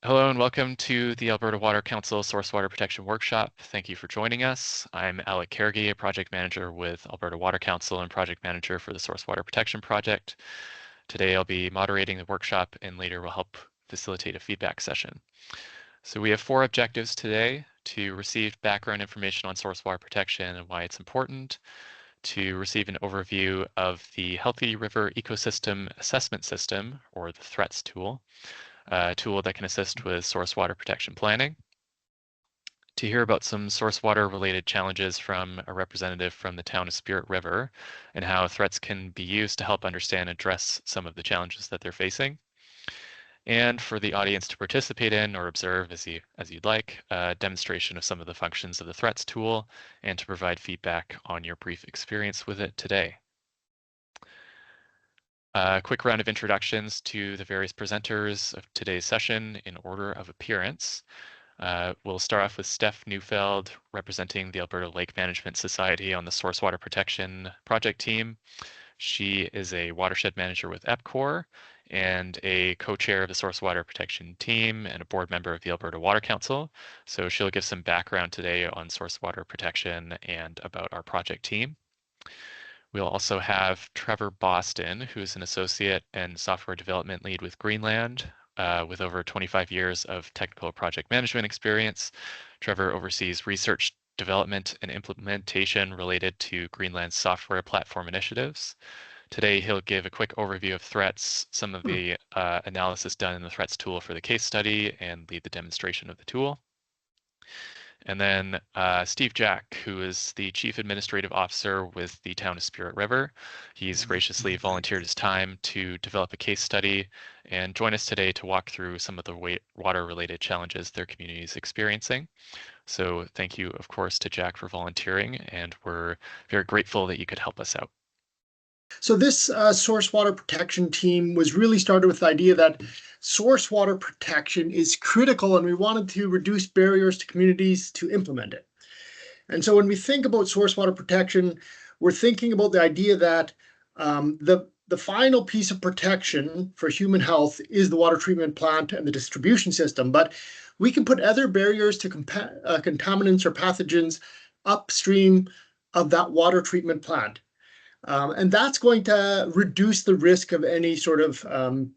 Hello and welcome to the Alberta Water Council Source Water Protection Workshop. Thank you for joining us. I'm Alec, a project manager with Alberta Water Council and project manager for the Source Water Protection Project. Today I'll be moderating the workshop and later will help facilitate a feedback session. So we have 4 objectives today: to receive background information on source water protection and why it's important, to receive an overview of the Healthy River Ecosystem Assessment System, or the THREATS tool, a tool that can assist with source water protection planning, to hear about some source water related challenges from a representative from the town of Spirit River and how threats can be used to help understand and address some of the challenges that they're facing, and for the audience to participate in or observe as you'd like, a demonstration of some of the functions of the threats tool and to provide feedback on your brief experience with it today. A quick round of introductions to the various presenters of today's session in order of appearance. We'll start off with Steph Neufeld, representing the Alberta Lake Management Society on the Source Water Protection Project team. She is a watershed manager with EPCOR and a co-chair of the Source Water Protection team and a board member of the Alberta Water Council. So she'll give some background today on source water protection and about our project team. We'll also have Trevor Boston, who's an associate and software development lead with Greenland, with over 25 years of technical project management experience. Trevor oversees research, development, and implementation related to Greenland's software platform initiatives. Today, he'll give a quick overview of threats, some of the analysis done in the threats tool for the case study, and lead the demonstration of the tool. And then Steve Jack, who is the Chief Administrative Officer with the town of Spirit River. He's graciously volunteered his time to develop a case study and join us today to walk through some of the water-related challenges their community is experiencing. So thank you, of course, to Jack for volunteering, and we're very grateful that you could help us out. So this source water protection team was really started with the idea that source water protection is critical, and we wanted to reduce barriers to communities to implement it. And so when we think about source water protection, we're thinking about the idea that the final piece of protection for human health is the water treatment plant and the distribution system, but we can put other barriers to contaminants or pathogens upstream of that water treatment plant. And that's going to reduce the risk of any sort of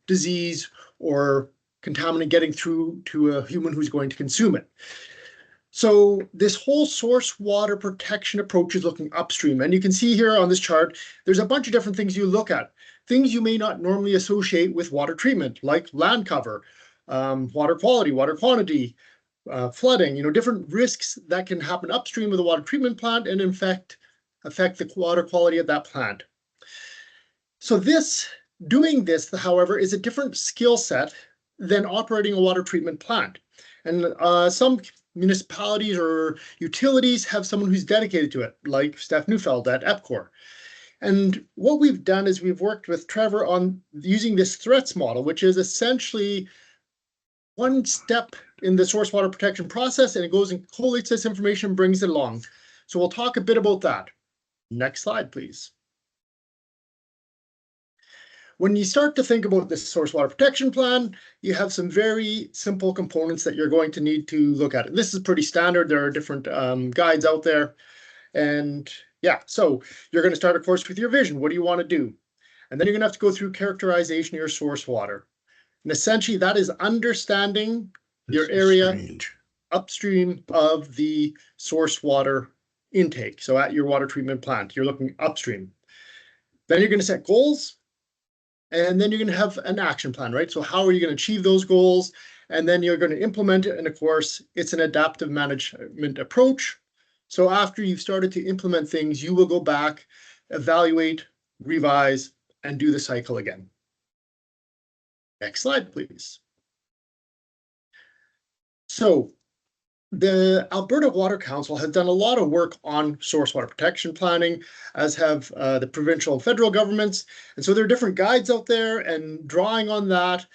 disease or contaminant getting through to a human who's going to consume it. So this whole source water protection approach is looking upstream. And you can see here on this chart, there's a bunch of different things you look at. Things you may not normally associate with water treatment, like land cover, water quality, water quantity, flooding, different risks that can happen upstream of the water treatment plant and in fact affect the water quality of that plant. So doing this, however, is a different skill set than operating a water treatment plant. And some municipalities or utilities have someone who's dedicated to it, like Steph Neufeld at EPCOR. And what we've done is we've worked with Trevor on using this threats model, which is essentially one step in the source water protection process, and it goes and collates this information and brings it along. So we'll talk a bit about that. Next slide, please. When you start to think about this source water protection plan, you have some very simple components that you're going to need to look at. This is pretty standard. There are different guides out there. And yeah, so you're going to start, of course, with your vision. What do you want to do? And then you're going to have to go through characterization of your source water. And essentially, that is understanding your area upstream of the source water intake. So at your water treatment plant, you're looking upstream. Then you're going to set goals, and then you're going to have an action plan, right? So how are you going to achieve those goals? And then you're going to implement it. And of course, it's an adaptive management approach. So after you've started to implement things, you will go back, evaluate, revise, and do the cycle again. Next slide, please. So the Alberta Water Council has done a lot of work on source water protection planning, as have the provincial and federal governments. And so there are different guides out there, and drawing on that,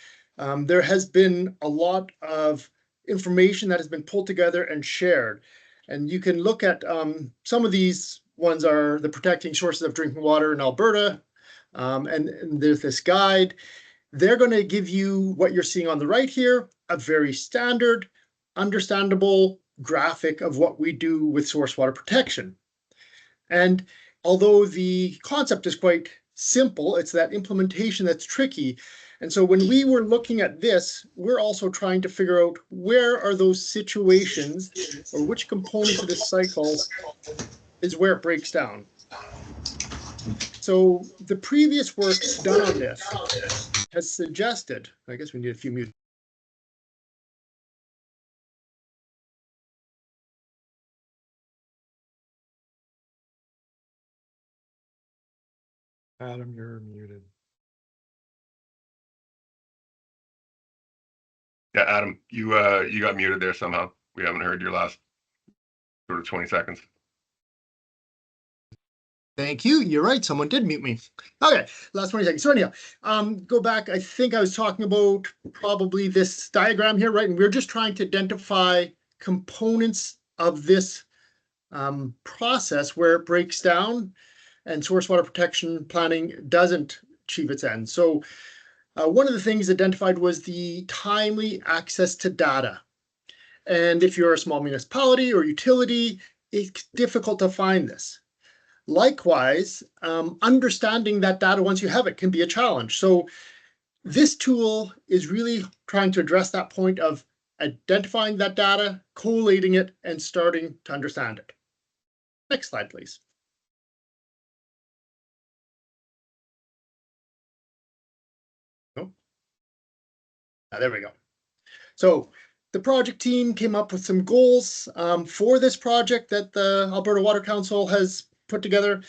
there has been a lot of information that has been pulled together and shared. And you can look at some of these ones are the Protecting Sources of Drinking Water in Alberta, and there's this guide. they're going to give you what you're seeing on the right here, a very standard, understandable graphic of what we do with source water protection. And although the concept is quite simple, it's that implementation that's tricky. And so when we were looking at this, we're also trying to figure out where are those situations or which components of this cycle is where it breaks down. So the previous work done on this has suggested, I guess we need a few mute. Adam, you're muted. Yeah, Adam, you got muted there somehow. We haven't heard your last sort of 20 seconds. Thank you. You're right. Someone did mute me. Okay, last 20 seconds. So anyhow, go back. I think I was talking about probably this diagram here, right? And we're just trying to identify components of this process where it breaks down and source water protection planning doesn't achieve its end. So one of the things identified was the timely access to data. And if you're a small municipality or utility, it's difficult to find this. Likewise, understanding that data once you have it can be a challenge. So this tool is really trying to address that point of identifying that data, collating it, and starting to understand it. Next slide, please. Oh, there we go. So the project team came up with some goals for this project that the Alberta Water Council has put together,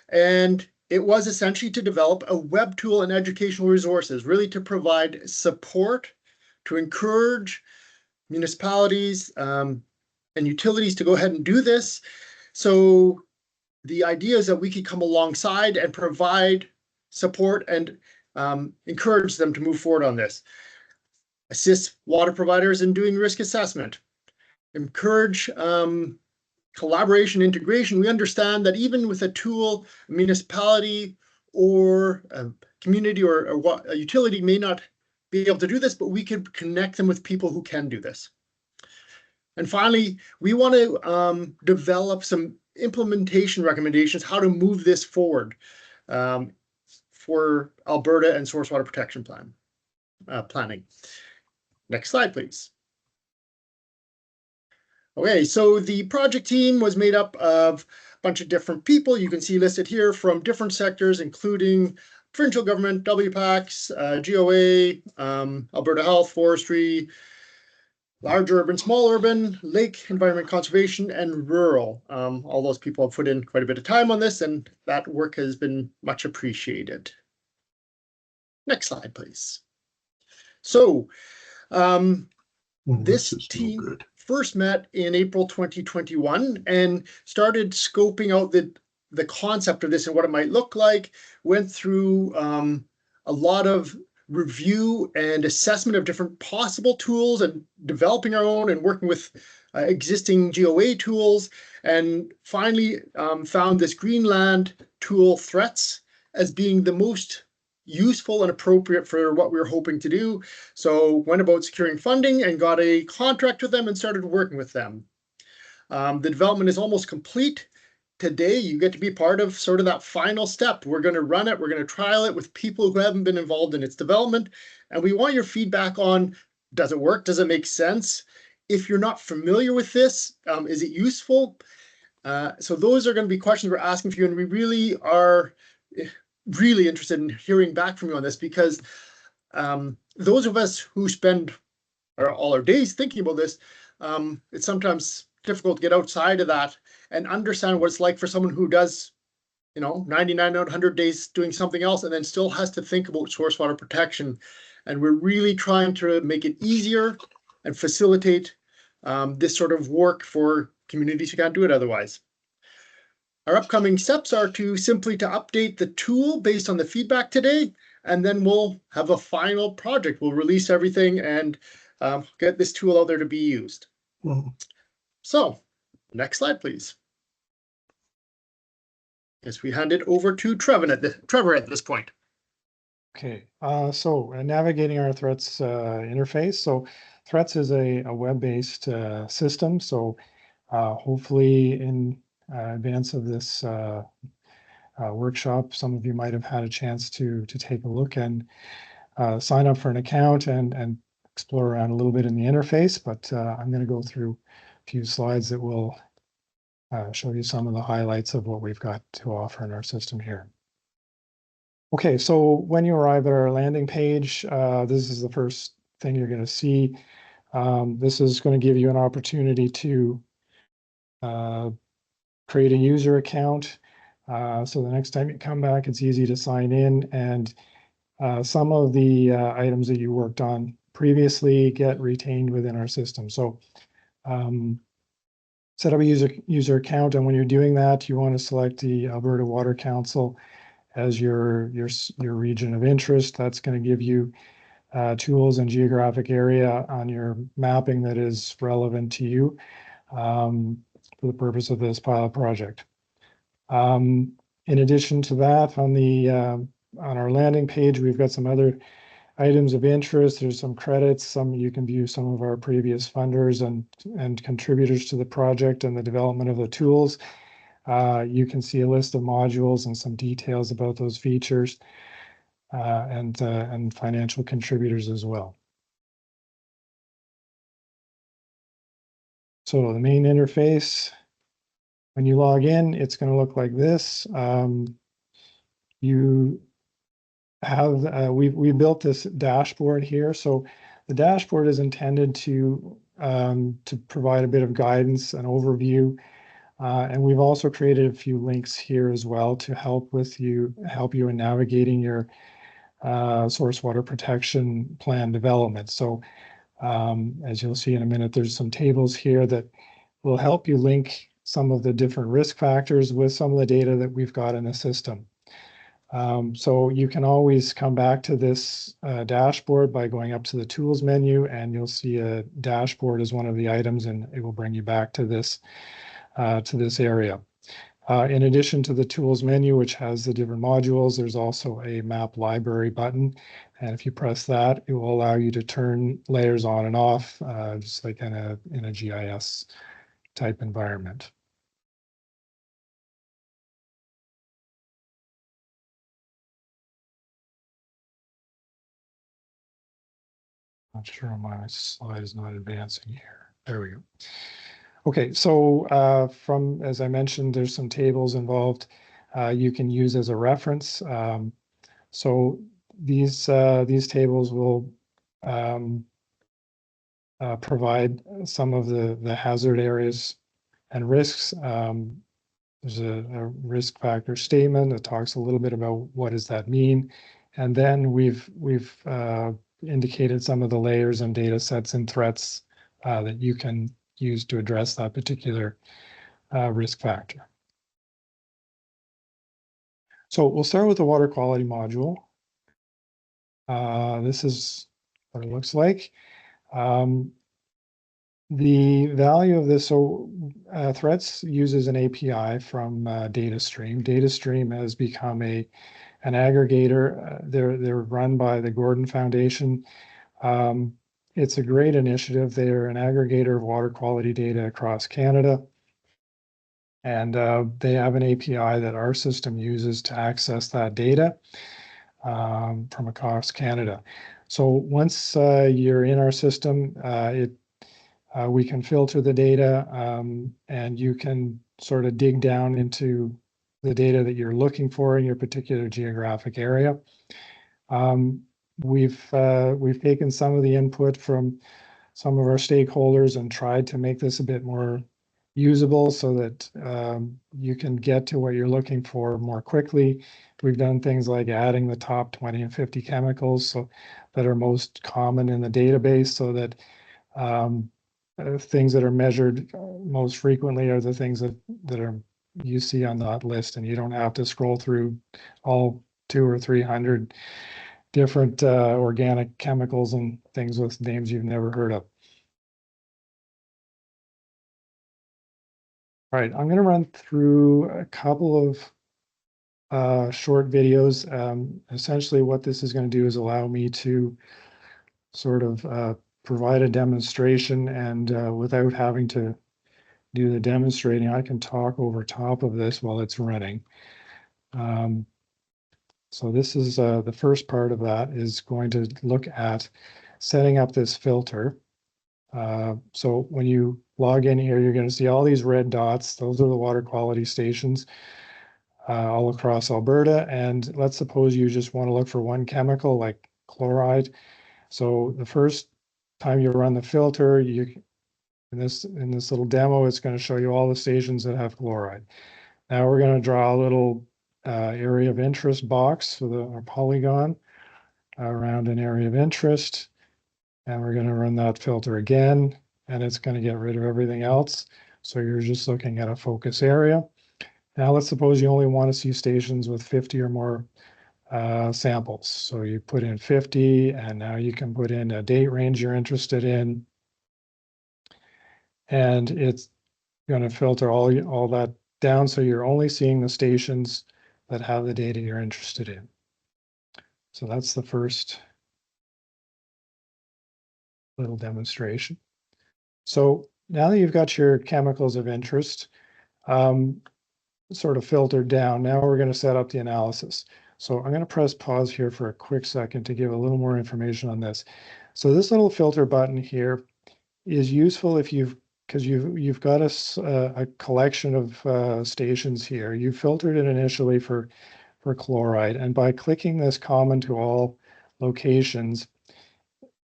and it was essentially to develop a web tool and educational resources, really to provide support, to encourage municipalities and utilities to go ahead and do this. So the idea is that we could come alongside and provide support and encourage them to move forward on this. Assist water providers in doing risk assessment, encourage collaboration, integration. We understand that even with a tool, a municipality or a community or a utility may not be able to do this, but we could connect them with people who can do this. And finally, we want to develop some implementation recommendations, how to move this forward for Alberta and source water protection planning. Next slide, please. Okay, so the project team was made up of a bunch of different people. You can see listed here from different sectors, including provincial government, WPACs, GOA, Alberta Health, Forestry, large urban, small urban, lake, environment conservation, and rural. All those people have put in quite a bit of time on this, and that work has been much appreciated. Next slide, please. So this team first met in April 2021 and started scoping out the concept of this and what it might look like, went through a lot of review and assessment of different possible tools and developing our own and working with existing GOA tools, and finally found this Greenland tool threats as being the most useful and appropriate for what we were hoping to do. So went about securing funding and got a contract with them and started working with them. The development is almost complete. Today, you get to be part of sort of that final step. We're going to run it. We're going to trial it with people who haven't been involved in its development. And we want your feedback on, does it work? Does it make sense? If you're not familiar with this, is it useful? So those are going to be questions we're asking for you. And we really are really interested in hearing back from you on this, because those of us who spend all our days thinking about this, it's sometimes difficult to get outside of that and understand what it's like for someone who does, 99 out of 100 days doing something else and then still has to think about source water protection. And we're really trying to make it easier and facilitate this sort of work for communities who can't do it otherwise. Our upcoming steps are to simply update the tool based on the feedback today, and then we'll have a final project. We'll release everything and get this tool out there to be used. So, next slide, please. Yes, we hand it over to Trevor at this point. Okay, so navigating our threats interface. So threats is a web-based system. So hopefully in advance of this workshop, some of you might have had a chance to take a look and sign up for an account and explore around a little bit in the interface. But I'm going to go through a few slides that will show you some of the highlights of what we've got to offer in our system here. Okay, so when you arrive at our landing page, this is the first thing you're going to see. This is going to give you an opportunity to create a user account. So the next time you come back, it's easy to sign in, and some of the items that you worked on previously get retained within our system. So set up a user account, and when you're doing that, you want to select the Alberta Water Council as your region of interest. That's going to give you tools and geographic area on your mapping that is relevant to you for the purpose of this pilot project. In addition to that, on our landing page, we've got some other items of interest. There's some credits. You can view some of our previous funders and contributors to the project and the development of the tools. You can see a list of modules and some details about those features and financial contributors as well. So the main interface, when you log in, it's going to look like this. You have we built this dashboard here. So the dashboard is intended to provide a bit of guidance and overview. And we've also created a few links here as well to help you in navigating your source water protection plan development. So as you'll see in a minute, there's some tables here that will help you link some of the different risk factors with some of the data that we've got in the system. So you can always come back to this dashboard by going up to the tools menu, and you'll see a dashboard as one of the items, and it will bring you back to this area. In addition to the tools menu, which has the different modules, there's also a map library button. And if you press that, it will allow you to turn layers on and off, just like in a GIS type environment. Not sure my slide is not advancing here. There we go. Okay, so as I mentioned, there's some tables involved you can use as a reference. So these tables will provide some of the hazard areas and risks. There's a risk factor statement that talks a little bit about what does that mean, and then we've indicated some of the layers and data sets and threats that you can use to address that particular risk factor. So we'll start with the water quality module. This is what it looks like. The value of this, so threats uses an API from DataStream. DataStream has become an aggregator. They're run by the Gordon Foundation. It's a great initiative. They're an aggregator of water quality data across Canada. And they have an API that our system uses to access that data from across Canada. So once you're in our system, we can filter the data and you can sort of dig down into the data that you're looking for in your particular geographic area. We've taken some of the input from some of our stakeholders and tried to make this a bit more usable so that you can get to what you're looking for more quickly. We've done things like adding the top 20 and 50 chemicals that are most common in the database, so that things that are measured most frequently are the things that you see on that list, and you don't have to scroll through all 200 or 300 different organic chemicals and things with names you've never heard of. All right, I'm going to run through a couple of short videos. Essentially what this is going to do is allow me to sort of provide a demonstration, and without having to do the demonstrating, I can talk over top of this while it's running. So this is the first part of that is going to look at setting up this filter. So when you log in here, you're going to see all these red dots. Those are the water quality stations all across Alberta. And let's suppose you just want to look for one chemical like chloride. So the first time you run the filter, in this little demo, it's going to show you all the stations that have chloride. Now we're going to draw a little area of interest box with a polygon around an area of interest. And we're going to run that filter again, and it's going to get rid of everything else. So you're just looking at a focus area. Now let's suppose you only want to see stations with 50 or more samples. So you put in 50, and now you can put in a date range you're interested in. And it's going to filter all that down, so you're only seeing the stations that have the data you're interested in. So that's the first little demonstration. So now that you've got your chemicals of interest sort of filtered down, now we're going to set up the analysis. So I'm going to press pause here for a quick second to give a little more information on this. So this little filter button here is useful if because you've got a collection of stations here. You filtered it initially for chloride, and by clicking this common to all locations,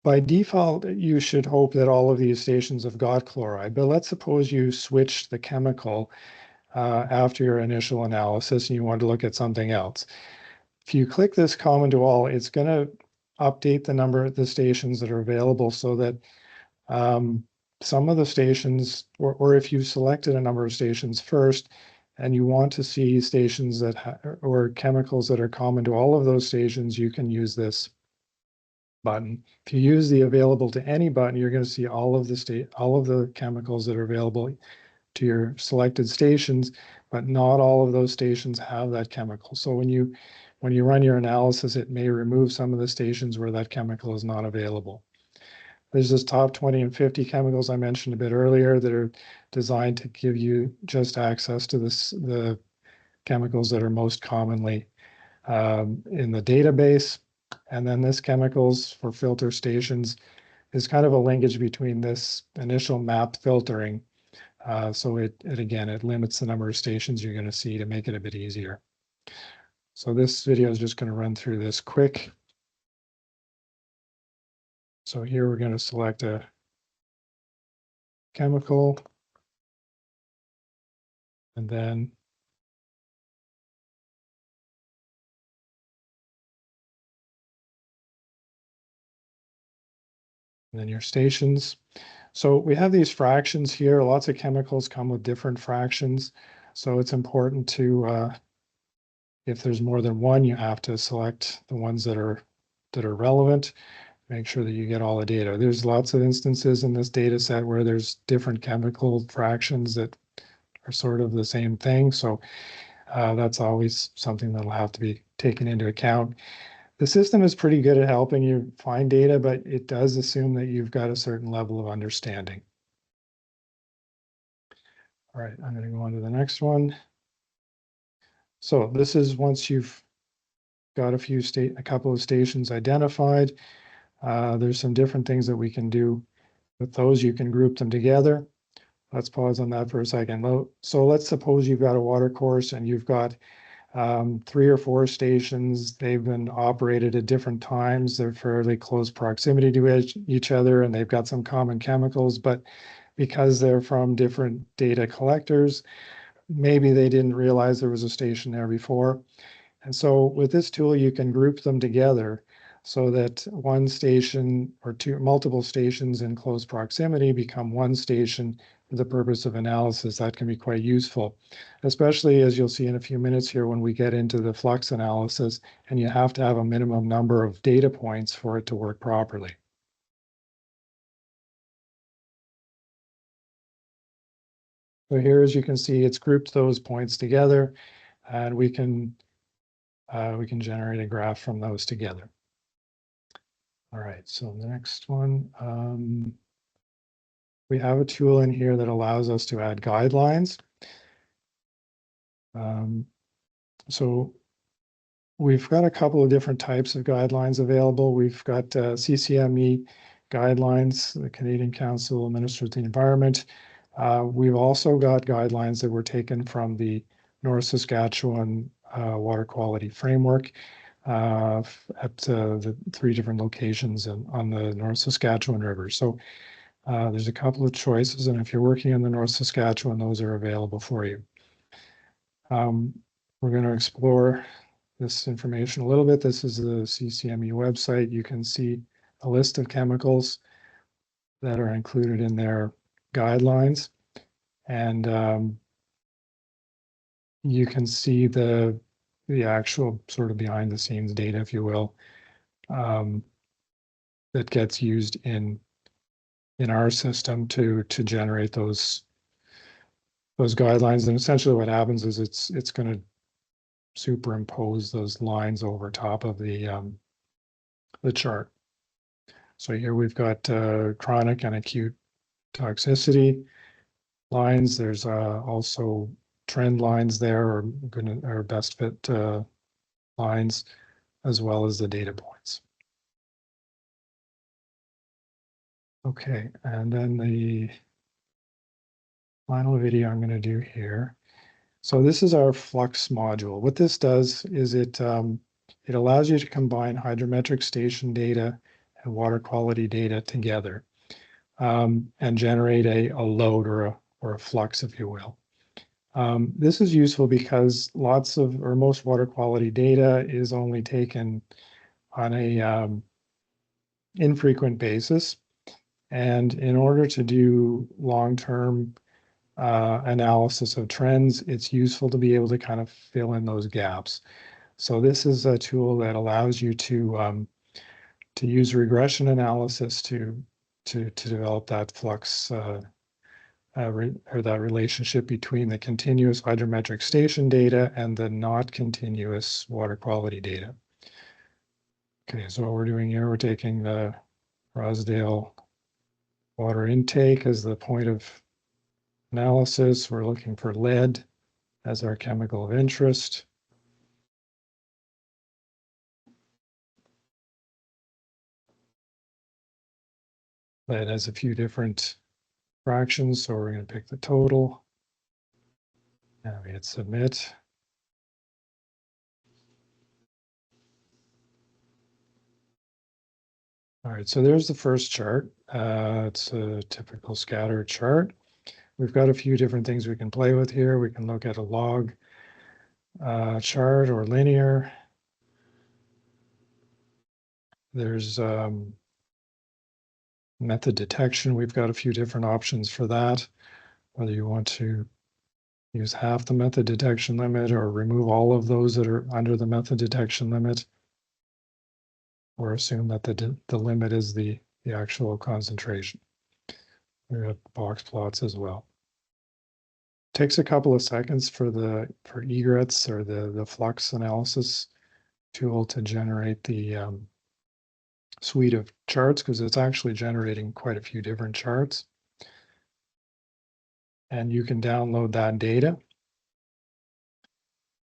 by default, you should hope that all of these stations have got chloride. But let's suppose you switched the chemical after your initial analysis and you want to look at something else. If you click this common to all, it's going to update the number of the stations that are available, so that some of the stations, or if you selected a number of stations first and you want to see stations that or chemicals that are common to all of those stations, you can use this button. If you use the available to any button, you're going to see all of the chemicals that are available to your selected stations, but not all of those stations have that chemical. So when you run your analysis, it may remove some of the stations where that chemical is not available. There's this top 20 and 50 chemicals I mentioned a bit earlier that are designed to give you just access to the chemicals that are most commonly in the database. And then this chemicals for filter stations is kind of a linkage between this initial map filtering. So it limits the number of stations you're going to see to make it a bit easier. So this video is just going to run through this quick. So here we're going to select a chemical, and then your stations. So we have these fractions here. Lots of chemicals come with different fractions. So it's important to, if there's more than one, you have to select the ones that are relevant. Make sure that you get all the data. There's lots of instances in this data set where there's different chemical fractions that are sort of the same thing. So that's always something that'll have to be taken into account. The system is pretty good at helping you find data, but it does assume that you've got a certain level of understanding. All right, I'm going to go on to the next one. So this is once you've got a couple of stations identified. There's some different things that we can do with those. You can group them together. Let's pause on that for a second. So let's suppose you've got a water course and you've got 3 or 4 stations. They've been operated at different times. They're fairly close proximity to each other, and they've got some common chemicals, but because they're from different data collectors, maybe they didn't realize there was a station there before. And so with this tool, you can group them together so that one station or multiple stations in close proximity become one station for the purpose of analysis. That can be quite useful, especially as you'll see in a few minutes here when we get into the flux analysis, and you have to have a minimum number of data points for it to work properly. So here, as you can see, it's grouped those points together, and we can we can generate a graph from those together. All right, so the next one, we have a tool in here that allows us to add guidelines. So we've got a couple of different types of guidelines available. We've got CCME guidelines, the Canadian Council of Ministers of the Environment. We've also got guidelines that were taken from the North Saskatchewan Water Quality Framework at the 3 different locations on the North Saskatchewan River. So there's a couple of choices, and if you're working in the North Saskatchewan, those are available for you. We're going to explore this information a little bit. This is the CCME website. You can see a list of chemicals that are included in their guidelines, and you can see the actual sort of behind the scenes data, if you will, that gets used in our system to generate those guidelines. And essentially what happens is it's going to superimpose those lines over top of the chart. So here we've got chronic and acute toxicity lines. There's also trend lines there, or best fit lines, as well as the data points. Okay, and then the final video I'm going to do here. So this is our flux module. What this does is it allows you to combine hydrometric station data and water quality data together, and generate a load or a flux, if you will. This is useful because most water quality data is only taken on a infrequent basis. And in order to do long-term analysis of trends, it's useful to be able to kind of fill in those gaps. So this is a tool that allows you to use regression analysis to develop that flux or that relationship between the continuous hydrometric station data and the not continuous water quality data. Okay, so what we're doing here, we're taking the Rosedale water intake as the point of analysis. We're looking for lead as our chemical of interest. Lead has a few different fractions, so we're going to pick the total. And we hit submit. All right, so there's the first chart. It's a typical scatter chart. We've got a few different things we can play with here. We can look at a log chart or linear. There's method detection. We've got a few different options for that, whether you want to use half the method detection limit or remove all of those that are under the method detection limit, or assume that the limit is the actual concentration. We have box plots as well. Takes a couple of seconds for egrets or the flux analysis tool to generate the suite of charts, because it's actually generating quite a few different charts. And you can download that data.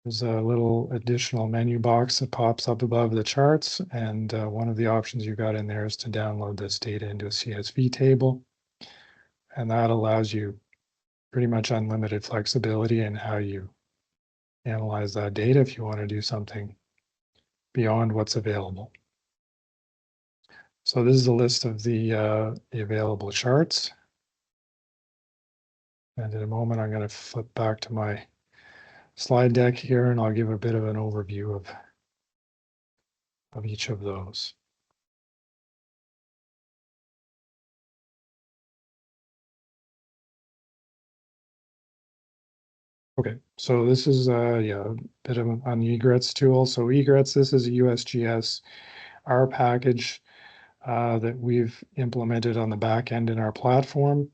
There's a little additional menu box that pops up above the charts, and one of the options you got in there is to download this data into a CSV table, and that allows you pretty much unlimited flexibility in how you analyze that data if you want to do something beyond what's available. So this is a list of the available charts. And in a moment, I'm going to flip back to my slide deck here, and I'll give a bit of an overview of each of those. Okay, so this is a bit of an egrets tool. So egrets, this is a USGS R package that we've implemented on the back end in our platform.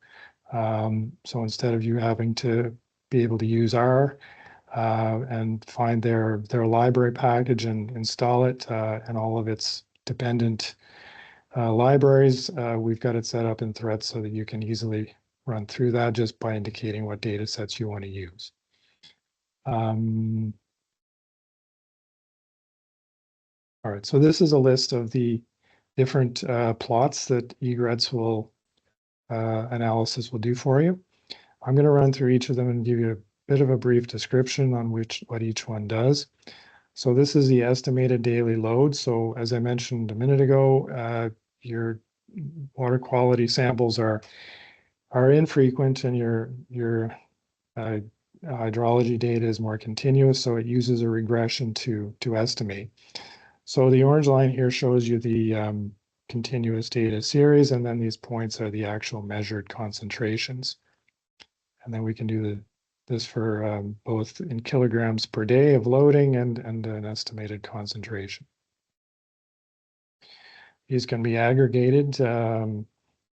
So instead of you having to be able to use R, and find their library package and install it and all of its dependent libraries. We've got it set up in threads so that you can easily run through that just by indicating what data sets you want to use. All right, so this is a list of the different plots that egrets will analysis will do for you. I'm going to run through each of them and give you a bit of a brief description on what each one does. So this is the estimated daily load. So as I mentioned a minute ago, your water quality samples are infrequent and your hydrology data is more continuous, so it uses a regression to estimate. So the orange line here shows you the continuous data series, and then these points are the actual measured concentrations. And then we can do this for both in kilograms per day of loading and an estimated concentration. These can be aggregated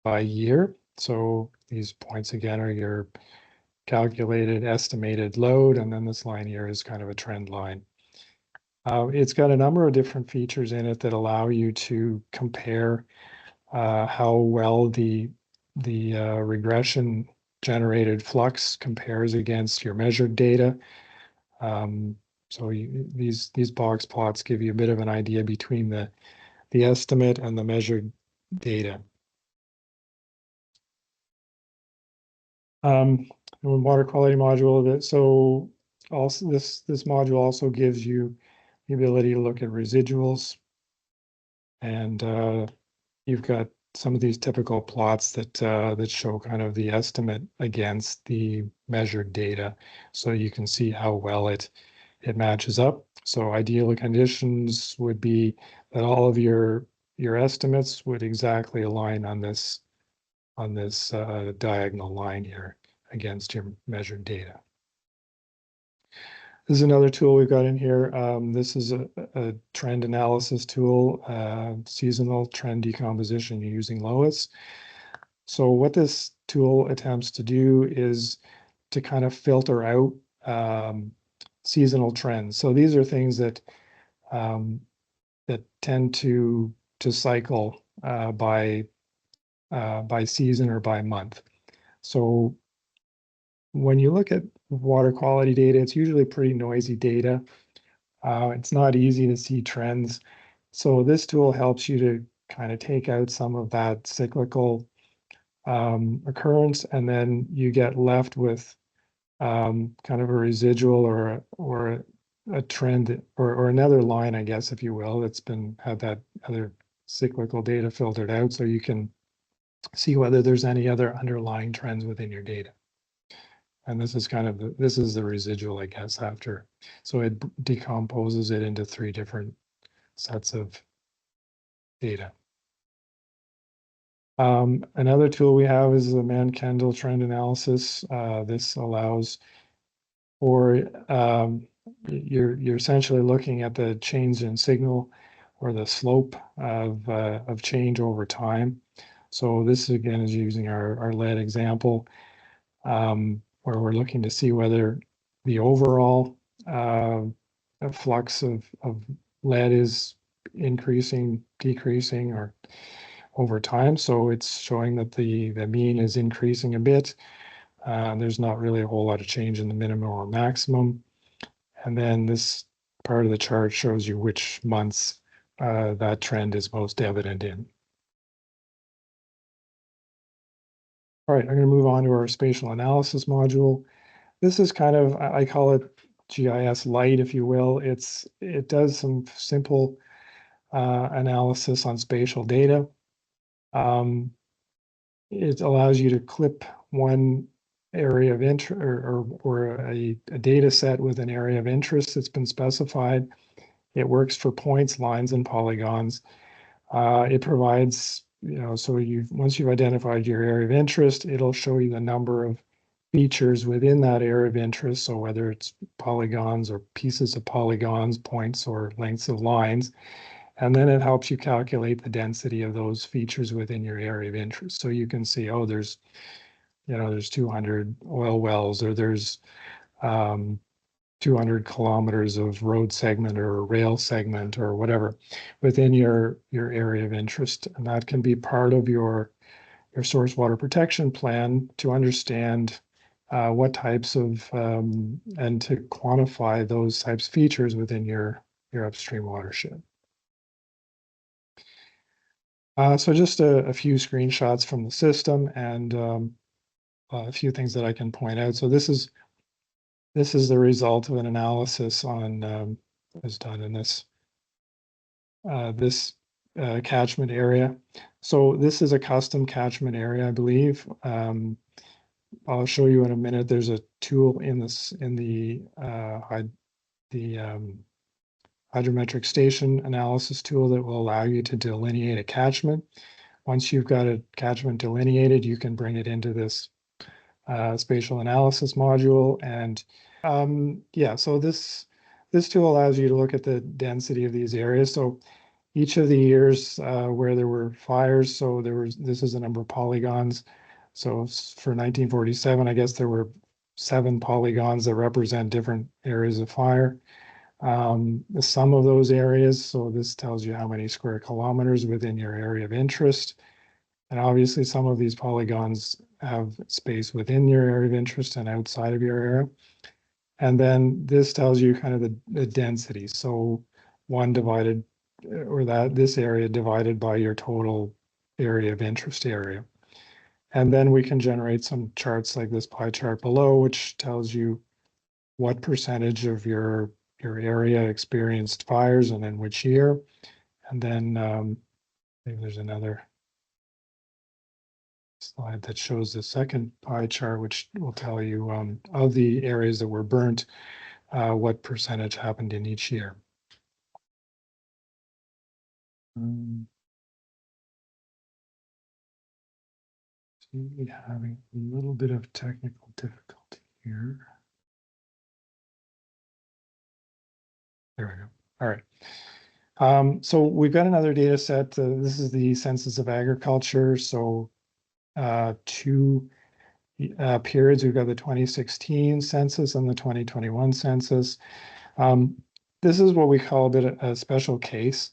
by year. So these points again are your calculated estimated load, and then this line here is kind of a trend line. It's got a number of different features in it that allow you to compare how well the regression generated flux compares against your measured data. So these box plots give you a bit of an idea between the estimate and the measured data. Water quality module. So also this module also gives you the ability to look at residuals, and you've got some of these typical plots that show kind of the estimate against the measured data, so you can see how well it matches up. So ideal conditions would be that all of your estimates would exactly align on this diagonal line here against your measured data. This is another tool we've got in here. This is a trend analysis tool, seasonal trend decomposition using Lois. So what this tool attempts to do is to kind of filter out seasonal trends. So these are things that that tend to cycle by season or by month. So when you look at water quality data, it's usually pretty noisy data. It's not easy to see trends. So this tool helps you to kind of take out some of that cyclical occurrence, and then you get left with kind of a residual or a trend or another line, I guess, if you will, that's had that other cyclical data filtered out, so you can see whether there's any other underlying trends within your data. And this is kind of this is the residual, I guess, after. So it decomposes it into 3 different sets of data. Another tool we have is the Mann-Kendall trend analysis. This allows for you're essentially looking at the change in signal or the slope of change over time. So this again is using our lead example, where we're looking to see whether the overall flux of lead is increasing, decreasing, or over time. So it's showing that the mean is increasing a bit. There's not really a whole lot of change in the minimum or maximum. And then this part of the chart shows you which months that trend is most evident in. All right, I'm going to move on to our spatial analysis module. This is kind of, I call it GIS light, if you will. It does some simple analysis on spatial data. It allows you to clip one area of interest or a data set with an area of interest that's been specified. It works for points, lines, and polygons. It provides, so once you've identified your area of interest, it'll show you the number of features within that area of interest. So whether it's polygons or pieces of polygons, points or lengths of lines, and then it helps you calculate the density of those features within your area of interest. So you can see, oh, there's 200 oil wells, or there's 200 kilometers of road segment or rail segment or whatever within your area of interest. And that can be part of your source water protection plan to understand what types of and to quantify those types of features within your upstream watershed. So just a few screenshots from the system and a few things that I can point out. So this is the result of an analysis on was done in this catchment area. So this is a custom catchment area, I believe. I'll show you in a minute. There's a tool in the hydrometric station analysis tool that will allow you to delineate a catchment. Once you've got a catchment delineated, you can bring it into this spatial analysis module. And yeah, so this tool allows you to look at the density of these areas. So each of the years where there were fires, so this is a number of polygons. So for 1947, I guess there were 7 polygons that represent different areas of fire. The sum of those areas, so this tells you how many square kilometers within your area of interest. And obviously some of these polygons have space within your area of interest and outside of your area. And then this tells you kind of the density. So this area divided by your total area of interest area. And then we can generate some charts like this pie chart below, which tells you what percentage of your area experienced fires and in which year. And then maybe there's another slide that shows the second pie chart, which will tell you of the areas that were burnt, what percentage happened in each year. Seem having a little bit of technical difficulty here. There we go. All right. So we've got another data set. This is the Census of Agriculture. So 2 periods. We've got the 2016 census and the 2021 census. This is what we call a bit a special case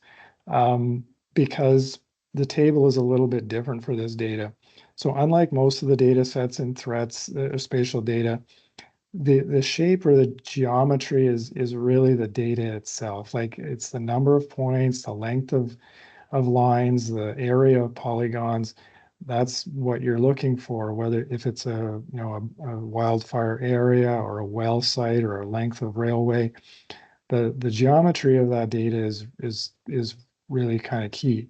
because the table is a little bit different for this data. So unlike most of the data sets and threats, spatial data, the shape or the geometry is really the data itself. Like it's the number of points, the length of lines, the area of polygons. That's what you're looking for, whether if it's a wildfire area or a well site or a length of railway. The geometry of that data is really kind of key.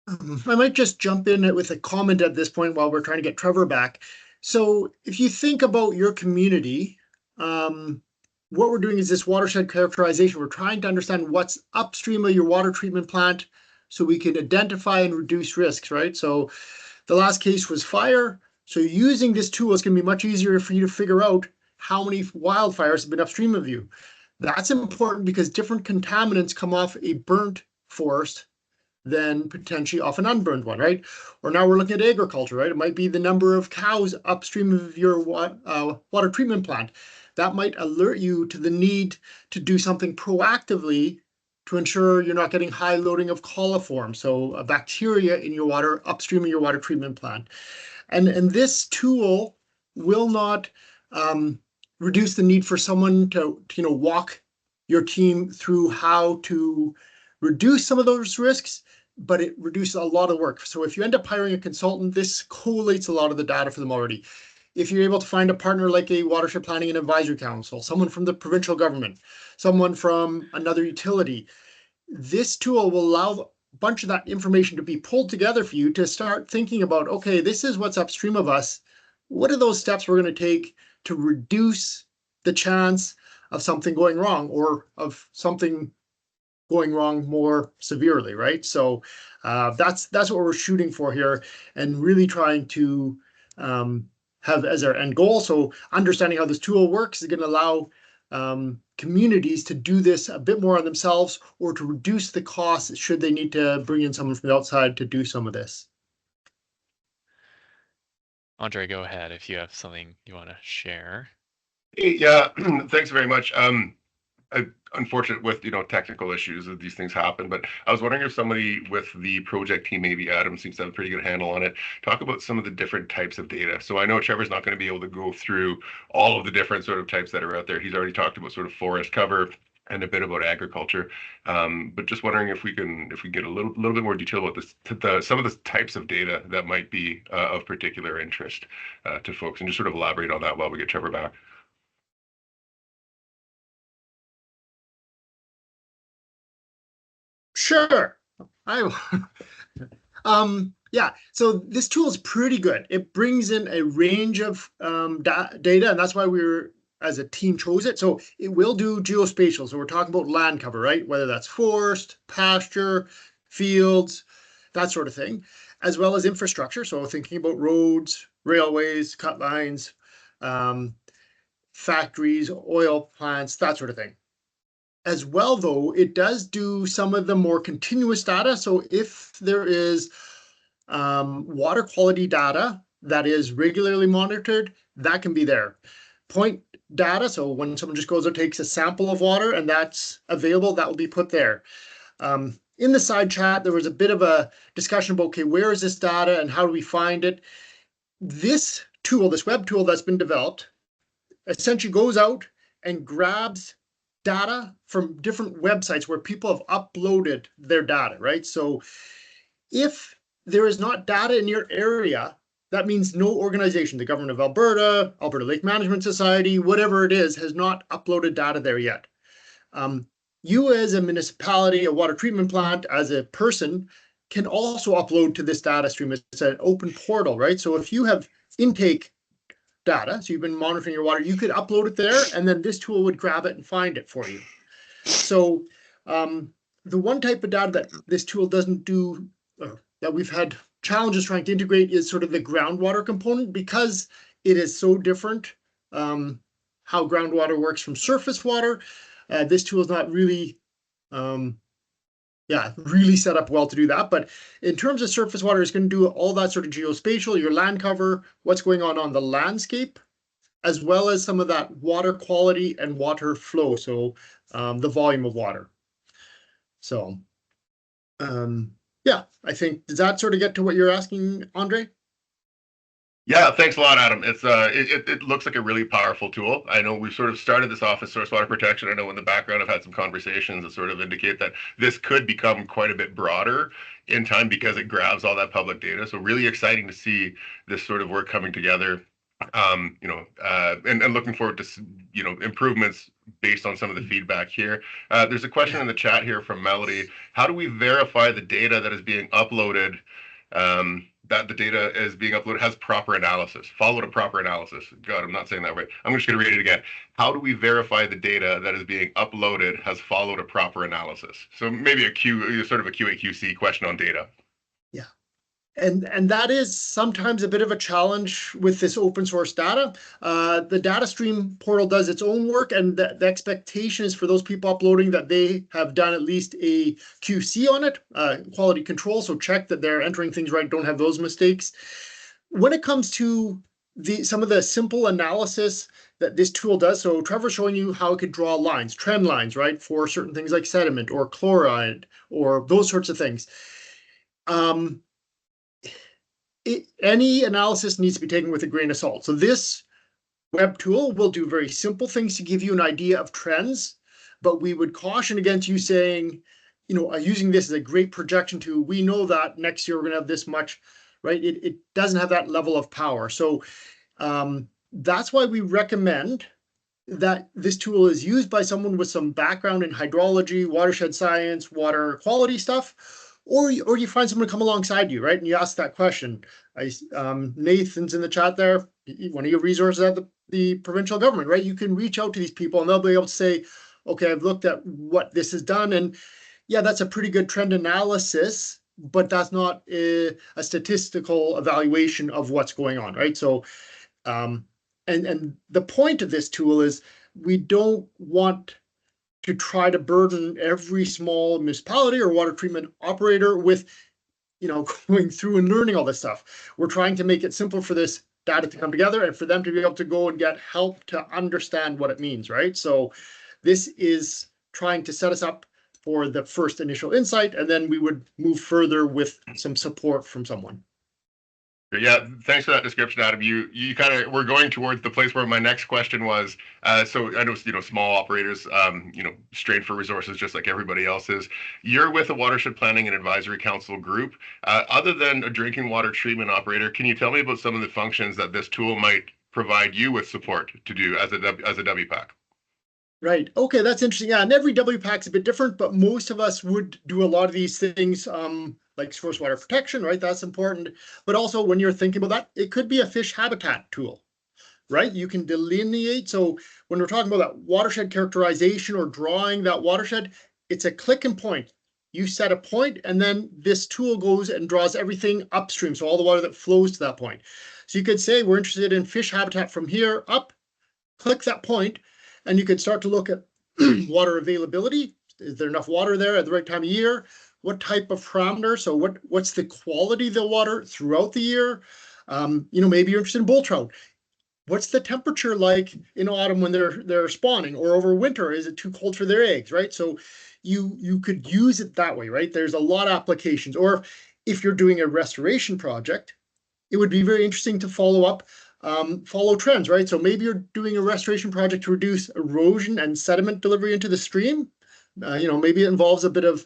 I might just jump in with a comment at this point while we're trying to get Trevor back. So if you think about your community, what we're doing is this watershed characterization. We're trying to understand what's upstream of your water treatment plant so we can identify and reduce risks, right? So the last case was fire. So using this tool is going to be much easier for you to figure out how many wildfires have been upstream of you. That's important because different contaminants come off a burnt forest than potentially off an unburned one, right? Or now we're looking at agriculture, right? It might be the number of cows upstream of your water treatment plant. That might alert you to the need to do something proactively to ensure you're not getting high loading of coliform, so a bacteria in your water upstream of your water treatment plant. And this tool will not reduce the need for someone to walk your team through how to reduce some of those risks, but it reduces a lot of work. So if you end up hiring a consultant, this collates a lot of the data for them already. If you're able to find a partner like a Watershed Planning and Advisory Council, someone from the provincial government, someone from another utility, this tool will allow a bunch of that information to be pulled together for you to start thinking about, okay, this is what's upstream of us. What are those steps we're going to take to reduce the chance of something going wrong or of something going wrong more severely, right? So that's what we're shooting for here and really trying to have as our end goal. So understanding how this tool works is going to allow communities to do this a bit more on themselves or to reduce the costs should they need to bring in someone from the outside to do some of this. Andre, go ahead if you have something you want to share. Hey, yeah, thanks very much. Unfortunate with technical issues that these things happen, but I was wondering if somebody with the project team, maybe Adam, seems to have a pretty good handle on it. Talk about some of the different types of data. So I know Trevor's not going to be able to go through all of the different sort of types that are out there. He's already talked about sort of forest cover and a bit about agriculture, but just wondering if we get a little bit more detail about some of the types of data that might be of particular interest to folks, and just sort of elaborate on that while we get Trevor back. Sure. I yeah, so this tool is pretty good. It brings in a range of data, and that's why we're as a team chose it. So it will do geospatial. So we're talking about land cover, right? Whether that's forest, pasture, fields, that sort of thing, as well as infrastructure. So thinking about roads, railways, cut lines, factories, oil plants, that sort of thing. As well, though, it does do some of the more continuous data. So if there is water quality data that is regularly monitored, that can be there. Point data, so when someone just goes and takes a sample of water and that's available, that will be put there. In the side chat, there was a bit of a discussion about, okay, where is this data and how do we find it? This tool, this web tool that's been developed, essentially goes out and grabs data from different websites where people have uploaded their data, right? So if there is not data in your area, that means no organization, the government of Alberta, Alberta Lake Management Society, whatever it is, has not uploaded data there yet. You as a municipality, a water treatment plant, as a person, can also upload to this data stream. It's an open portal, right? So if you have intake data, so you've been monitoring your water, you could upload it there, and then this tool would grab it and find it for you. So the one type of data that this tool doesn't do, that we've had challenges trying to integrate, is sort of the groundwater component, because it is so different how groundwater works from surface water. This tool is not really really set up well to do that. But in terms of surface water, it's going to do all that sort of geospatial, your land cover, what's going on the landscape, as well as some of that water quality and water flow. So the volume of water. So yeah, I think, does that sort of get to what you're asking, Andre? Yeah, thanks a lot, Adam. It looks like a really powerful tool. I know we've sort of started this off as source water protection. I know in the background I've had some conversations that sort of indicate that this could become quite a bit broader in time because it grabs all that public data. So really exciting to see this sort of work coming together. And looking forward to improvements based on some of the feedback here. There's a question in the chat here from Melody. How do we verify the data that is being uploaded? That the data is being uploaded has proper analysis, followed a proper analysis. God, I'm not saying that right. I'm just going to read it again. How do we verify the data that is being uploaded has followed a proper analysis? So maybe sort of a QA/QC question on data. Yeah. And that is sometimes a bit of a challenge with this open source data. The data stream portal does its own work, and the expectation is for those people uploading that they have done at least a QC on it, quality control, so check that they're entering things right, don't have those mistakes. When it comes to some of the simple analysis that this tool does, so Trevor's showing you how it could draw lines, trend lines, right, for certain things like sediment or chloride or those sorts of things. Any analysis needs to be taken with a grain of salt. So this web tool will do very simple things to give you an idea of trends, but we would caution against you saying, using this as a great projection to, we know that next year we're going to have this much, right? It doesn't have that level of power. So that's why we recommend that this tool is used by someone with some background in hydrology, watershed science, water quality stuff, or you find someone to come alongside you, right? And you ask that question. Nathan's in the chat there, one of your resources at the provincial government, right? You can reach out to these people and they'll be able to say, okay, I've looked at what this has done, and yeah, that's a pretty good trend analysis, but that's not a statistical evaluation of what's going on, right? So, and the point of this tool is we don't want to try to burden every small municipality or water treatment operator with, going through and learning all this stuff. We're trying to make it simple for this data to come together and for them to be able to go and get help to understand what it means, right? So this is trying to set us up for the first initial insight, and then we would move further with some support from someone. Yeah, thanks for that description, Adam. You kind of were going towards the place where my next question was. So I know small operators, strain for resources just like everybody else is. You're with a Watershed Planning and Advisory Council group. Other than a drinking water treatment operator, can you tell me about some of the functions that this tool might provide you with support to do as a WPAC? Right. Okay, that's interesting. Yeah, and every WPAC is a bit different, but most of us would do a lot of these things, like source water protection, right? That's important. But also when you're thinking about that, it could be a fish habitat tool, right? You can delineate. So when we're talking about that watershed characterization or drawing that watershed, it's a click and point. You set a point, and then this tool goes and draws everything upstream. So all the water that flows to that point. So you could say we're interested in fish habitat from here up, click that point, and you could start to look at water availability. Is there enough water there at the right time of year? What type of parameter? So what's the quality of the water throughout the year? Maybe you're interested in bull trout. What's the temperature like in autumn when they're spawning, or over winter? Is it too cold for their eggs, right? So you could use it that way, right? There's a lot of applications. Or if you're doing a restoration project, it would be very interesting to follow trends, right? So maybe you're doing a restoration project to reduce erosion and sediment delivery into the stream. Maybe it involves a bit of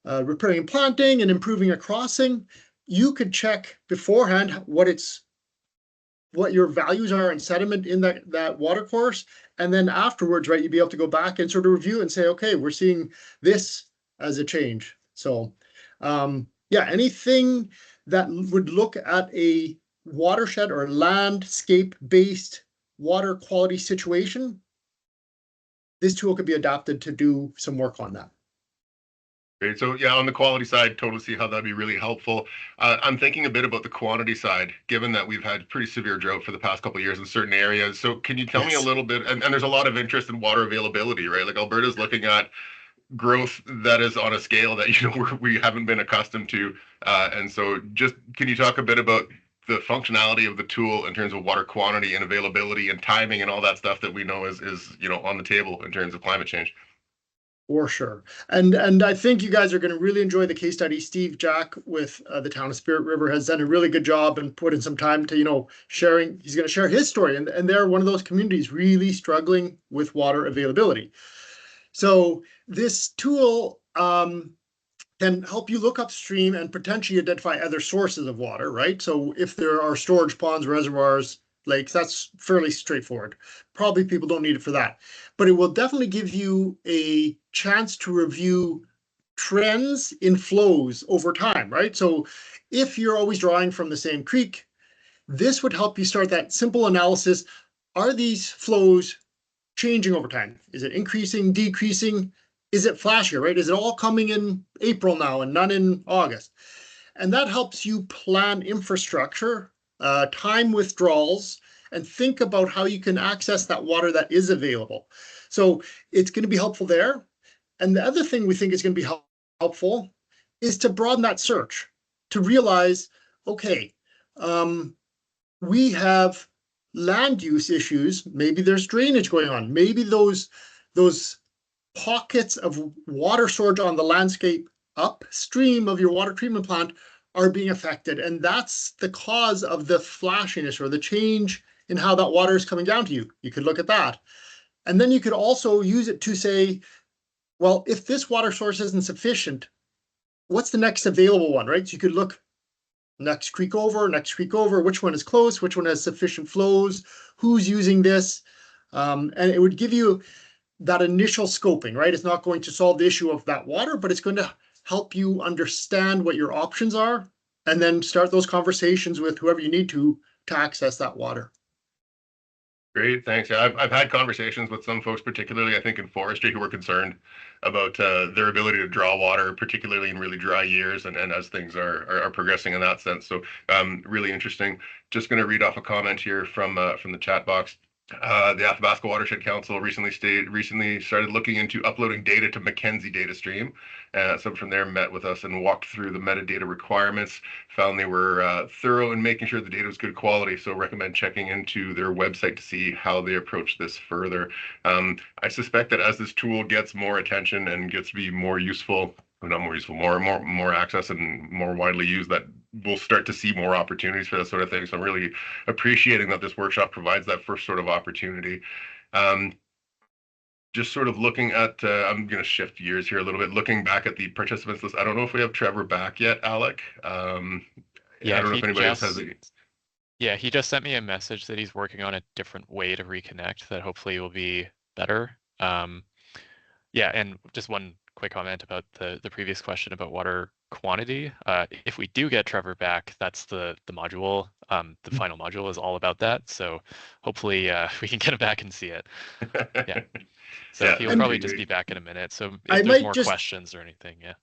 repairing and planting and improving a crossing. You could check beforehand what your values are in sediment in that water course, and then afterwards, right, you'd be able to go back and sort of review and say, okay, we're seeing this as a change. So anything that would look at a watershed or landscape-based water quality situation, this tool could be adapted to do some work on that. Great. So yeah, on the quality side, totally see how that'd be really helpful. I'm thinking a bit about the quantity side, given that we've had pretty severe drought for the past couple of years in certain areas. So can you tell me a little bit, and there's a lot of interest in water availability, right? Like Alberta's looking at growth that is on a scale that we haven't been accustomed to. And so just can you talk a bit about the functionality of the tool in terms of water quantity and availability and timing and all that stuff that we know is on the table in terms of climate change? For sure. And I think you guys are going to really enjoy the case study. Steve Jack with the town of Spirit River has done a really good job and put in some time to, sharing. He's going to share his story. And they're one of those communities really struggling with water availability. So this tool can help you look upstream and potentially identify other sources of water, right? So if there are storage ponds, reservoirs, lakes, that's fairly straightforward. Probably people don't need it for that. But it will definitely give you a chance to review trends in flows over time, right? So if you're always drawing from the same creek, this would help you start that simple analysis. Are these flows changing over time? Is it increasing, decreasing? Is it flashier, right? Is it all coming in April now and none in August? And that helps you plan infrastructure, time withdrawals, and think about how you can access that water that is available. So it's going to be helpful there. And the other thing we think is going to be helpful is to broaden that search, to realize, okay, we have land use issues. Maybe there's drainage going on. Maybe those pockets of water storage on the landscape upstream of your water treatment plant are being affected. And that's the cause of the flashiness or the change in how that water is coming down to you. You could look at that. And then you could also use it to say, well, if this water source isn't sufficient, what's the next available one, right? So you could look next creek over, which one is close, which one has sufficient flows, who's using this. And it would give you that initial scoping, right? It's not going to solve the issue of that water, but it's going to help you understand what your options are and then start those conversations with whoever you need to access that water. Great, thanks. Yeah, I've had conversations with some folks, particularly I think in forestry, who are concerned about their ability to draw water, particularly in really dry years and as things are progressing in that sense. So really interesting. Just going to read off a comment here from the chat box. The Athabasca Watershed Council recently started looking into uploading data to Mackenzie data stream. Someone from there met with us and walked through the metadata requirements, found they were thorough in making sure the data was good quality. So recommend checking into their website to see how they approach this further. I suspect that as this tool gets more attention and gets to be more useful, not more useful, more access and more widely used, that we'll start to see more opportunities for that sort of thing. So I'm really appreciating that this workshop provides that first sort of opportunity. Just sort of looking at, I'm going to shift gears here a little bit, looking back at the participants list. I don't know if we have Trevor back yet, Alec. Yeah, I don't know if anybody else has any. Yeah, he just sent me a message that he's working on a different way to reconnect that hopefully will be better. Yeah, and just one quick comment about the previous question about water quantity. If we do get Trevor back, that's the module. The final module is all about that. So hopefully we can get him back and see it. Yeah. So Yeah, he'll probably just be back in a minute. So I if there's might more just questions or anything, yeah.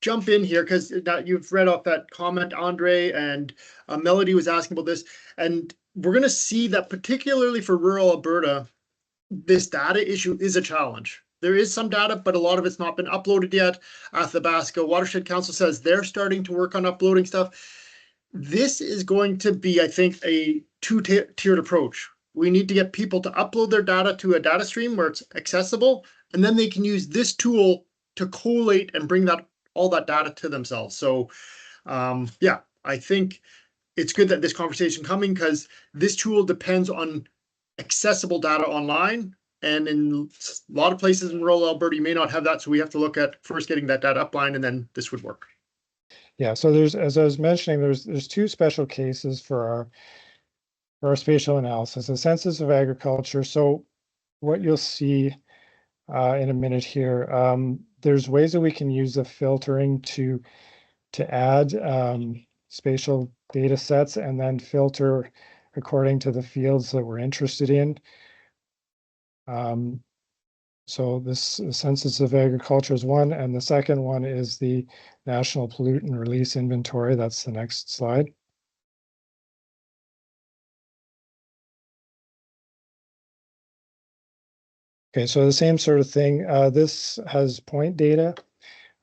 jump in here because you've read off that comment, Andre, and Melody was asking about this. And we're going to see that particularly for rural Alberta, this data issue is a challenge. There is some data, but a lot of it's not been uploaded yet. Athabasca Watershed Council says they're starting to work on uploading stuff. This is going to be, I think, a two-tiered approach. We need to get people to upload their data to a data stream where it's accessible, and then they can use this tool to collate and bring all that data to themselves. So yeah, I think it's good that this conversation coming because this tool depends on accessible data online. And in a lot of places in rural Alberta, you may not have that. So we have to look at first getting that data upline, and then this would work. Yeah, so there's, as I was mentioning, there's two special cases for our spatial analysis, the census of agriculture. So what you'll see in a minute here, there's ways that we can use the filtering to add spatial data sets and then filter according to the fields that we're interested in. So this census of agriculture is one, and the second one is the National Pollutant Release Inventory. That's the next slide. Okay, so the same sort of thing. This has point data,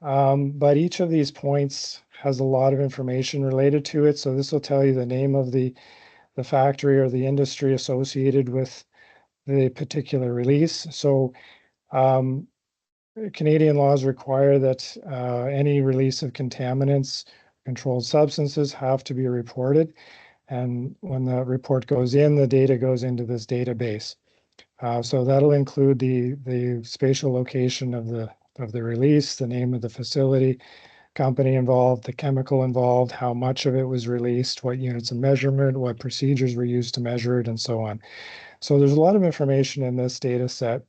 but each of these points has a lot of information related to it. So this will tell you the name of the factory or the industry associated with the particular release. So Canadian laws require that any release of contaminants, controlled substances have to be reported. And when the report goes in, the data goes into this database. So that'll include the spatial location of the release, the name of the facility, company involved, the chemical involved, how much of it was released, what units of measurement, what procedures were used to measure it, and so on. So there's a lot of information in this data set.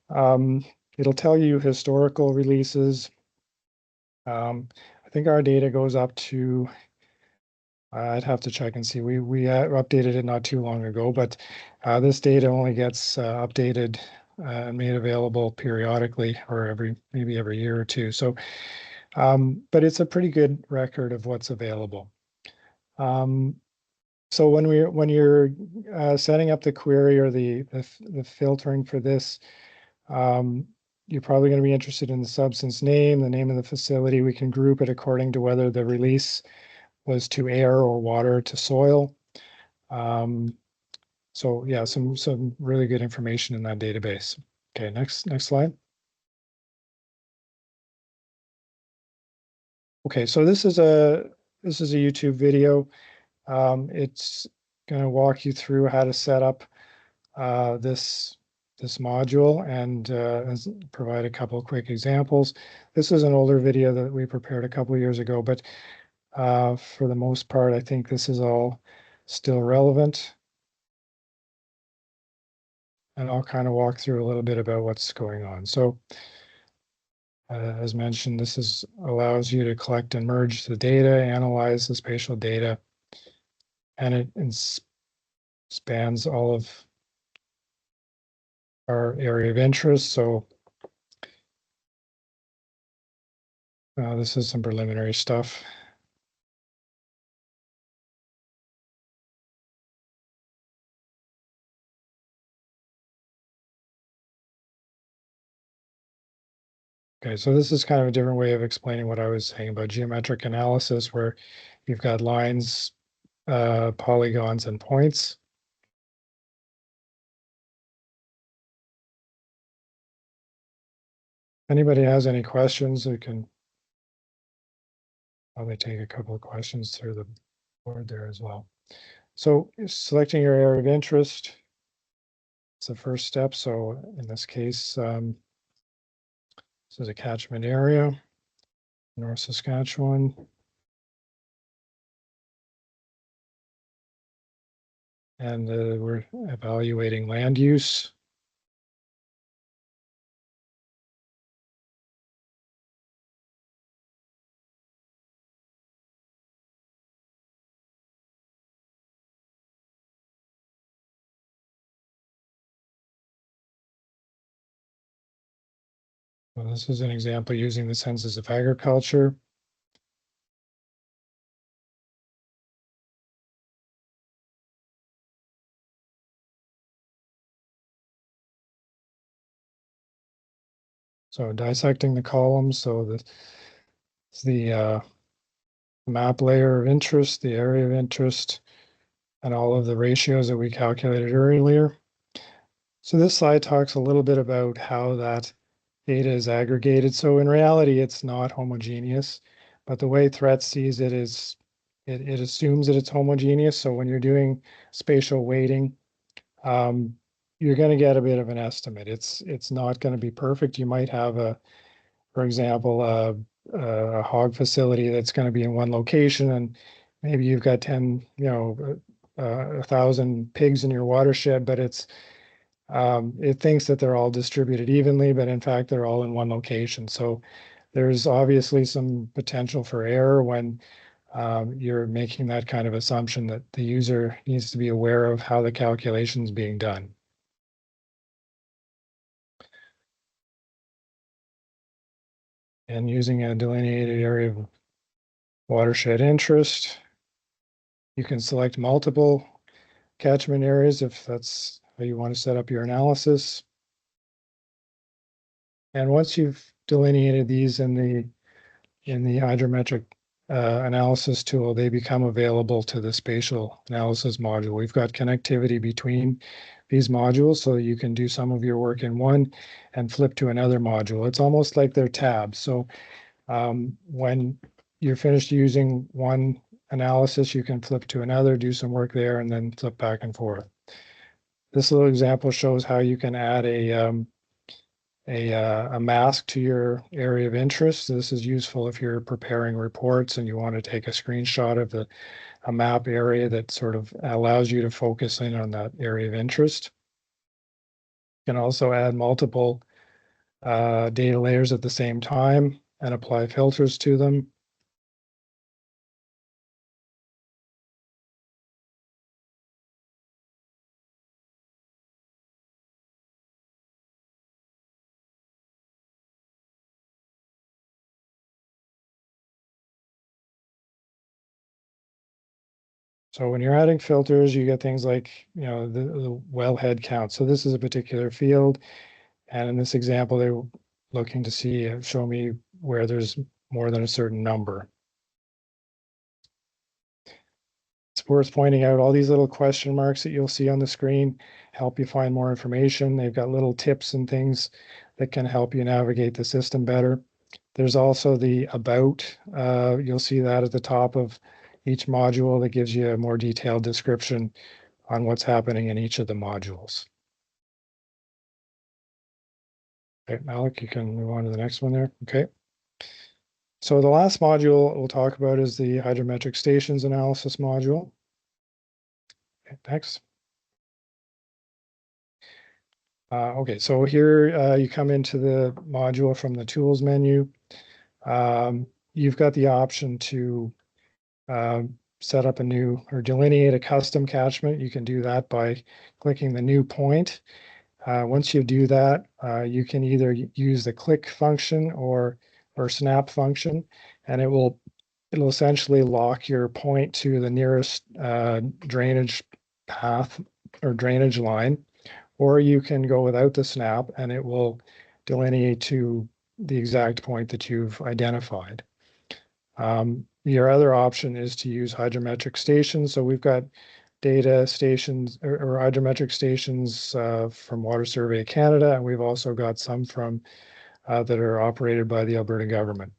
It'll tell you historical releases. I think our data goes up to, I'd have to check and see. We updated it not too long ago, but this data only gets updated and made available periodically, or maybe every year or two. So, but it's a pretty good record of what's available. So when you're setting up the query or the filtering for this, you're probably going to be interested in the substance name, the name of the facility. We can group it according to whether the release was to air or water to soil. So yeah, some really good information in that database. Okay, next slide. Okay, so this is a YouTube video. It's going to walk you through how to set up this module and provide a couple of quick examples. This is an older video that we prepared a couple of years ago, but for the most part, I think this is all still relevant. And I'll kind of walk through a little bit about what's going on. So as mentioned, this allows you to collect and merge the data, analyze the spatial data, and it spans all of our area of interest. So this is some preliminary stuff. Okay, so this is kind of a different way of explaining what I was saying about geometric analysis, where you've got lines, polygons, and points. Anybody has any questions, we can probably take a couple of questions through the board there as well. So selecting your area of interest is the first step. So in this case, this is a catchment area, North Saskatchewan. And we're evaluating land use. Well, this is an example using the Census of Agriculture. So dissecting the columns, so the map layer of interest, the area of interest, and all of the ratios that we calculated earlier. So this slide talks a little bit about how that data is aggregated. So in reality, it's not homogeneous, but the way Threat sees it is it assumes that it's homogeneous. So when you're doing spatial weighting, you're going to get a bit of an estimate. It's not going to be perfect. You might have for example, a hog facility that's going to be in one location, and maybe you've got 10, 1,000 pigs in your watershed, but it thinks that they're all distributed evenly, but in fact, they're all in one location. So there's obviously some potential for error when you're making that kind of assumption that the user needs to be aware of how the calculation is being done. And using a delineated area of watershed interest, you can select multiple catchment areas if that's how you want to set up your analysis. And once you've delineated these in the hydrometric analysis tool, they become available to the spatial analysis module. We've got connectivity between these modules, so you can do some of your work in one and flip to another module. It's almost like they're tabs. So when you're finished using one analysis, you can flip to another, do some work there, and then flip back and forth. This little example shows how you can add a mask to your area of interest. This is useful if you're preparing reports and you want to take a screenshot of a map area that sort of allows you to focus in on that area of interest. You can also add multiple data layers at the same time and apply filters to them. So when you're adding filters, you get things like, the wellhead count. So this is a particular field. And in this example, they're looking to show me where there's more than a certain number. It's worth pointing out all these little question marks that you'll see on the screen help you find more information. They've got little tips and things that can help you navigate the system better. There's also the about. You'll see that at the top of each module that gives you a more detailed description on what's happening in each of the modules. Okay, Alec, you can move on to the next one there. Okay. So the last module we'll talk about is the hydrometric stations analysis module. Okay, next. Okay, so here you come into the module from the tools menu. You've got the option to set up a new or delineate a custom catchment. You can do that by clicking the new point. Once you do that, you can either use the click function or snap function, and it'll essentially lock your point to the nearest drainage path or drainage line, or you can go without the snap and it will delineate to the exact point that you've identified. Your other option is to use hydrometric stations. So we've got data stations or hydrometric stations from Water Survey Canada, and we've also got some from that are operated by the Alberta government.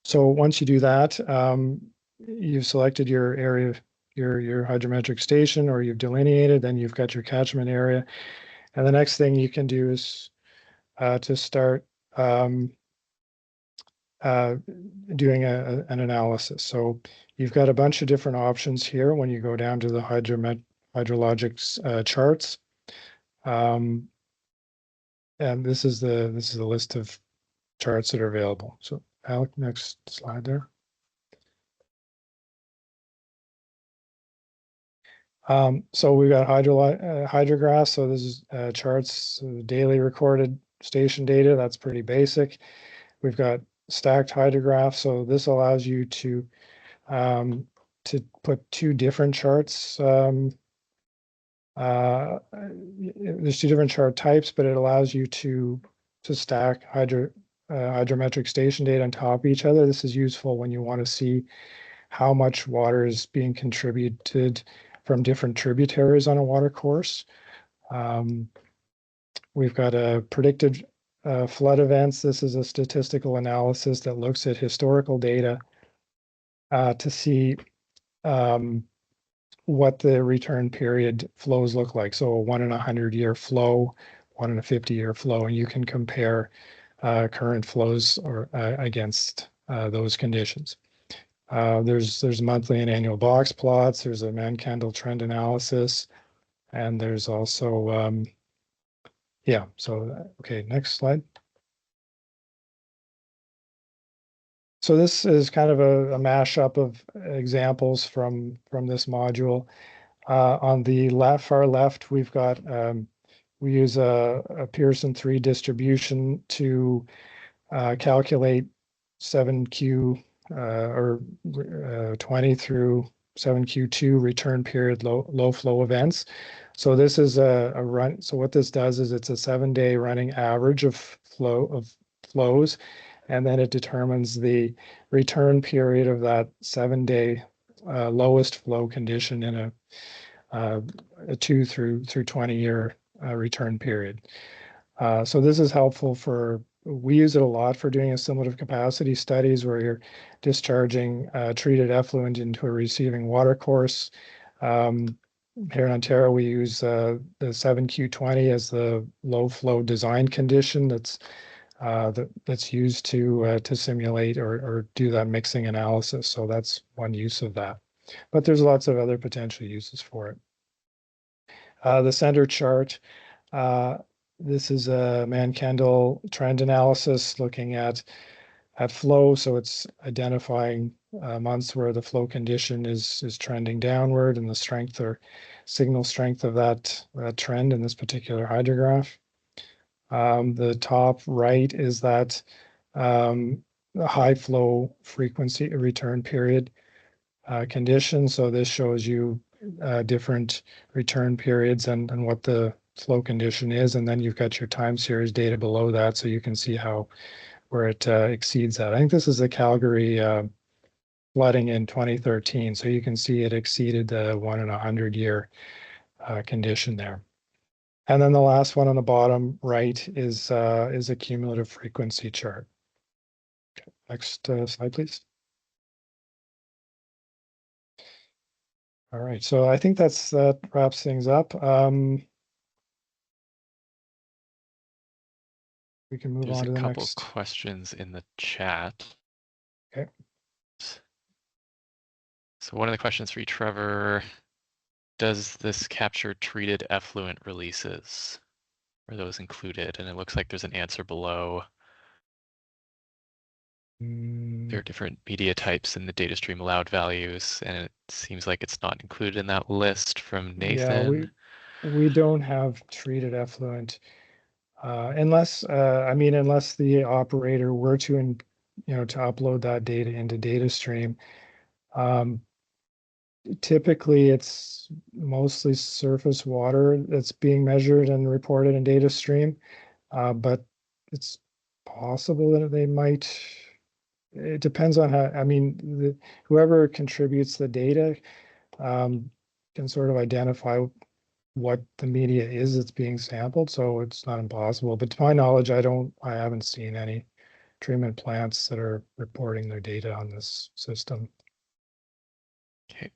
So once you do that, you've selected your area, your hydrometric station, or you've delineated, then you've got your catchment area. And the next thing you can do is to start doing an analysis. So you've got a bunch of different options here when you go down to the hydrologic charts. And this is the list of charts that are available. So Alec, next slide there. So we've got hydrographs. So this is charts, daily recorded station data. That's pretty basic. We've got stacked hydrographs. So this allows you to put two different charts. There's two different chart types, but it allows you to stack hydrometric station data on top of each other. This is useful when you want to see how much water is being contributed from different tributaries on a water course. We've got a predicted flood events. This is a statistical analysis that looks at historical data to see what the return period flows look like. So a 1 in 100 year flow, 1 in a 50 year flow, and you can compare current flows or against those conditions. There's monthly and annual box plots. There's a Mann-Kendall trend analysis, and there's also okay, next slide. So this is kind of a mashup of examples from this module. On the far left, we've got we use a Pearson 3 distribution to calculate 7Q or 20 through 7Q2 return period low flow events. So this is a run. So what this does is it's a 7-day running average of flows, and then it determines the return period of that 7-day lowest flow condition in a 2 through 20 year return period. So this is helpful for, we use it a lot for doing assimilative capacity studies where you're discharging treated effluent into a receiving water course. Here in Ontario, we use the 7Q20 as the low flow design condition that's used to simulate or do that mixing analysis. So that's one use of that. But there's lots of other potential uses for it. The center chart, this is a Mann-Kendall trend analysis looking at flow. So it's identifying months where the flow condition is trending downward and the strength or signal strength of that trend in this particular hydrograph. The top right is that the high flow frequency return period condition. So this shows you different return periods and what the flow condition is. And then you've got your time series data below that, so you can see where it exceeds that. I think this is the Calgary flooding in 2013. So you can see it exceeded the 1 in 100 year condition there. And then the last one on the bottom right is a cumulative frequency chart. Okay, next slide, please. All right, so I think that wraps things up. We can move on to the next. There's a couple questions in the chat. Okay. So one of the questions for you, Trevor, does this capture treated effluent releases? Are those included? And it looks like there's an answer below. There are different media types in the data stream allowed values, and it seems like it's not included in that list from Nathan. Yeah, we don't have treated effluent unless the operator were to to upload that data into data stream. typically it's mostly surface water that's being measured and reported in data stream, but it's possible that they might. It depends on how. I mean, whoever contributes the data can sort of identify what the media is that's being sampled, so it's not impossible. But to my knowledge, I haven't seen any treatment plants that are reporting their data on this system. Okay.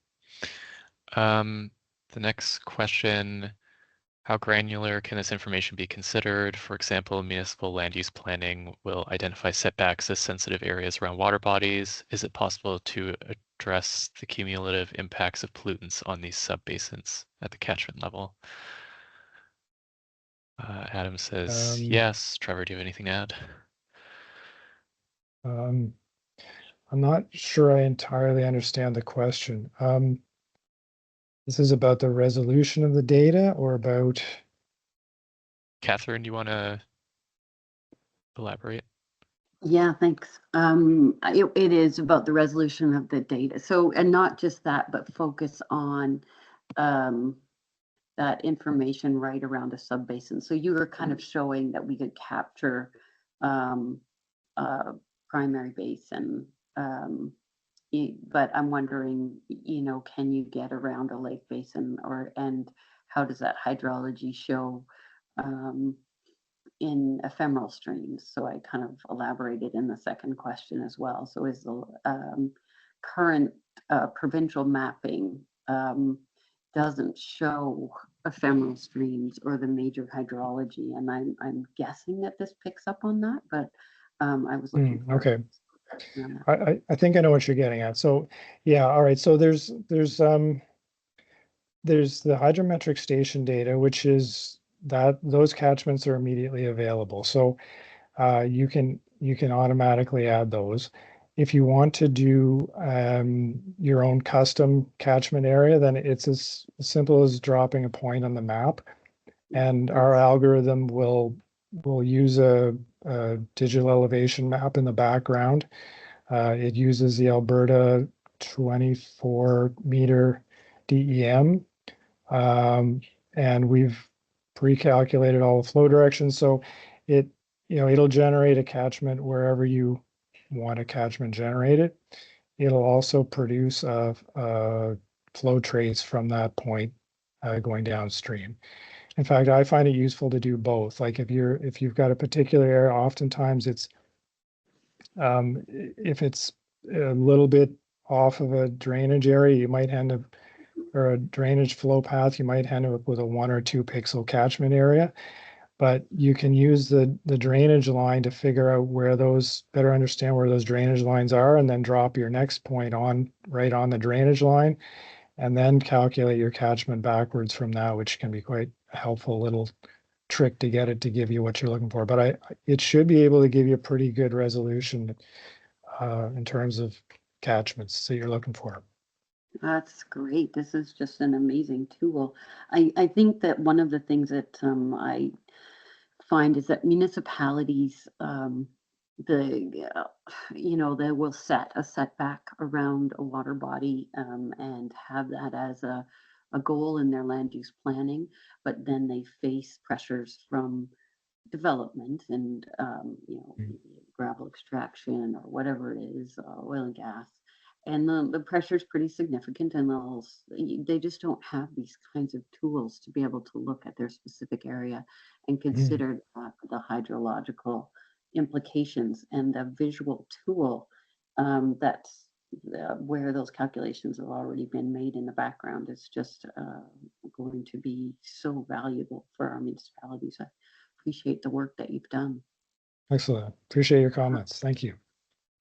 The next question, how granular can this information be considered? For example, municipal land use planning will identify setbacks as sensitive areas around water bodies. Is it possible to address the cumulative impacts of pollutants on these subbasins at the catchment level? Adam says yes. Trevor, do you have anything to add? I'm not sure I entirely understand the question. This is about the resolution of the data or about... Catherine, you want to elaborate? Yeah, thanks. It is about the resolution of the data. So, and not just that, but focus on that information right around a subbasin. So you were kind of showing that we could capture primary basin, but I'm wondering, can you get around a lake basin, and how does that hydrology show in ephemeral streams? So I kind of elaborated in the second question as well. So is the current provincial mapping doesn't show ephemeral streams or the major hydrology, and I'm guessing that this picks up on that, but I was looking for okay. I think I know what you're getting at. So yeah, all right. So there's the hydrometric station data, which is that those catchments are immediately available. So you can automatically add those. If you want to do your own custom catchment area, then it's as simple as dropping a point on the map, and our algorithm will use a digital elevation map in the background. It uses the Alberta 24-meter DEM, and we've pre-calculated all the flow directions. So it'll generate a catchment wherever you want a catchment generated. It'll also produce a flow trace from that point going downstream. In fact, I find it useful to do both. Like if you've got a particular area, oftentimes it's if it's a little bit off of a drainage area, you might end up, or a drainage flow path, you might end up with a 1 or 2 pixel catchment area. But you can use the drainage line to figure out better understand where those drainage lines are, and then drop your next point right on the drainage line, and then calculate your catchment backwards from that, which can be quite a helpful little trick to get it to give you what you're looking for. But it should be able to give you a pretty good resolution in terms of catchments that you're looking for. That's great. This is just an amazing tool. I think that one of the things that I find is that municipalities, they will set a setback around a water body and have that as a goal in their land use planning, but then they face pressures from development and gravel extraction or whatever it is, oil and gas, and the pressure is pretty significant, and they just don't have these kinds of tools to be able to look at their specific area and consider the hydrological implications, and the visual tool that's where those calculations have already been made in the background is just going to be so valuable for our municipalities. I appreciate the work that you've done. Excellent. Appreciate your comments. Thank you.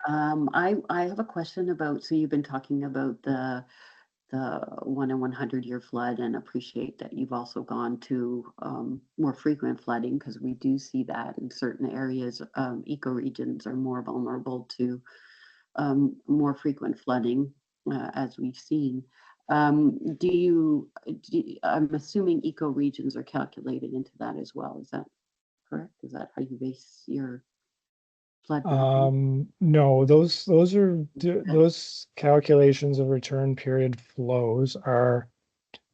I have a question about, so you've been talking about the 1 in 100-year flood, and appreciate that you've also gone to more frequent flooding, because we do see that in certain areas. Ecoregions are more vulnerable to more frequent flooding, as we've seen. I'm assuming ecoregions are calculated into that as well. Is that correct? Is that how you base your flood mapping? No, those calculations of return period flows are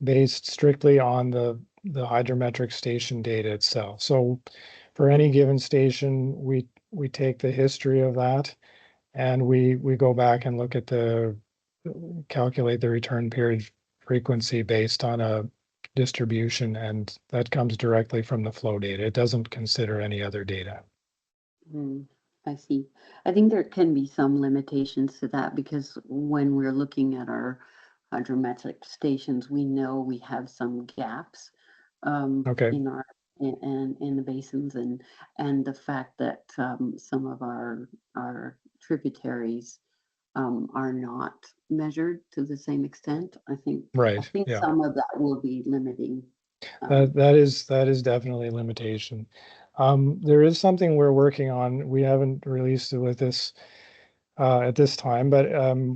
based strictly on the hydrometric station data itself. So for any given station, we take the history of that and we go back and look at calculate the return period frequency based on a distribution, and that comes directly from the flow data. It doesn't consider any other data. I see. I think there can be some limitations to that because when we're looking at our hydrometric stations, we know we have some gaps Okay. in our in the basins, and the fact that some of our tributaries are not measured to the same extent. I think Right. Yeah. some of that will be limiting. That is definitely a limitation. There is something we're working on. We haven't released it with this at this time, but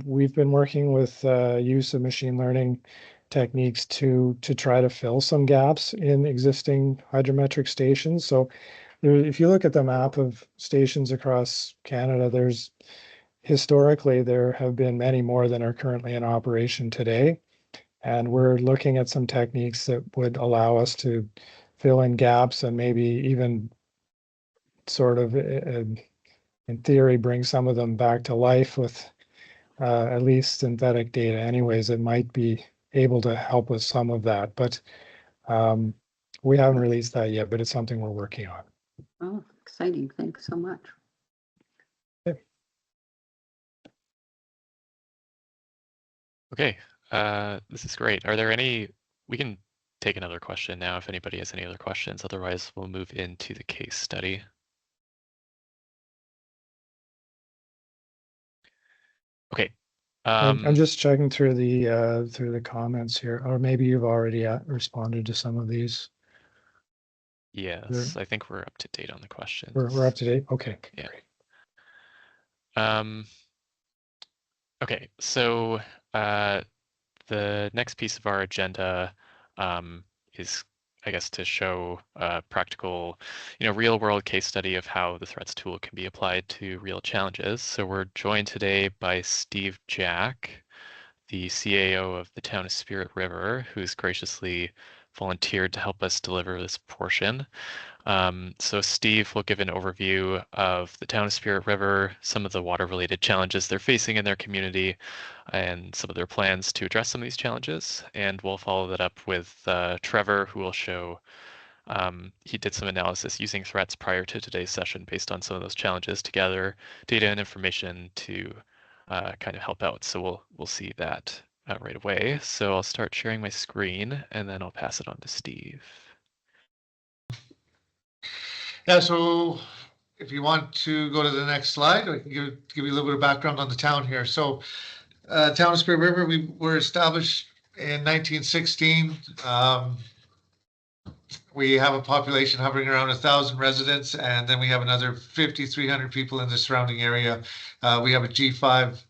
we've been working with use of machine learning techniques to try to fill some gaps in existing hydrometric stations. So if you look at the map of stations across Canada, historically there have been many more than are currently in operation today. And we're looking at some techniques that would allow us to fill in gaps and maybe even sort of, in theory, bring some of them back to life with at least synthetic data. Anyways, it might be able to help with some of that, but we haven't released that yet, but it's something we're working on. Oh, exciting. Thanks so much. Okay, this is great. Are there we can take another question now if anybody has any other questions. Otherwise, we'll move into the case study. Okay. I'm just checking through the comments here, or maybe you've already responded to some of these. Yes, I think we're up to date on the questions. We're up to date. Okay. Yeah. Great. Okay, so the next piece of our agenda is, I guess, to show a practical, real world case study of how the threats tool can be applied to real challenges. So we're joined today by Steve Jack, the CAO of the town of Spirit River, who's graciously volunteered to help us deliver this portion. So Steve will give an overview of the town of Spirit River, some of the water-related challenges they're facing in their community, and some of their plans to address some of these challenges. And we'll follow that up with Trevor, who will show he did some analysis using threats prior to today's session based on some of those challenges to gather data and information to kind of help out. So we'll see that right away. So I'll start sharing my screen and then I'll pass it on to Steve. Yeah, so if you want to go to the next slide, I can give you a little bit of background on the town here. So town of Spirit River, we were established in 1916. We have a population hovering around 1,000 residents, and then we have another 5,300 people in the surrounding area. We have a G5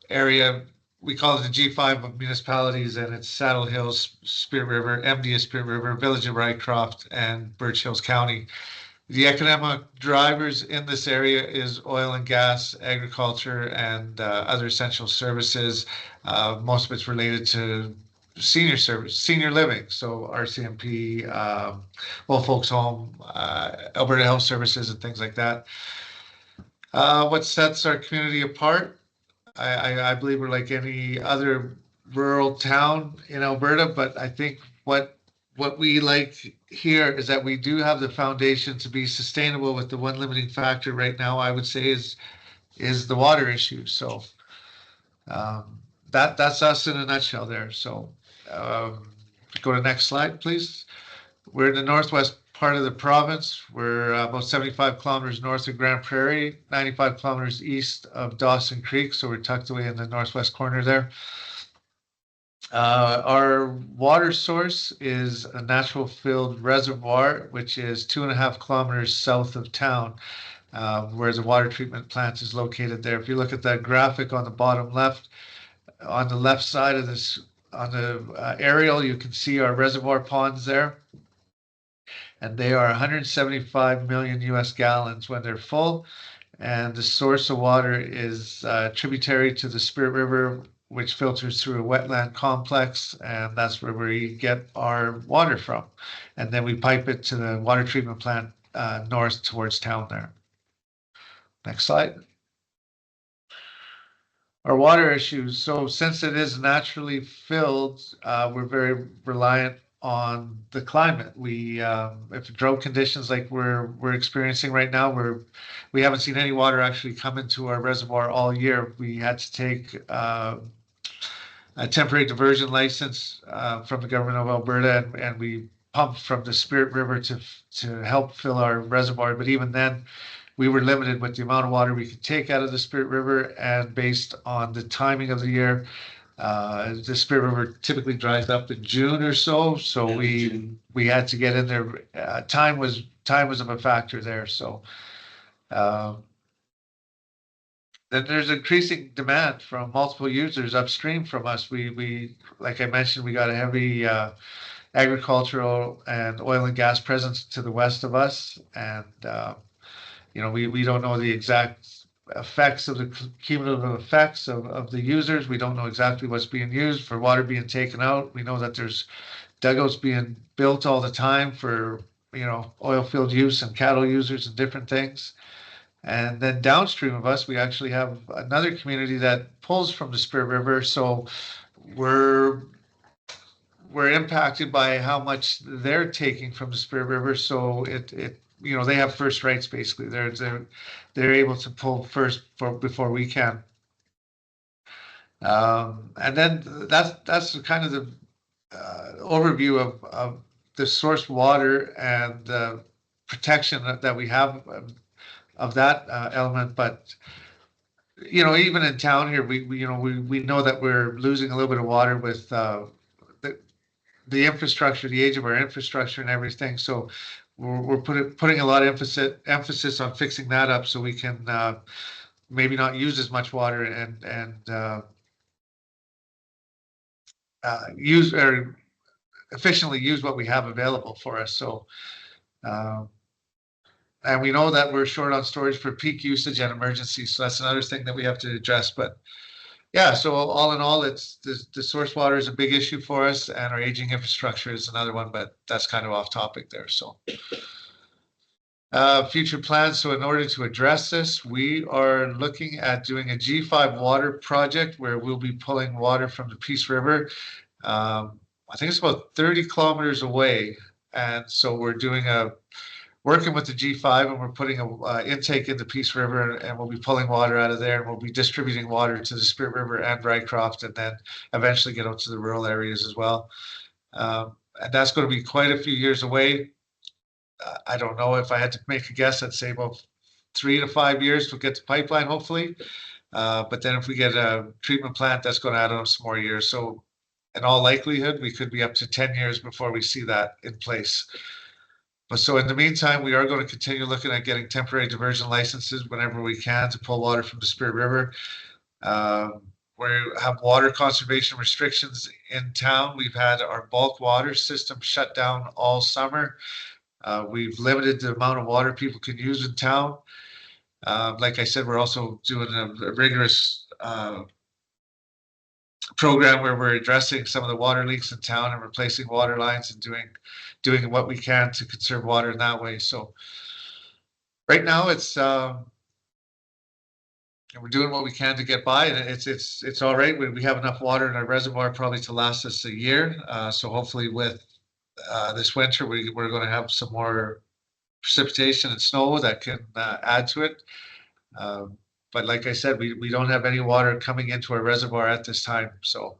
area. We call it the G5 of municipalities, and it's Saddle Hills, Spirit River, MD of Spirit River, Village of Rycroft, and Birch Hills County. The economic drivers in this area is oil and gas, agriculture, and other essential services. Most of it's related to senior living, so RCMP, Old Folks Home, Alberta Health Services, and things like that. What sets our community apart? I believe we're like any other rural town in Alberta, but I think what we like here is that we do have the foundation to be sustainable, with the one limiting factor right now, I would say, is the water issue. So that's us in a nutshell there. So go to next slide, please. We're in the northwest part of the province. We're about 75 kilometers north of Grand Prairie, 95 kilometers east of Dawson Creek. So we're tucked away in the northwest corner there. Our water source is a natural filled reservoir, which is 2.5 kilometers south of town, where the water treatment plant is located there. If you look at that graphic on the bottom left, on the left side of this, on the aerial, you can see our reservoir ponds there. And they are 175 million US gallons when they're full. And the source of water is tributary to the Spirit River, which filters through a wetland complex, and that's where we get our water from. And then we pipe it to the water treatment plant north towards town there. Next slide. Our water issues. So since it is naturally filled, we're very reliant on the climate. We if drought conditions like we're experiencing right now, we haven't seen any water actually come into our reservoir all year. We had to take a temporary diversion license from the government of Alberta, and we pumped from the Spirit River to help fill our reservoir. But even then, we were limited with the amount of water we could take out of the Spirit River, and based on the timing of the year, the Spirit River typically dries up in June or so. So we had to get in there. Time was of a factor there. So then there's increasing demand from multiple users upstream from us. We like I mentioned, we got a heavy agricultural and oil and gas presence to the west of us, and we don't know the exact effects of the cumulative effects of the users. We don't know exactly what's being used for water being taken out. We know that there's dugouts being built all the time for oil field use and cattle users and different things. And then downstream of us, we actually have another community that pulls from the Spirit River. So we're impacted by how much they're taking from the Spirit River. So they have first rights basically. They're able to pull first before we can. And then that's kind of the overview of the source water and the protection that we have of that element. But even in town here, we know that we're losing a little bit of water with the infrastructure, the age of our infrastructure and everything. So we're putting a lot of emphasis on fixing that up so we can maybe not use as much water and use or efficiently use what we have available for us. So and we know that we're short on storage for peak usage and emergencies. So that's another thing that we have to address. But yeah, so all in all, it's the source water is a big issue for us, and our aging infrastructure is another one, but that's kind of off topic there. So future plans. So in order to address this, we are looking at doing a G5 water project where we'll be pulling water from the Peace River. I think it's about 30 kilometers away. And so we're working with the G5, and we're putting an intake in the Peace River, and we'll be pulling water out of there, and we'll be distributing water to the Spirit River and Rycroft, and then eventually get out to the rural areas as well. And that's going to be quite a few years away. I don't know, if I had to make a guess, I'd say about 3 to 5 years to get the pipeline, hopefully. But then if we get a treatment plant, that's going to add on some more years. So in all likelihood, we could be up to 10 years before we see that in place. But so in the meantime, we are going to continue looking at getting temporary diversion licenses whenever we can to pull water from the Spirit River. We have water conservation restrictions in town. We've had our bulk water system shut down all summer. We've limited the amount of water people can use in town. Like I said, we're also doing a rigorous program where we're addressing some of the water leaks in town and replacing water lines and doing what we can to conserve water in that way. So right now it's we're doing what we can to get by, and it's all right. We have enough water in our reservoir probably to last us a year. So hopefully with this winter, we're going to have some more precipitation and snow that can add to it. But like I said, we don't have any water coming into our reservoir at this time. So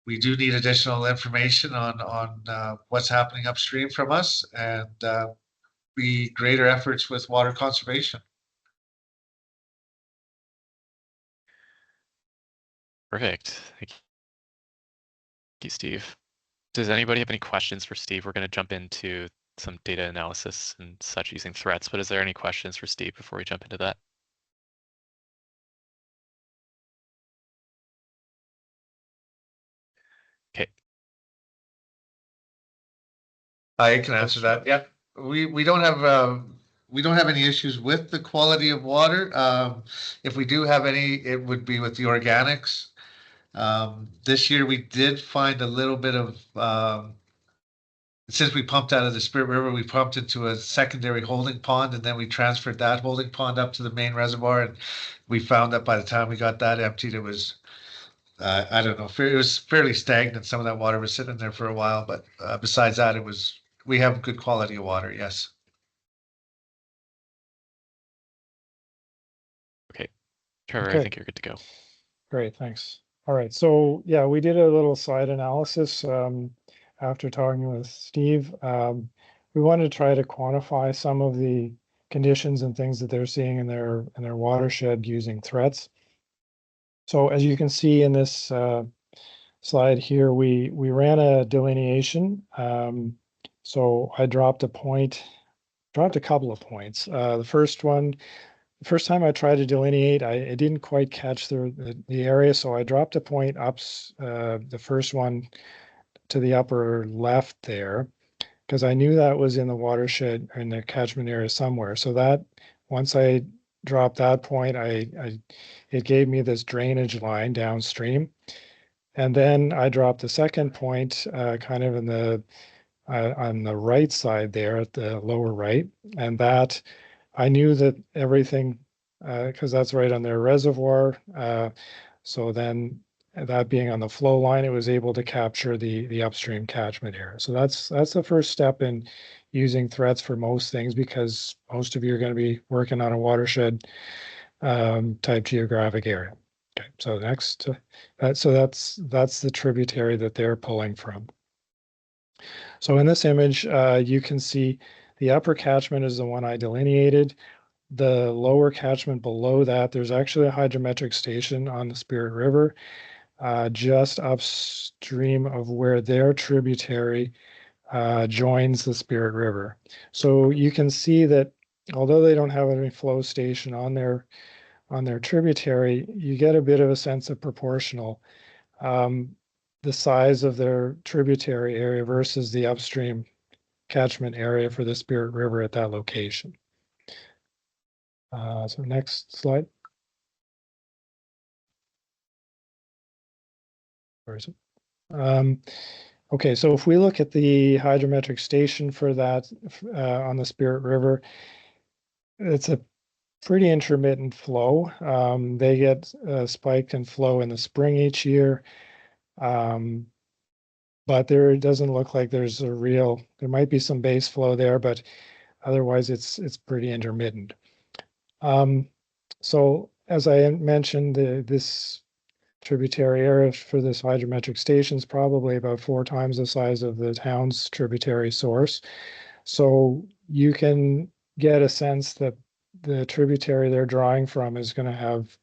we do need additional information on what's happening upstream from us, and be greater efforts with water conservation. Perfect. Thank you, Steve. Does anybody have any questions for Steve? We're going to jump into some data analysis and such using threats, but is there any questions for Steve before we jump into that? Okay. I can answer that. Yeah, we don't have we don't have any issues with the quality of water. If we do have any, it would be with the organics. This year we did find a little bit of, since we pumped out of the Spirit River, we pumped into a secondary holding pond, and then we transferred that holding pond up to the main reservoir. And we found that by the time we got that emptied, it was, I don't know, it was fairly stagnant. Some of that water was sitting there for a while, but besides that, we have good quality of water, yes. Okay, Trevor, Okay. I think you're good to go. Great, thanks. All right, so yeah, we did a little side analysis after talking with Steve. We wanted to try to quantify some of the conditions and things that they're seeing in their watershed using threats. So as you can see in this slide here, we ran a delineation. So I dropped a couple of points. The first time I tried to delineate, I didn't quite catch the area, so I dropped a point up, the first one to the upper left there, because I knew that was in the watershed in the catchment area somewhere. So that once I dropped that point, it gave me this drainage line downstream, and then I dropped the second point kind of in the on the right side there at the lower right, and that I knew that everything, because that's right on their reservoir. So then that being on the flow line, it was able to capture the upstream catchment area. So that's the first step in using threats for most things, because most of you are going to be working on a watershed type geographic area. Okay, so next, so that's the tributary that they're pulling from. So in this image, you can see the upper catchment is the one I delineated. The lower catchment below that, there's actually a hydrometric station on the Spirit River, just upstream of where their tributary joins the Spirit River. So you can see that although they don't have any flow station on their tributary, you get a bit of a sense of proportional. The size of their tributary area versus the upstream catchment area for the Spirit River at that location. So next slide. Where is it? Okay, so if we look at the hydrometric station for that on the Spirit River, it's a pretty intermittent flow. They get spiked in flow in the spring each year. But it doesn't look like there's there might be some base flow there, but otherwise it's pretty intermittent. So as I mentioned, this tributary area for this hydrometric station is probably about 4 times the size of the town's tributary source. So you can get a sense that the tributary they're drawing from is going to have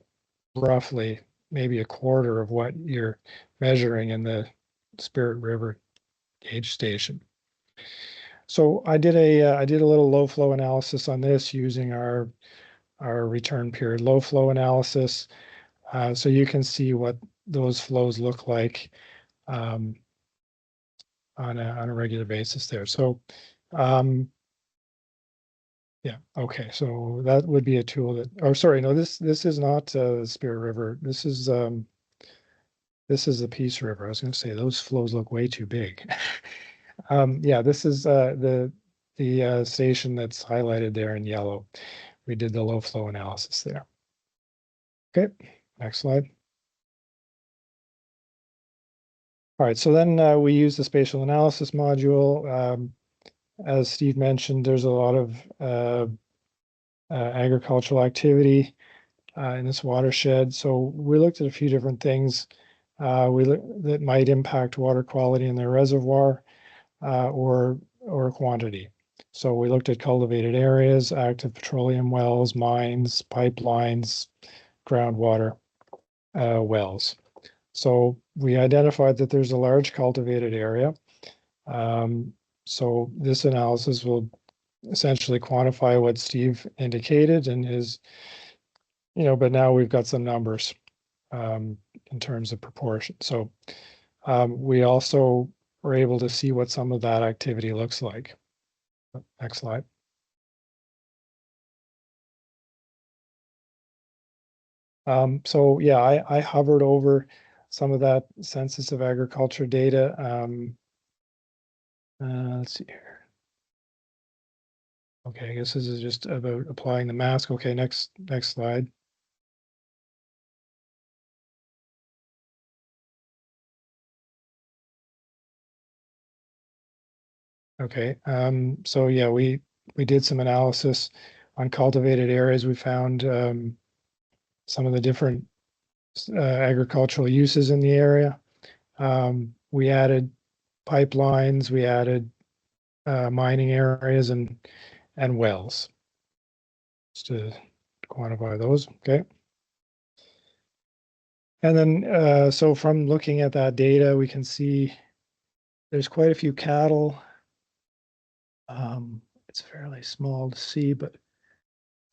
roughly maybe a quarter of what you're measuring in the Spirit River gauge station. So I did a little low flow analysis on this using our return period low flow analysis. So you can see what those flows look like on a regular basis there. So yeah, okay. So that would be a tool that, oh, sorry, no, this is not the Spirit River. This is the Peace River. I was going to say those flows look way too big. Yeah, this is the station that's highlighted there in yellow. We did the low flow analysis there. Okay, next slide. All right, so then we use the spatial analysis module. As Steve mentioned, there's a lot of agricultural activity in this watershed. So we looked at a few different things that might impact water quality in their reservoir or quantity. So we looked at cultivated areas, active petroleum wells, mines, pipelines, groundwater wells. So we identified that there's a large cultivated area. So this analysis will essentially quantify what Steve indicated in his, but now we've got some numbers in terms of proportion. So we also were able to see what some of that activity looks like. Next slide. So yeah, I hovered over some of that Census of Agriculture data. Let's see here. Okay, I guess this is just about applying the mask. Okay, next slide. Okay, so yeah, we did some analysis on cultivated areas. We found some of the different agricultural uses in the area. We added pipelines, we added mining areas and wells, just to quantify those. Okay. And then, so from looking at that data, we can see there's quite a few cattle. It's fairly small to see, but I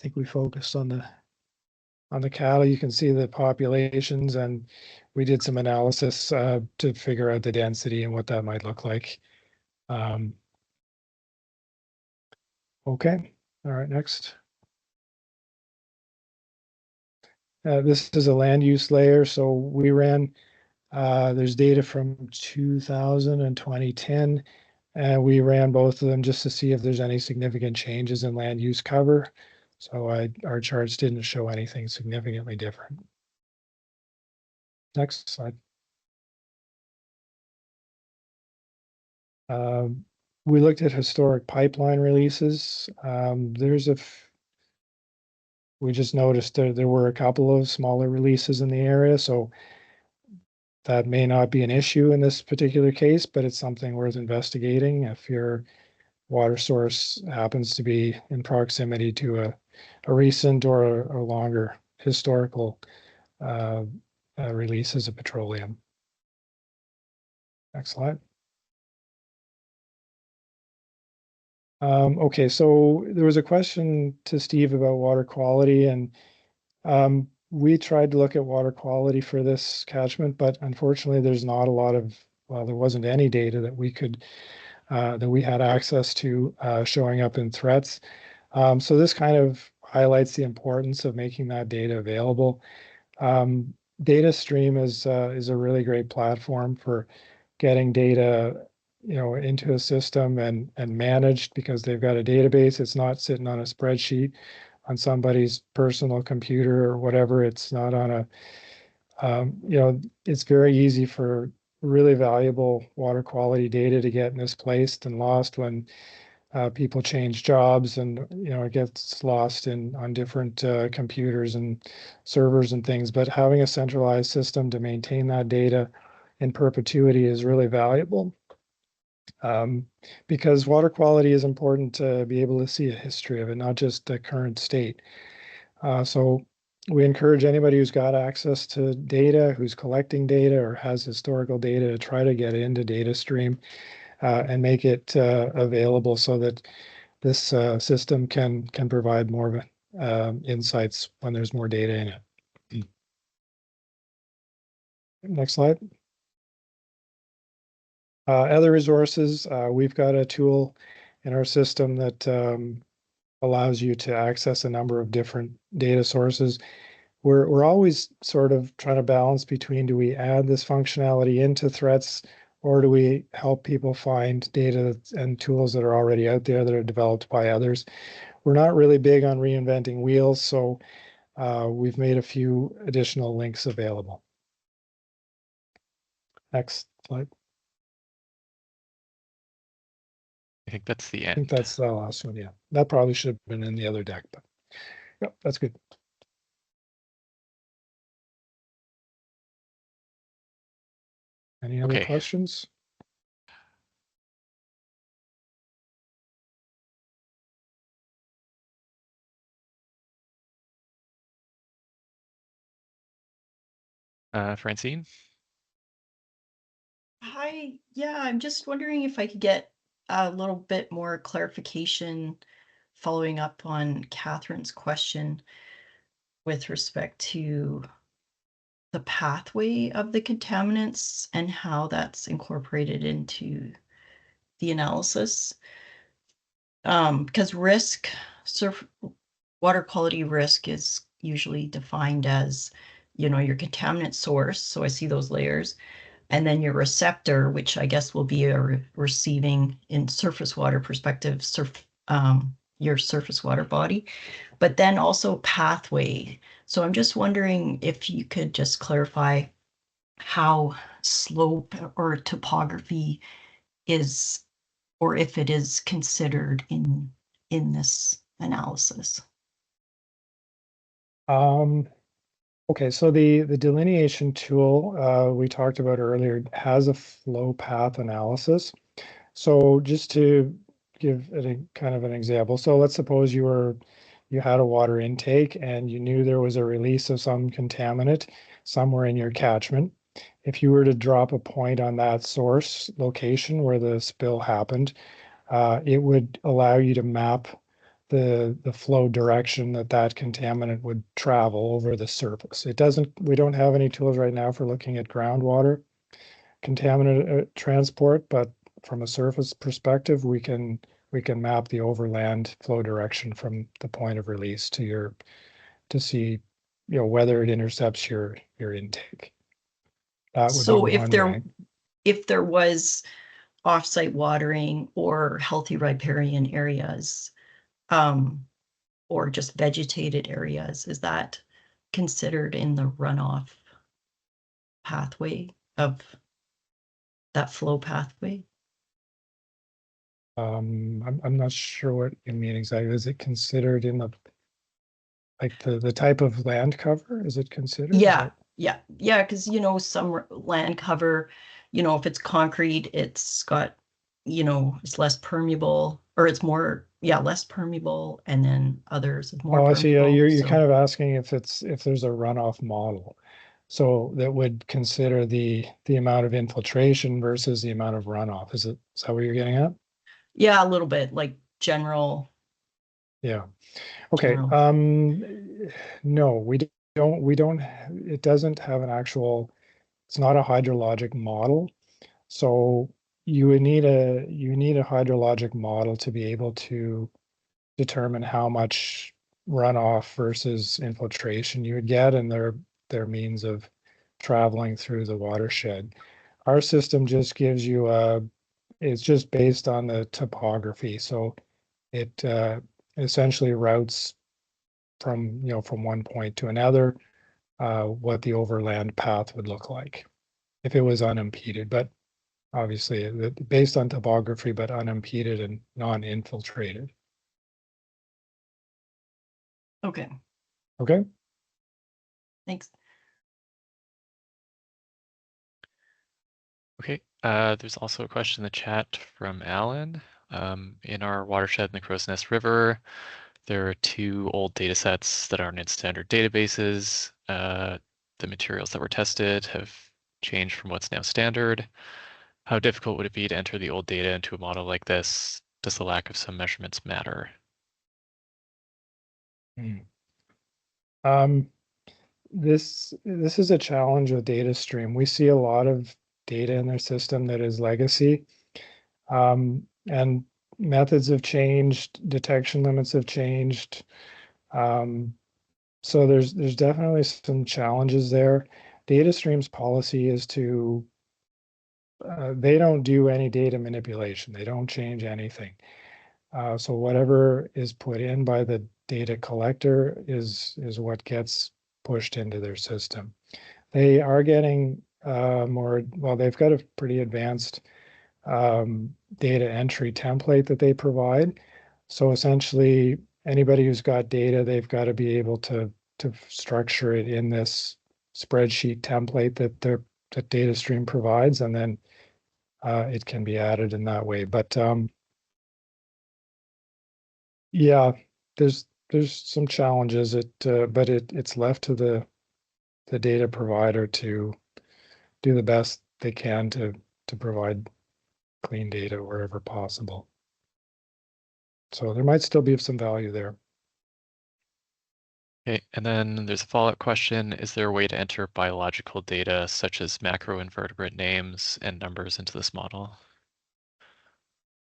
think we focused on the cattle. You can see the populations, and we did some analysis to figure out the density and what that might look like. Okay, all right, next. This is a land use layer. So we ran, there's data from 2000 and 2010, and we ran both of them just to see if there's any significant changes in land use cover. So our charts didn't show anything significantly different. Next slide. We looked at historic pipeline releases. We just noticed there were a couple of smaller releases in the area, so that may not be an issue in this particular case, but it's something worth investigating if your water source happens to be in proximity to a recent or a longer historical releases of petroleum. Next slide. Okay, so there was a question to Steve about water quality, and we tried to look at water quality for this catchment, but unfortunately there's not a lot of, well, there wasn't any data that we could, that we had access to showing up in threats. So this kind of highlights the importance of making that data available. Data Stream is a really great platform for getting data, into a system and managed, because they've got a database. It's not sitting on a spreadsheet on somebody's personal computer or whatever. It's not on a, it's very easy for really valuable water quality data to get misplaced and lost when people change jobs, and it gets lost on different computers and servers and things. But having a centralized system to maintain that data in perpetuity is really valuable, because water quality is important to be able to see a history of it, not just the current state. So we encourage anybody who's got access to data, who's collecting data or has historical data, to try to get into Data Stream and make it available so that this system can provide more insights when there's more data in it. Next slide. Other resources, we've got a tool in our system that allows you to access a number of different data sources. We're always sort of trying to balance between, do we add this functionality into threats, or do we help people find data and tools that are already out there that are developed by others? We're not really big on reinventing wheels, so we've made a few additional links available. Next slide. I think that's the I end. think that's the last one, yeah. That probably should have been in the other deck, but yep, that's good. Any other questions? Francine? Hi, yeah, I'm just wondering if I could get a little bit more clarification following up on Catherine's question with respect to the pathway of the contaminants and how that's incorporated into the analysis. Because water quality risk is usually defined as, you know, your contaminant source. So I see those layers. And then your receptor, which I guess will be a receiving in surface water perspective, your surface water body, but then also pathway. So I'm just wondering if you could just clarify how slope or topography is, or if it is considered in this analysis. Okay, so the delineation tool we talked about earlier has a flow path analysis. So just to give it a kind of an example, so let's suppose you had a water intake and you knew there was a release of some contaminant somewhere in your catchment. If you were to drop a point on that source location where the spill happened, it would allow you to map the flow direction that contaminant would travel over the surface. We don't have any tools right now for looking at groundwater contaminant transport, but from a surface perspective, we can map the overland flow direction from the point of release to see, you know, whether it intercepts your intake. That would So be one way. if there was offsite watering or healthy riparian areas, or just vegetated areas, is that considered in the runoff pathway of that flow pathway? I'm not sure what you mean exactly. Is it considered in the type of land cover? Is it considered? Yeah, because you know, some land cover, you know, if it's concrete, it's got, you know, it's less permeable, or it's more, less permeable, and then others is more Oh, I see. permeable. You're So kind of asking if there's a runoff model. So that would consider the amount of infiltration versus the amount of runoff. Is that what you're getting at? yeah, a little bit like general. Yeah. Okay. General. No, we don't, it doesn't have an actual, it's not a hydrologic model. So you would need a hydrologic model to be able to determine how much runoff versus infiltration you would get and their means of traveling through the watershed. Our system just gives you it's just based on the topography. So it essentially routes from one point to another, what the overland path would look like if it was unimpeded. But obviously based on topography, but unimpeded and non-infiltrated. Okay, Okay. thanks. Okay, there's also a question in the chat from Alan. In our watershed in the Crow's Nest River, there are 2 old data sets that aren't in standard databases. The materials that were tested have changed from what's now standard. How difficult would it be to enter the old data into a model like this? Does the lack of some measurements matter? This is a challenge with data stream. We see a lot of data in their system that is legacy, and methods have changed, detection limits have changed. So there's definitely some challenges there. Data stream's policy is to they don't do any data manipulation. They don't change anything. So whatever is put in by the data collector is what gets pushed into their system. They are getting they've got a pretty advanced data entry template that they provide. So essentially, anybody who's got data, they've got to be able to structure it in this spreadsheet template that data stream provides, and then it can be added in that way. But yeah, there's some challenges. But it's left to the data provider to do the best they can to provide clean data wherever possible. So there might still be some value there. Okay, and then there's a follow-up question. Is there a way to enter biological data such as macroinvertebrate names and numbers into this model?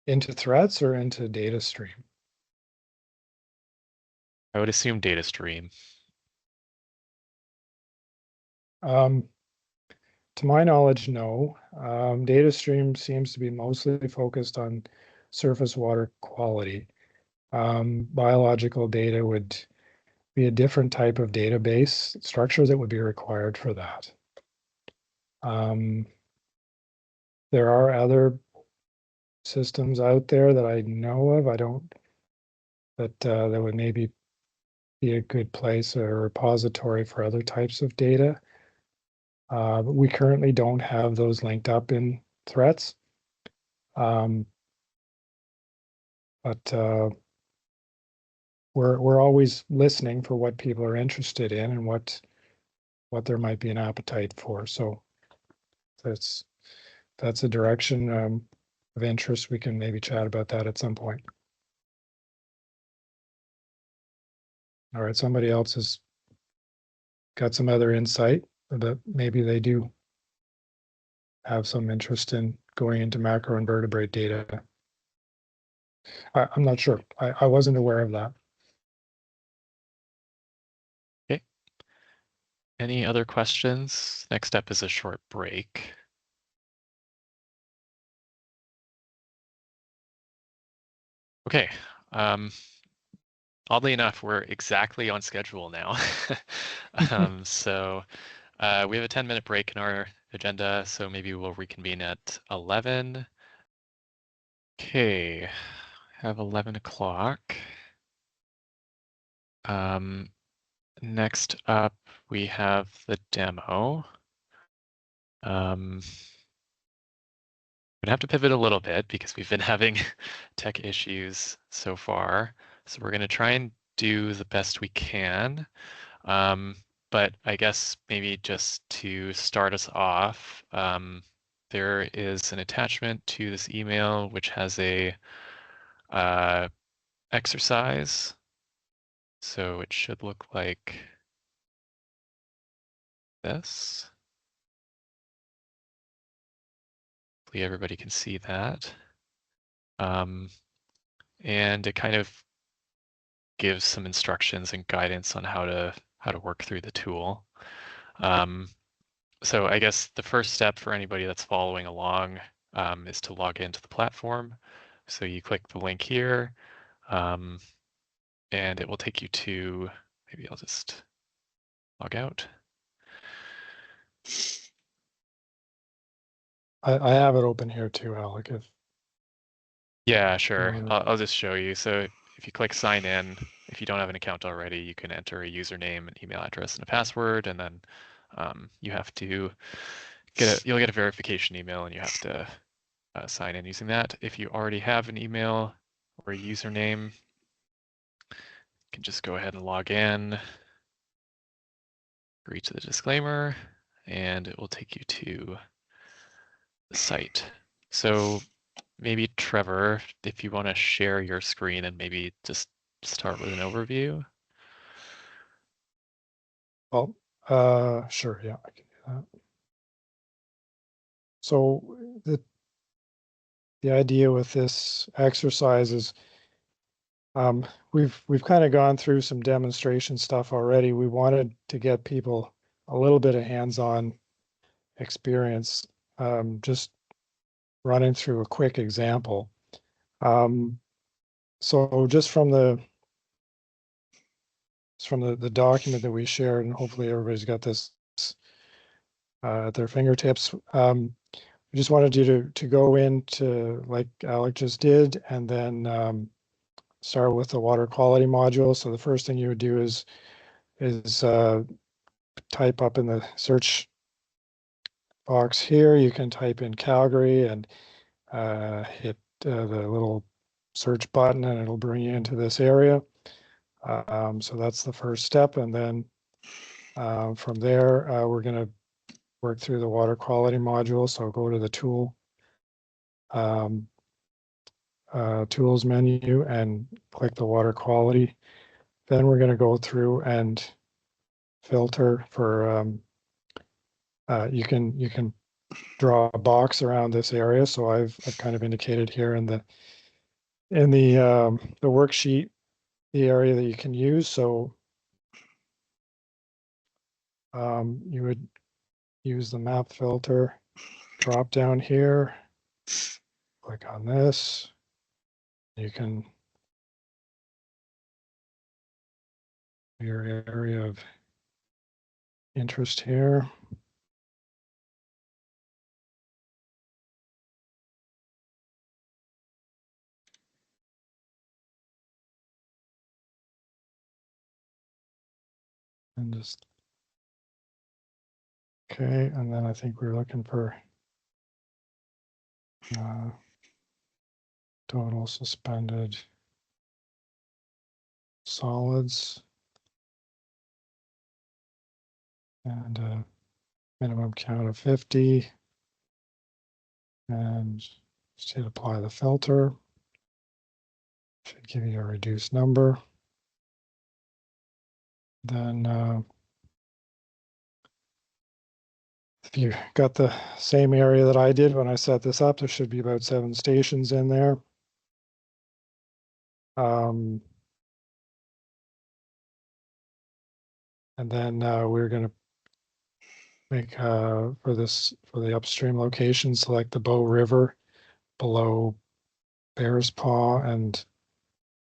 Into threats or into data stream? I would assume data stream. To my knowledge, no. Data stream seems to be mostly focused on surface water quality. Biological data would be a different type of database structure that would be required for that. There are other systems out there that I know of. That would maybe be a good place or a repository for other types of data. But we currently don't have those linked up in threats. But we're always listening for what people are interested in and what there might be an appetite for. So that's a direction of interest. We can maybe chat about that at some point. All right, somebody else has got some other insight, but maybe they do have some interest in going into macroinvertebrate data. I'm not sure. I wasn't aware of that. Okay. Any other questions? Next step is a short break. Okay. Oddly enough, we're exactly on schedule now. So we have a 10-minute break in our agenda, so maybe we'll reconvene at 11. Okay, have 11 o'clock. Next up, we have the demo. I'm gonna have to pivot a little bit because we've been having tech issues so far. So we're gonna try and do the best we can. But I guess maybe just to start us off, there is an attachment to this email which has a exercise. So it should look like this. Hopefully everybody can see that. And it kind of gives some instructions and guidance on how to work through the tool. So I guess the first step for anybody that's following along is to log into the platform. So you click the link here, and it will take you to, maybe I'll just log out. I have it open here too, Alec. Yeah, sure. I'll just show you. So if you click sign in, if you don't have an account already, you can enter a username, an email address, and a password, and then you have to you'll get a verification email, and you have to sign in using that. If you already have an email or a username, you can just go ahead and log in, agree to the disclaimer, and it will take you to the site. So maybe Trevor, if you want to share your screen and maybe just start with an overview. Well, sure, yeah, I can do that. So the idea with this exercise is we've kind of gone through some demonstration stuff already. We wanted to get people a little bit of hands-on experience, just running through a quick example. So just from the document that we shared, and hopefully everybody's got this at their fingertips. We just wanted you to go into, like Alec just did, and then start with the water quality module. So the first thing you would do is type up in the search box here. You can type in Calgary and hit the little search button, and it'll bring you into this area. So that's the first step, and then from there we're going to work through the water quality module. So go to the tools menu and click the water quality. Then we're going to go through and filter for you can draw a box around this area. So I've kind of indicated here in the worksheet the area that you can use. So you would use the map filter, drop down here, click on this. You can your area of interest here. And just, okay, and then I think we're looking for total suspended solids and a minimum count of 50. And just hit apply the filter. Should give you a reduced number. Then if you got the same area that I did when I set this up, there should be about 7 stations in there. And then we're going to make for the upstream location, select the Bow River below Bear's Paw and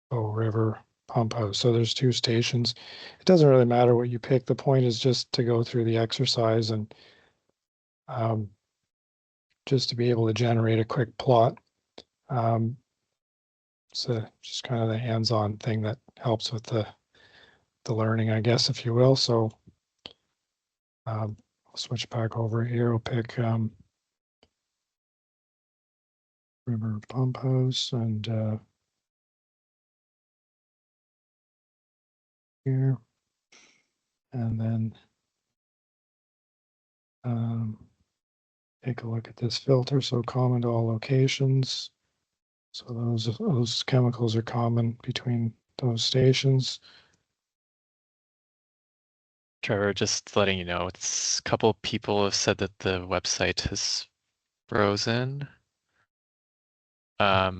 Bow River Pump House. So there's 2 stations. It doesn't really matter what you pick. The point is just to go through the exercise and just to be able to generate a quick plot. So just kind of the hands-on thing that helps with the learning, I guess, if you will. So I'll switch back over here. We'll pick River Pump House and here, and then take a look at this filter. So common to all locations. So those chemicals are common between those stations. Trevor, just letting you know, it's a couple people have said that the website has frozen. Yeah,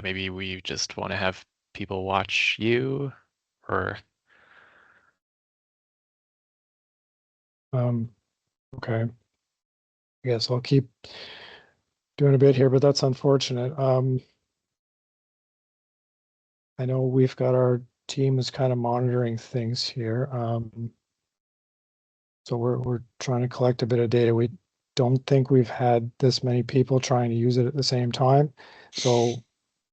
maybe we just want to have people watch you, or okay. I guess I'll keep doing a bit here, but that's unfortunate. I know we've got our team is kind of monitoring things here. So we're trying to collect a bit of data. We don't think we've had this many people trying to use it at the same time. So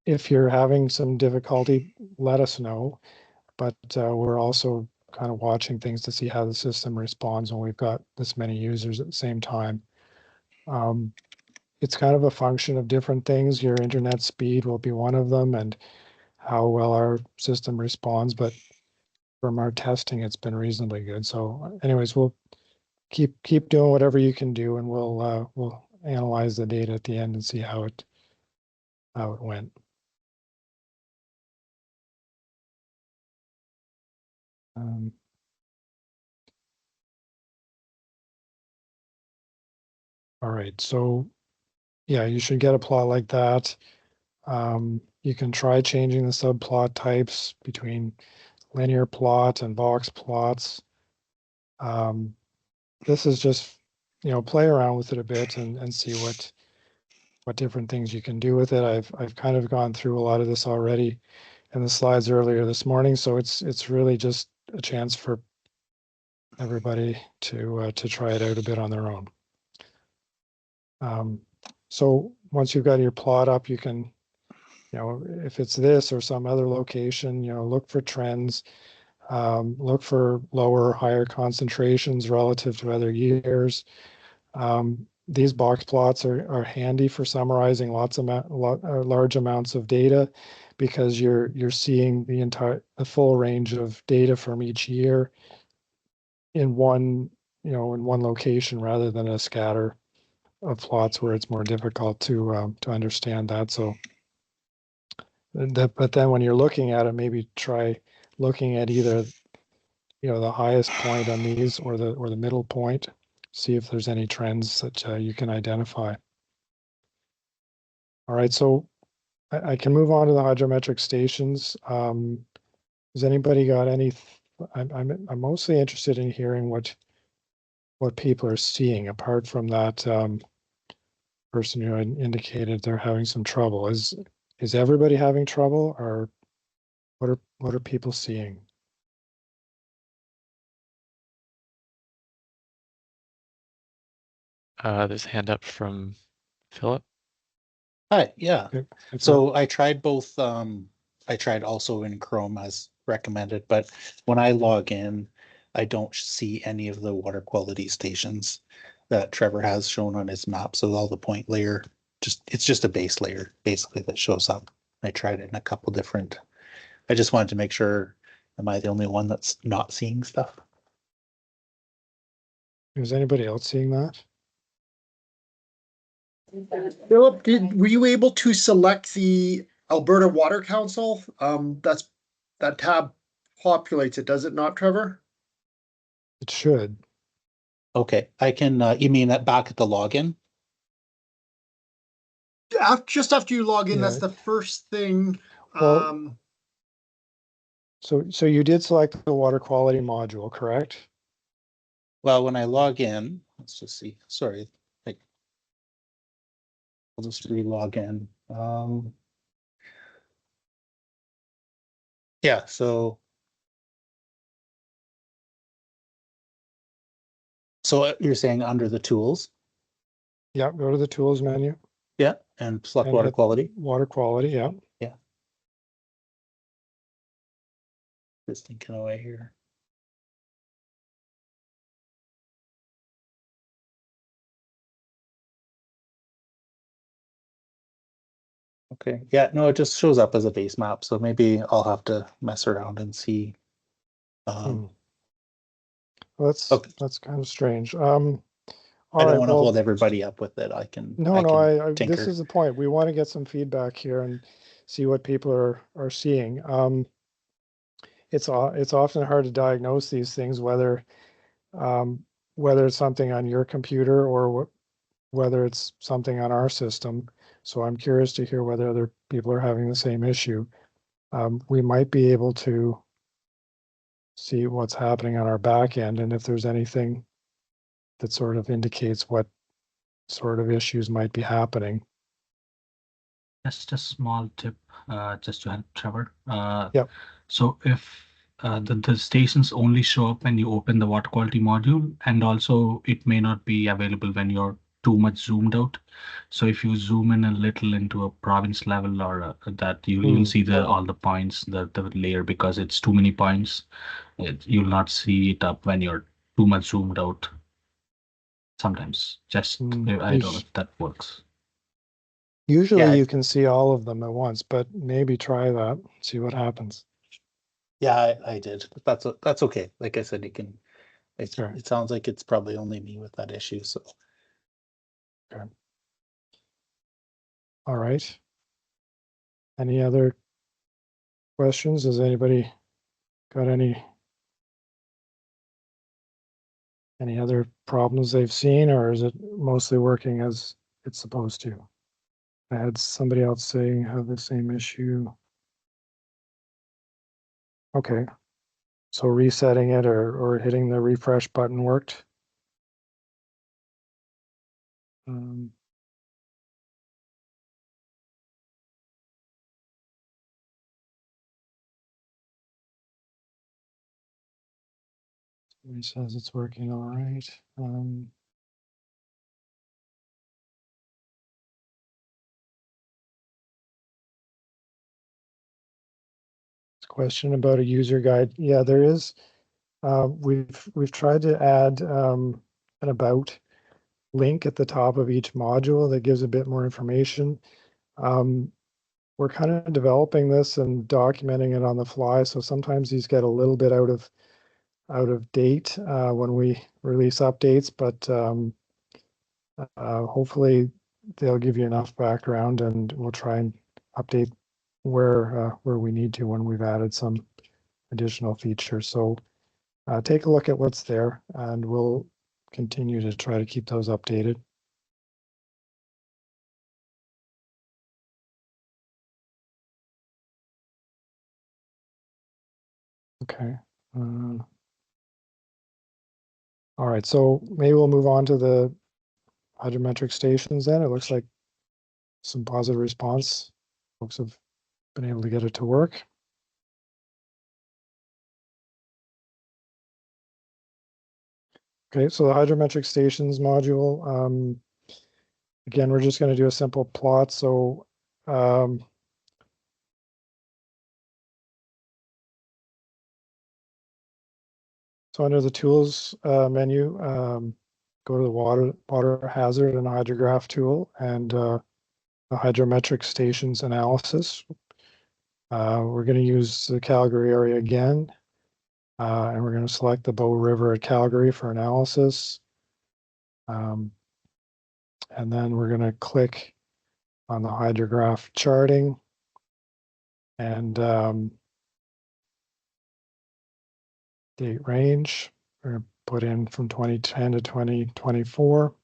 if you're having some difficulty, let us know. But we're also kind of watching things to see how the system responds when we've got this many users at the same time. It's kind of a function of different things. Your internet speed will be one of them, and how well our system responds. But from our testing, it's been reasonably good. So anyways, we'll keep doing whatever you can do, and we'll analyze the data at the end and see how it went. All right, so yeah, you should get a plot like that. You can try changing the subplot types between linear plot and box plots. This is just, play around with it a bit and see what different things you can do with it. I've kind of gone through a lot of this already in the slides earlier this morning, so it's really just a chance for everybody to try it out a bit on their own. So once you've got your plot up, you can, if it's this or some other location, look for trends, look for lower, higher concentrations relative to other years. These box plots are handy for summarizing large amounts of data, because you're seeing the full range of data from each year in one location, rather than a scatter of plots where it's more difficult to understand that. So but then when you're looking at it, maybe try looking at either the highest point on these or the middle point. See if there's any trends that you can identify. All right, so I can move on to the hydrometric stations. Has anybody got any? I'm mostly interested in hearing what what people are seeing apart from that person who indicated they're having some trouble. Is everybody having trouble, or what are people seeing? There's a hand up from Philip. Hi, yeah. Okay, So I tried both, I tried also in Chrome as recommended, but when I log in, I don't see any of the water quality stations that Trevor has shown on his map. So all the point layer, it's just a base layer basically that shows up. I tried it in a couple different, I just wanted to make sure, am I the only one that's not seeing stuff? is anybody else seeing that? Philip, were you able to select the Alberta Water Council? That tab populates it, does it not, Trevor? It should. Okay, I can, you mean that back at the login? Just after you log in, Yeah. that's the first thing. Well, so you did select the water quality module, correct? Well, when I log in, let's just see, sorry, like, I'll just re-log in. Yeah, so you're saying under the tools? Yeah, go to the tools menu. Yeah, and select and water hit quality. Water quality, yeah. Yeah. Just thinking away here. Okay, yeah, no, it just shows up as a base map, so maybe I'll have to mess around and see. Well, Okay. that's kind of strange. I All don't right, want to well, hold everybody up with it. I can no, tinker. this is the point. We want to get some feedback here and see what people are seeing. It's often hard to diagnose these things, whether it's something on your computer or whether it's something on our system. So I'm curious to hear whether other people are having the same issue. We might be able to see what's happening on our back end, and if there's anything that sort of indicates what sort of issues might be happening. Just a small tip, just to help Trevor. Yep. So if the stations only show up when you open the water quality module, and also it may not be available when you're too much zoomed out. So if you zoom in a little into a province level or that, you'll see all the points, the layer, because it's too many points. You'll not see it up when you're too much zoomed out. Sometimes, just I don't know if that works. Usually you can see all of them at once, but maybe try that, see what happens. Yeah, I did. That's okay. Like I said, you can. Sure. It sounds like it's probably only me with that issue. So. Okay. All right. Any other questions? Has anybody got any other problems they've seen, or is it mostly working as it's supposed to? I had somebody else saying have the same issue. Okay. So resetting it or hitting the refresh button worked. He says it's working all right. Question about a user guide. Yeah, there is. We've tried to add an about link at the top of each module that gives a bit more information. We're kind of developing this and documenting it on the fly, so sometimes these get a little bit out of date when we release updates, but hopefully they'll give you enough background, and we'll try and update where we need to when we've added some additional features. So take a look at what's there, and we'll continue to try to keep those updated. Okay. All right, so maybe we'll move on to the hydrometric stations then. It looks like some positive response. Folks have been able to get it to work. Okay, so the hydrometric stations module, again, we're just going to do a simple plot. So so under the tools menu, go to the water hazard and hydrograph tool and the hydrometric stations analysis. We're going to use the Calgary area again, and we're going to select the Bow River at Calgary for analysis. And then we're going to click on the hydrograph charting and date range. We're going to put in from 2010 to 2024.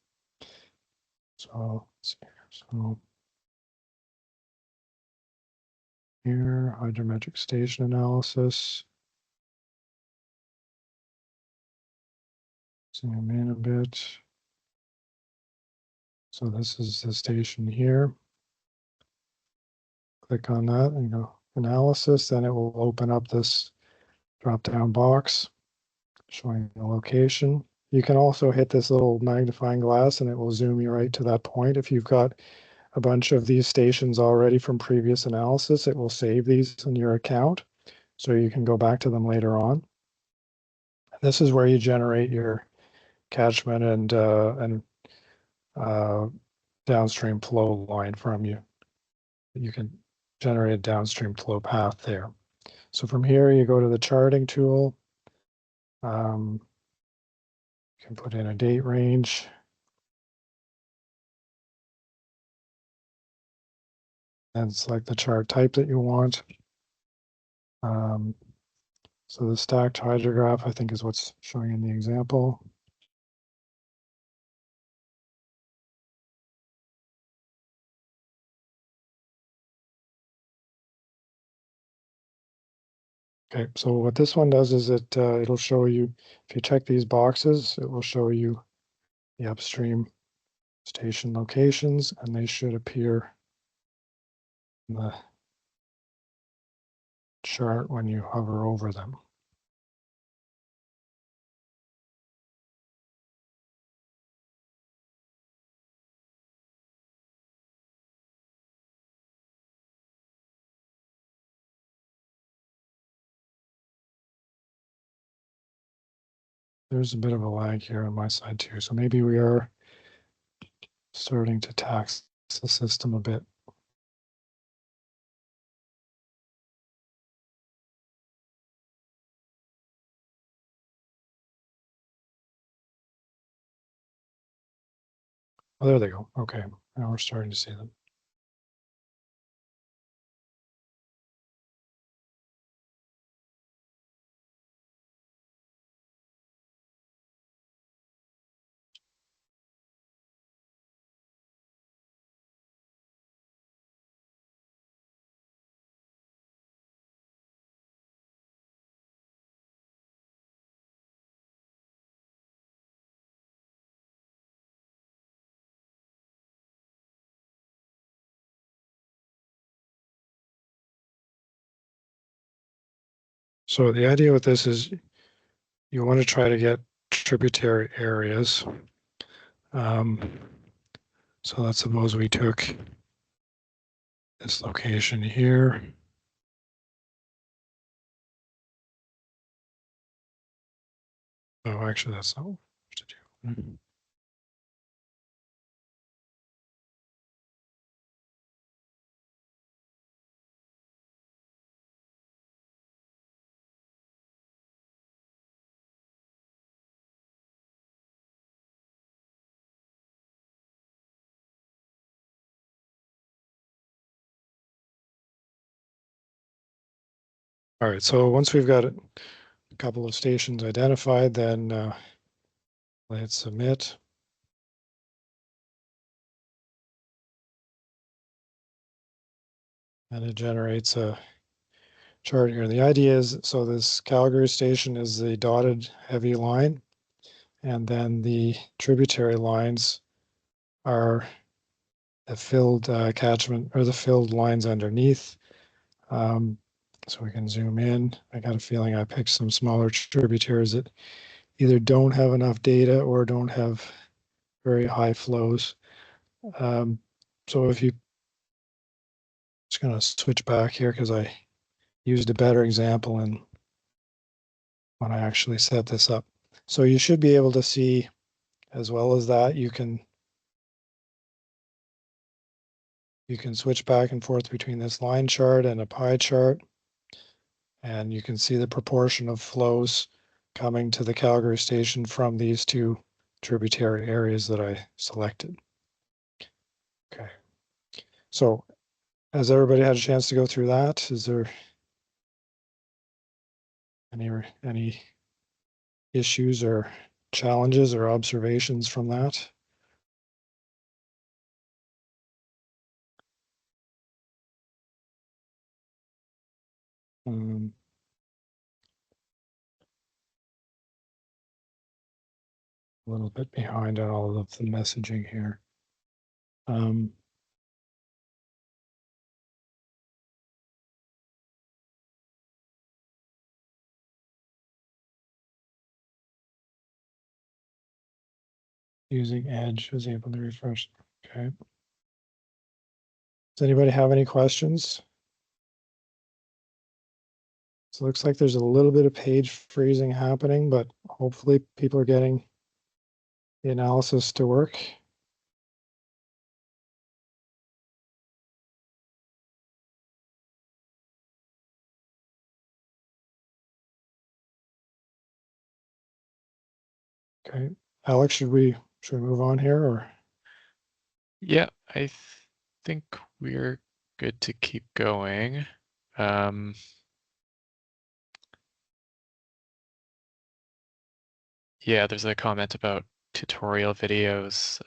So here, hydrometric station analysis. Zoom in a bit. So this is the station here. Click on that and go analysis, then it will open up this drop-down box showing the location. You can also hit this little magnifying glass and it will zoom you right to that point. If you've got a bunch of these stations already from previous analysis, it will save these in your account so you can go back to them later on. This is where you generate your catchment and downstream flow line from you. You can generate a downstream flow path there. So from here, you go to the charting tool. You can put in a date range. And select the chart type that you want. So the stacked hydrograph, I think, is what's showing in the example. Okay, so what this one does is it'll show you, if you check these boxes, it will show you the upstream station locations, and they should appear in the chart when you hover over them. There's a bit of a lag here on my side too, so maybe we are starting to tax the system a bit. Oh, there they go. Okay, now we're starting to see them. So the idea with this is you want to try to get tributary areas. So let's suppose we took this location here. Oh, actually, that's not what we have to do. All right, so once we've got a couple of stations identified, then let's submit. And it generates a chart here. The idea is, so this Calgary station is the dotted heavy line, And then the tributary lines are the filled catchment, or the filled lines underneath. So we can zoom in. I got a feeling I picked some smaller tributaries that either don't have enough data or don't have very high flows. So if you, just going to switch back here because I used a better example in when I actually set this up. So you should be able to see, as well as that, you can switch back and forth between this line chart and a pie chart. And you can see the proportion of flows coming to the Calgary station from these two tributary areas that I selected. Okay. So has everybody had a chance to go through that? Is there any issues or challenges or observations from that? A little bit behind on all of the messaging here. Using Edge was able to refresh. Okay. Does anybody have any questions? So it looks like there's a little bit of page freezing happening, but hopefully people are getting the analysis to work. Okay. Alex, should we move on here, or? Yeah, I think we're good to keep going. Yeah, there's a comment about tutorial videos.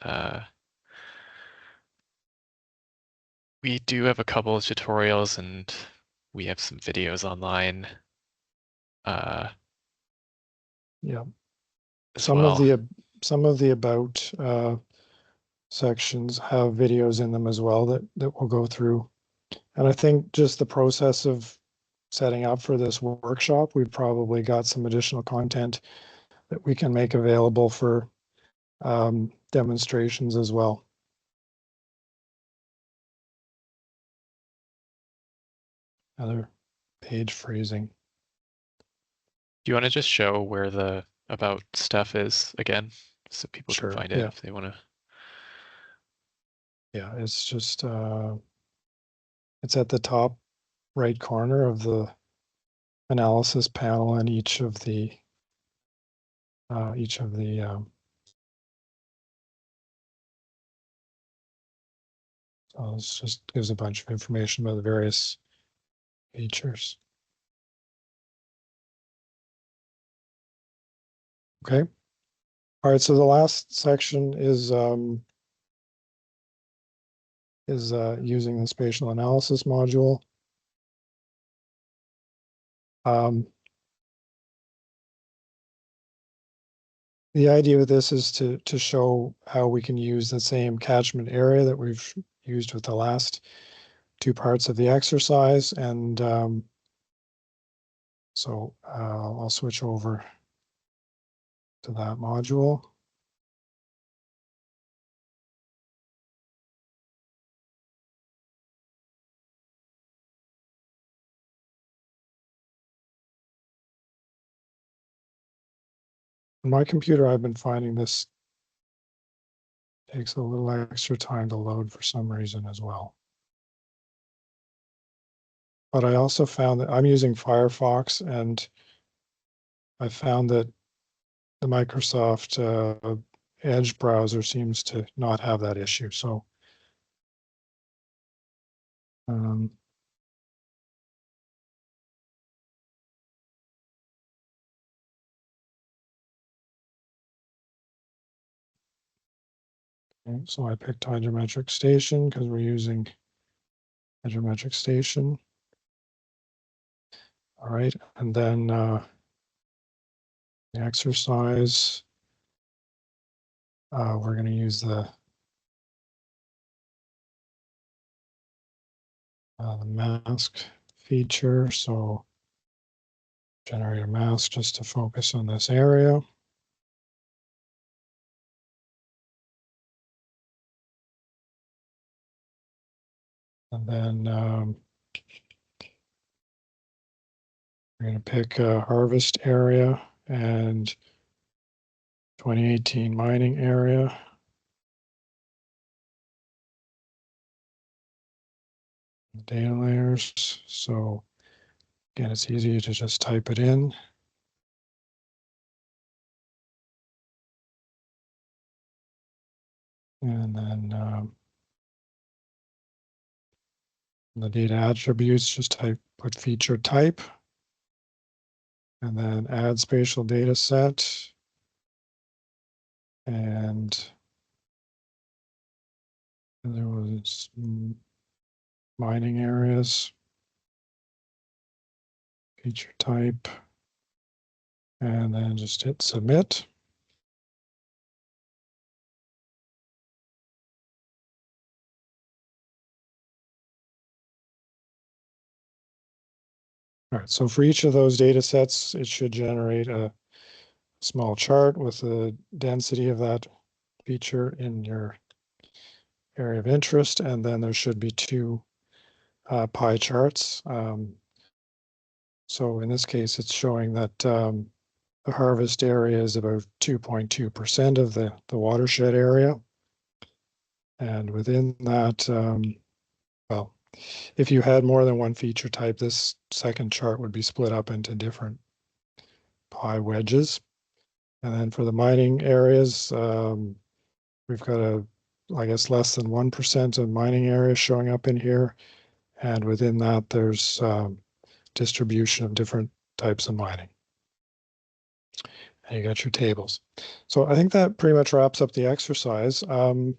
We do have a couple of tutorials and we have some videos online. Yeah. Some of the about sections have videos in them as well that we'll go through. And I think just the process of setting up for this workshop, we've probably got some additional content that we can make available for demonstrations as well. Another page freezing. Do you want to just show where the about stuff is again, so people Sure, can find it if they want to? Yeah, it's just it's at the top right corner of the analysis panel, and each of the so this just gives a bunch of information about the various features. Okay. All right, so the last section is using the spatial analysis module. The idea with this is to show how we can use the same catchment area that we've used with the last two parts of the exercise. And so I'll switch over to that module. On my computer, I've been finding this takes a little extra time to load for some reason as well. But I also found that I'm using Firefox, and I found that the Microsoft Edge browser seems to not have that issue. So okay, so I picked hydrometric station because we're using hydrometric station. All right, and then the exercise. we're going to use the mask feature. So generate a mask just to focus on this area. And then we're going to pick a harvest area and 2018 mining area. Data layers. So again, it's easy to just type it in. And then the data attributes, just put feature type. And then add spatial data set. And there was mining areas. Feature type. And then just hit submit. All right, so for each of those data sets, it should generate a small chart with the density of that feature in your area of interest, and then there should be two pie charts. So in this case, it's showing that the harvest area is about 2.2% of the watershed area. And within that, well, if you had more than one feature type, this second chart would be split up into different pie wedges. And then for the mining areas, we've got I guess, less than 1% of mining areas showing up in here. And within that, there's distribution of different types of mining. And you got your tables. So I think that pretty much wraps up the exercise. Let's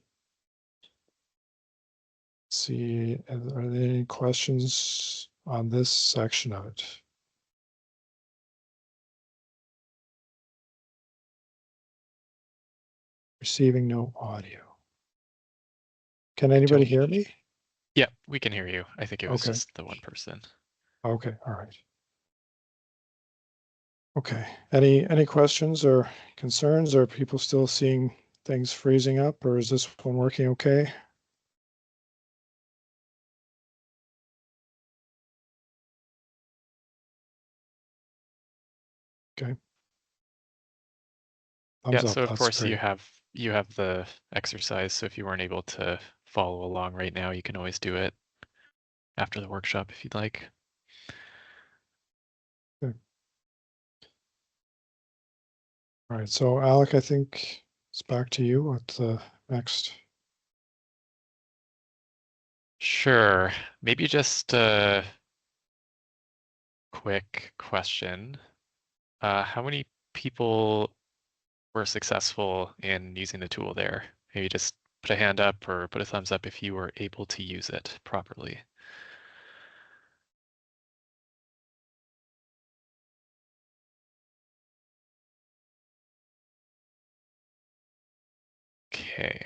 see, are there any questions on this section of it? Receiving no audio. Can anybody hear me? Yeah, we can hear you. I think it was Okay. just the one person. Okay, all right. Okay, any questions or concerns? Are people still seeing things freezing up, or is this one working okay? Okay. Yeah, Thumbs so up, of that's course great. you have the exercise, so if you weren't able to follow along right now, you can always do it after the workshop if you'd like. Okay. All right, so Alec, I think it's back to you with the next. Sure. Maybe just a quick question. How many people were successful in using the tool there? Maybe just put a hand up or put a thumbs up if you were able to use it properly. Okay.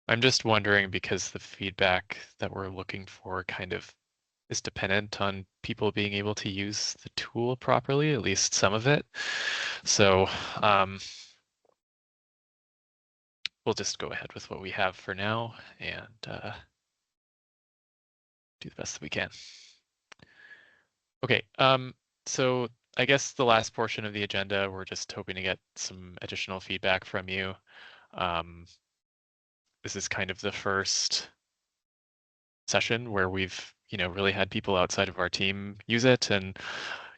I'm just wondering because the feedback that we're looking for kind of is dependent on people being able to use the tool properly, at least some of it. So we'll just go ahead with what we have for now and do the best that we can. Okay, so I guess the last portion of the agenda, we're just hoping to get some additional feedback from you. This is kind of the first session where we've, really had people outside of our team use it. And,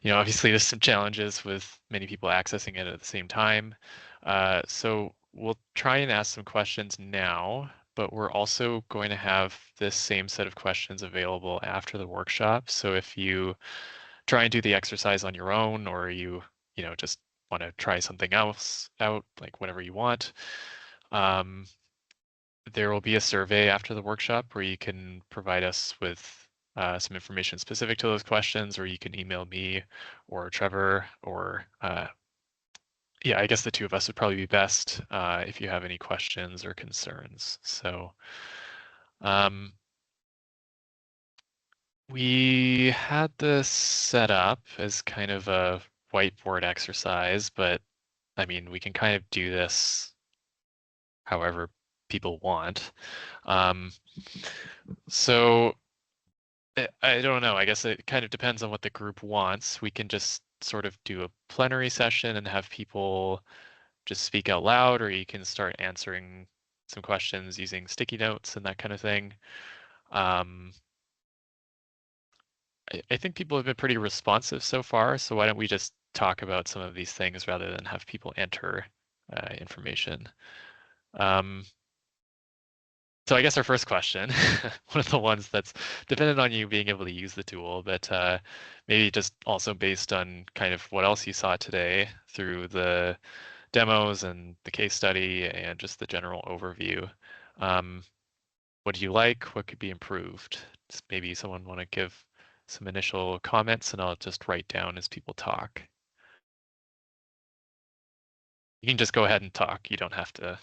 obviously there's some challenges with many people accessing it at the same time. So we'll try and ask some questions now, but we're also going to have this same set of questions available after the workshop. So if you try and do the exercise on your own, or you just want to try something else out, like whatever you want, there will be a survey after the workshop where you can provide us with some information specific to those questions, or you can email me or Trevor or yeah, I guess the two of us would probably be best if you have any questions or concerns. So we had this set up as kind of a whiteboard exercise, but I mean, we can kind of do this however people want. So I don't know. I guess it kind of depends on what the group wants. We can just sort of do a plenary session and have people just speak out loud, or you can start answering some questions using sticky notes and that kind of thing. I think people have been pretty responsive so far, so why don't we just talk about some of these things rather than have people enter information. So I guess our first question, one of the ones that's dependent on you being able to use the tool, but maybe just also based on kind of what else you saw today through the demos and the case study and just the general overview. What do you like? What could be improved? Just maybe someone want to give some initial comments, and I'll just write down as people talk. You can just go ahead and talk. You don't have to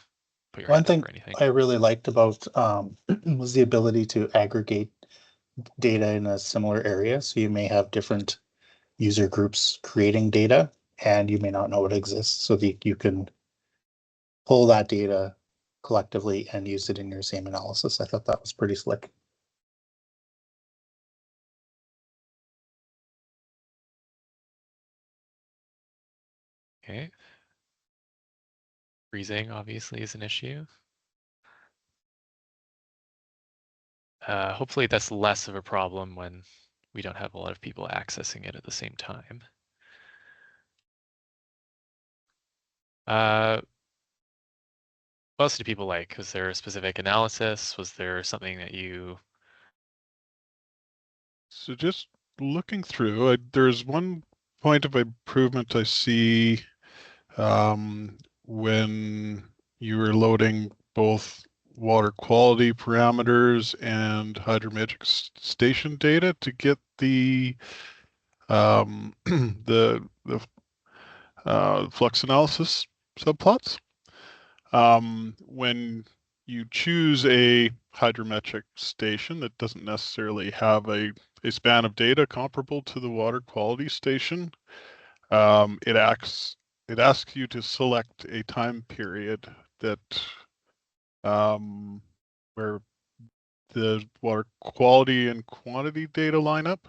put your One hand thing up or anything. I really liked about was the ability to aggregate data in a similar area. So you may have different user groups creating data, and you may not know it exists, so that you can pull that data collectively and use it in your same analysis. I thought that was pretty slick. Okay. Freezing obviously is an issue. Hopefully that's less of a problem when we don't have a lot of people accessing it at the same time. What else do people like? Was there a specific analysis? Was there something that you... So just looking through, there's one point of improvement I see when you were loading both water quality parameters and hydrometric station data to get the the flux analysis subplots. When you choose a hydrometric station that doesn't necessarily have a span of data comparable to the water quality station, it asks you to select a time period that where the water quality and quantity data line up,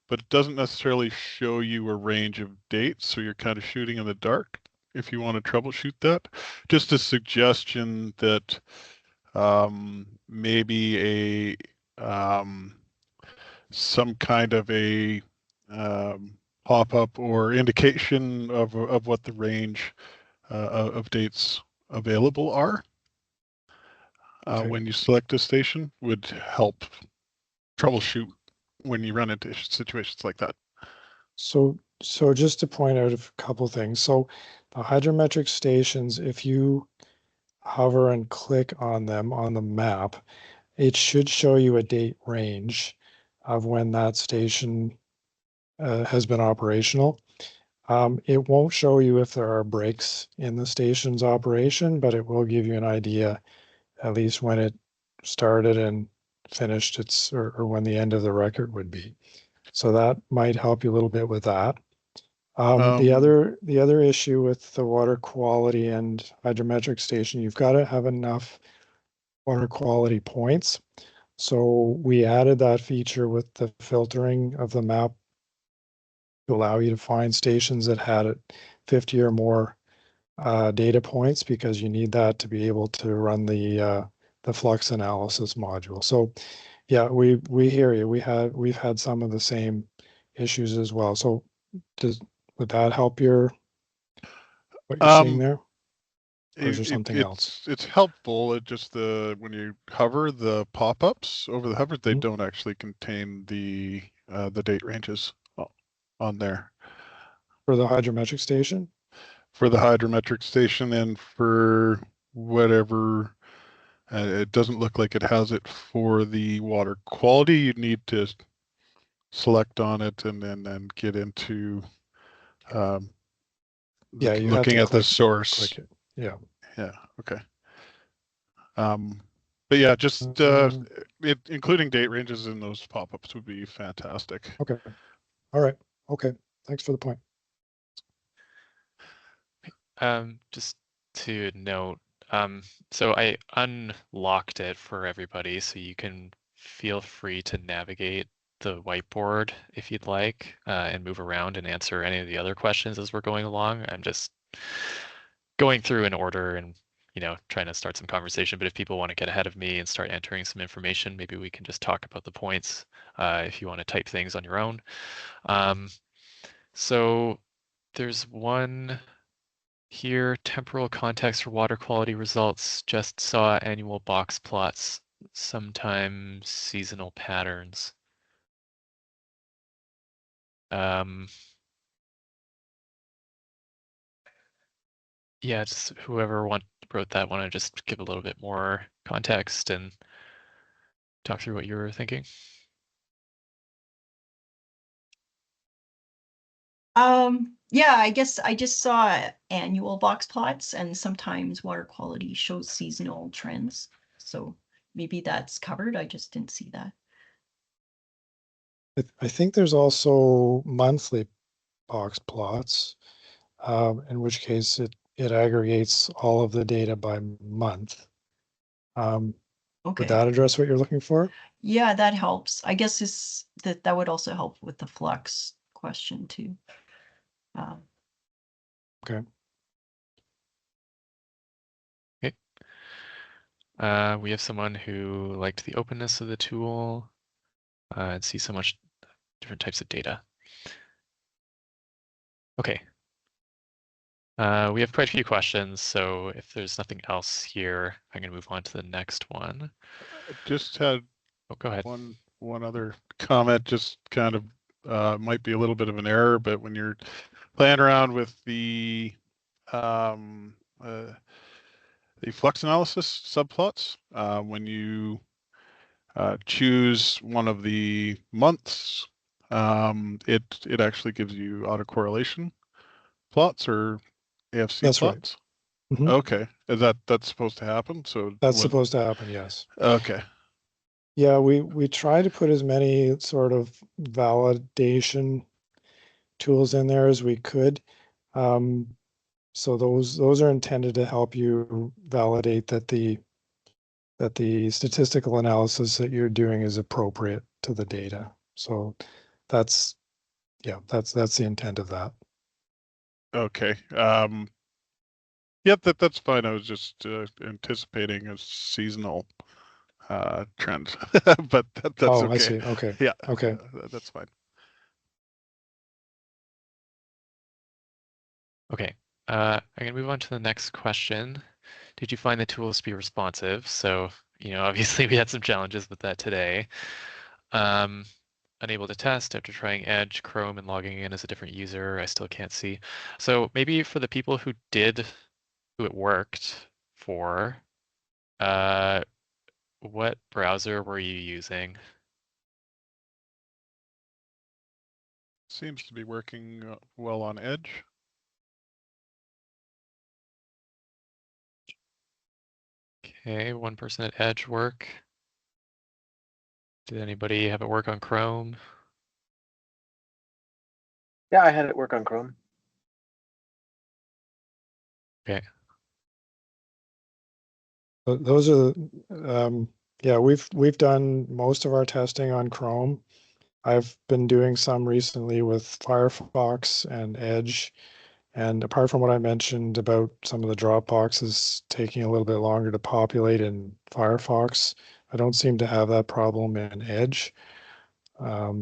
but it doesn't necessarily show you a range of dates, so you're kind of shooting in the dark if you want to troubleshoot that. Just a suggestion that maybe some kind of a pop-up or indication of what the range of dates available are when you select a station would help troubleshoot when you run into situations like that. So just to point out a couple things. So the hydrometric stations, if you hover and click on them on the map, it should show you a date range of when that station has been operational. It won't show you if there are breaks in the station's operation, but it will give you an idea at least when it started and finished its, or when the end of the record would be. So that might help you a little bit with that. The other issue with the water quality and hydrometric station, you've got to have enough water quality points. So we added that feature with the filtering of the map to allow you to find stations that had 50 or more data points, because you need that to be able to run the flux analysis module. So yeah, we hear you. We've had some of the same issues as well. So would that help what you're seeing there? Or is there something else? It's helpful. It just when you hover, the pop-ups over the hover, they don't actually contain the date ranges on there. For the hydrometric station? For the hydrometric station, and for whatever, it doesn't look like it has it for the water quality. You need to select on it and then get into Yeah, you have looking to at the click source. it. Yeah. Yeah. Okay. But yeah, just including date ranges in those pop-ups would be fantastic. Okay. All right. Okay. Thanks for the point. Just to note, so I unlocked it for everybody, so you can feel free to navigate the whiteboard if you'd like, and move around and answer any of the other questions as we're going along. I'm just going through in order and, you know, trying to start some conversation. But if people want to get ahead of me and start entering some information, maybe we can just talk about the points if you want to type things on your own. So there's one here, temporal context for water quality results. Just saw annual box plots, sometimes seasonal patterns. Yeah, just whoever wrote that, want to just give a little bit more context and talk through what you were thinking? Yeah, I guess I just saw annual box plots, and sometimes water quality shows seasonal trends. So maybe that's covered. I just didn't see that. I think there's also monthly box plots, in which case it aggregates all of the data by month. Okay. Would that address what you're looking for? Yeah, that helps. I guess that would also help with the flux question too. Okay. Okay. We have someone who liked the openness of the tool and see so much different types of data. Okay. We have quite a few questions, so if there's nothing else here, I'm going to move on to the next one. Just had go ahead. One other comment, just kind of might be a little bit of an error, but when you're playing around with the flux analysis subplots, when you choose one of the months, it actually gives you autocorrelation plots or AFC That's plots. Right. Mm-hmm. Okay, that's supposed to happen? So that's supposed to happen, yes. Okay. Yeah, we try to put as many sort of validation tools in there as we could. So those are intended to help you validate that the statistical analysis that you're doing is appropriate to the data. So that's the intent of that. Okay. Yep, that's fine. I was just anticipating a seasonal trend, but that's okay. I see. Okay. Yeah. Okay. That's fine. Okay. I'm going to move on to the next question. Did you find the tools to be responsive? So, you know, obviously we had some challenges with that today. Unable to test after trying Edge, Chrome, and logging in as a different user. I still can't see. So maybe for the people who it worked for, what browser were you using? Seems to be working well on Edge. Okay, one person at Edge work. Did anybody have it work on Chrome? Yeah, I had it work on Chrome. Okay. Those are, yeah, we've done most of our testing on Chrome. I've been doing some recently with Firefox and Edge. And apart from what I mentioned about some of the drop boxes taking a little bit longer to populate in Firefox, I don't seem to have that problem in Edge. Yeah,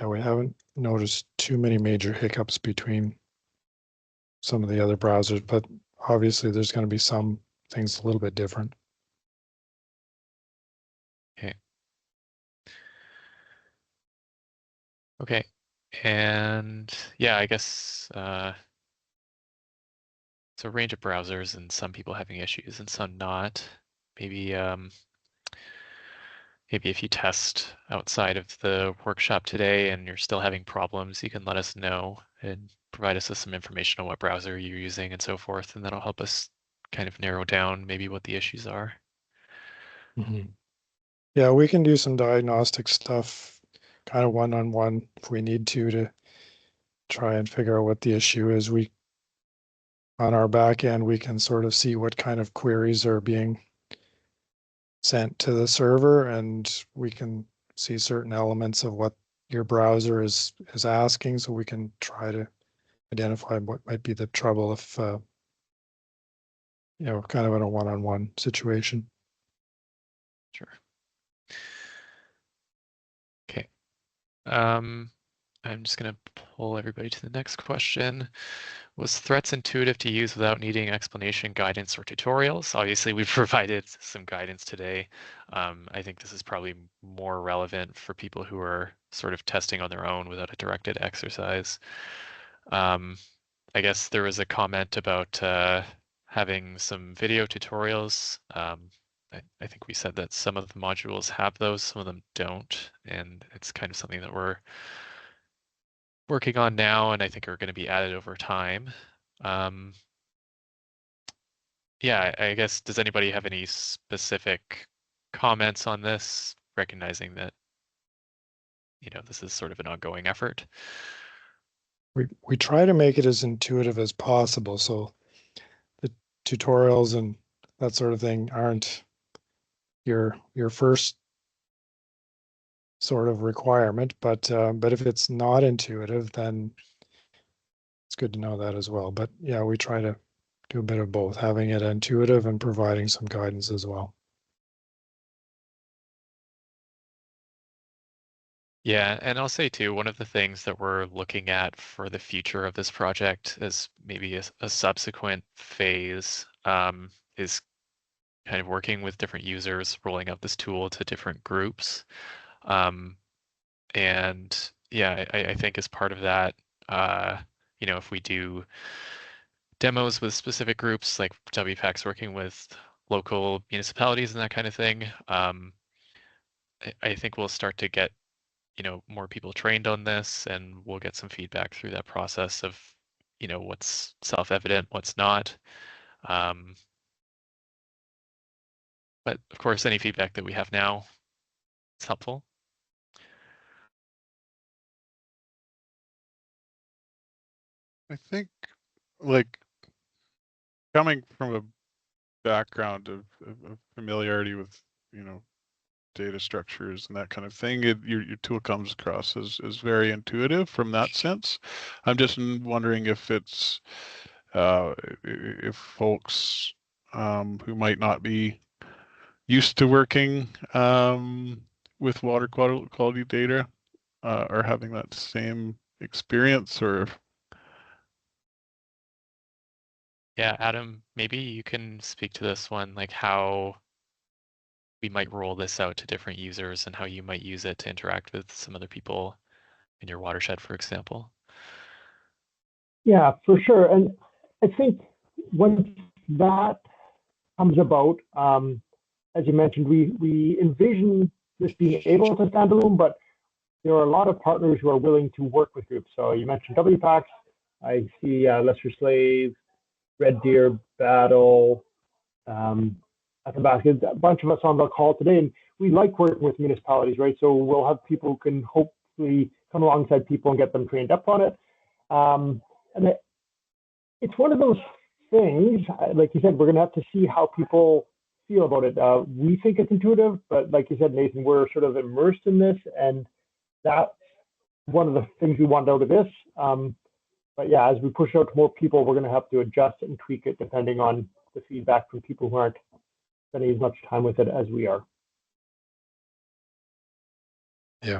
we haven't noticed too many major hiccups between some of the other browsers, but obviously there's going to be some things a little bit different. Okay. Okay. And yeah, I guess it's a range of browsers and some people having issues and some not. Maybe maybe if you test outside of the workshop today and you're still having problems, you can let us know and provide us with some information on what browser you're using and so forth, and that'll help us kind of narrow down maybe what the issues are. Mm-hmm. Yeah, we can do some diagnostic stuff, kind of one-on-one if we need to try and figure out what the issue is. On our back end, we can sort of see what kind of queries are being sent to the server, and we can see certain elements of what your browser is asking, so we can try to identify what might be the trouble if kind of in a one-on-one situation. Sure. Okay. I'm just going to pull everybody to the next question. Was threats intuitive to use without needing explanation, guidance, or tutorials? Obviously, we've provided some guidance today. I think this is probably more relevant for people who are sort of testing on their own without a directed exercise. I guess there was a comment about having some video tutorials. I think we said that some of the modules have those, some of them don't, and it's kind of something that we're working on now and I think are going to be added over time. Yeah, I guess, does anybody have any specific comments on this, recognizing that, this is sort of an ongoing effort? We try to make it as intuitive as possible, so the tutorials and that sort of thing aren't your first sort of requirement, but if it's not intuitive, then it's good to know that as well. But yeah, we try to do a bit of both, having it intuitive and providing some guidance as well. Yeah, and I'll say too, one of the things that we're looking at for the future of this project as maybe a subsequent phase is kind of working with different users, rolling out this tool to different groups. And yeah, I think as part of that, if we do demos with specific groups, like WPAC's working with local municipalities and that kind of thing, I think we'll start to get more people trained on this, and we'll get some feedback through that process of what's self-evident, what's not. But of course, any feedback that we have now is helpful. I think, like, coming from a background of familiarity with, data structures and that kind of thing, your tool comes across as very intuitive from that sense. I'm just wondering if it's if folks who might not be used to working with water quality data are having that same experience, or Yeah, Adam, maybe you can speak to this one, like how we might roll this out to different users and how you might use it to interact with some other people in your watershed, for example. Yeah, for sure. And I think once that comes about, as you mentioned, we envision this being able to stand alone, but there are a lot of partners who are willing to work with groups. So you mentioned WPACs. I see Lesser Slave, Red Deer, Battle, Athabasca, a bunch of us on the call today, and we like working with municipalities, right? So we'll have people who can hopefully come alongside people and get them trained up on it. And it's one of those things, like you said, we're going to have to see how people feel about it. We think it's intuitive, but like you said, Nathan, we're sort of immersed in this, and that's one of the things we want out of this. But yeah, as we push out to more people, we're going to have to adjust and tweak it depending on the feedback from people who aren't spending as much time with it as we are. Yeah.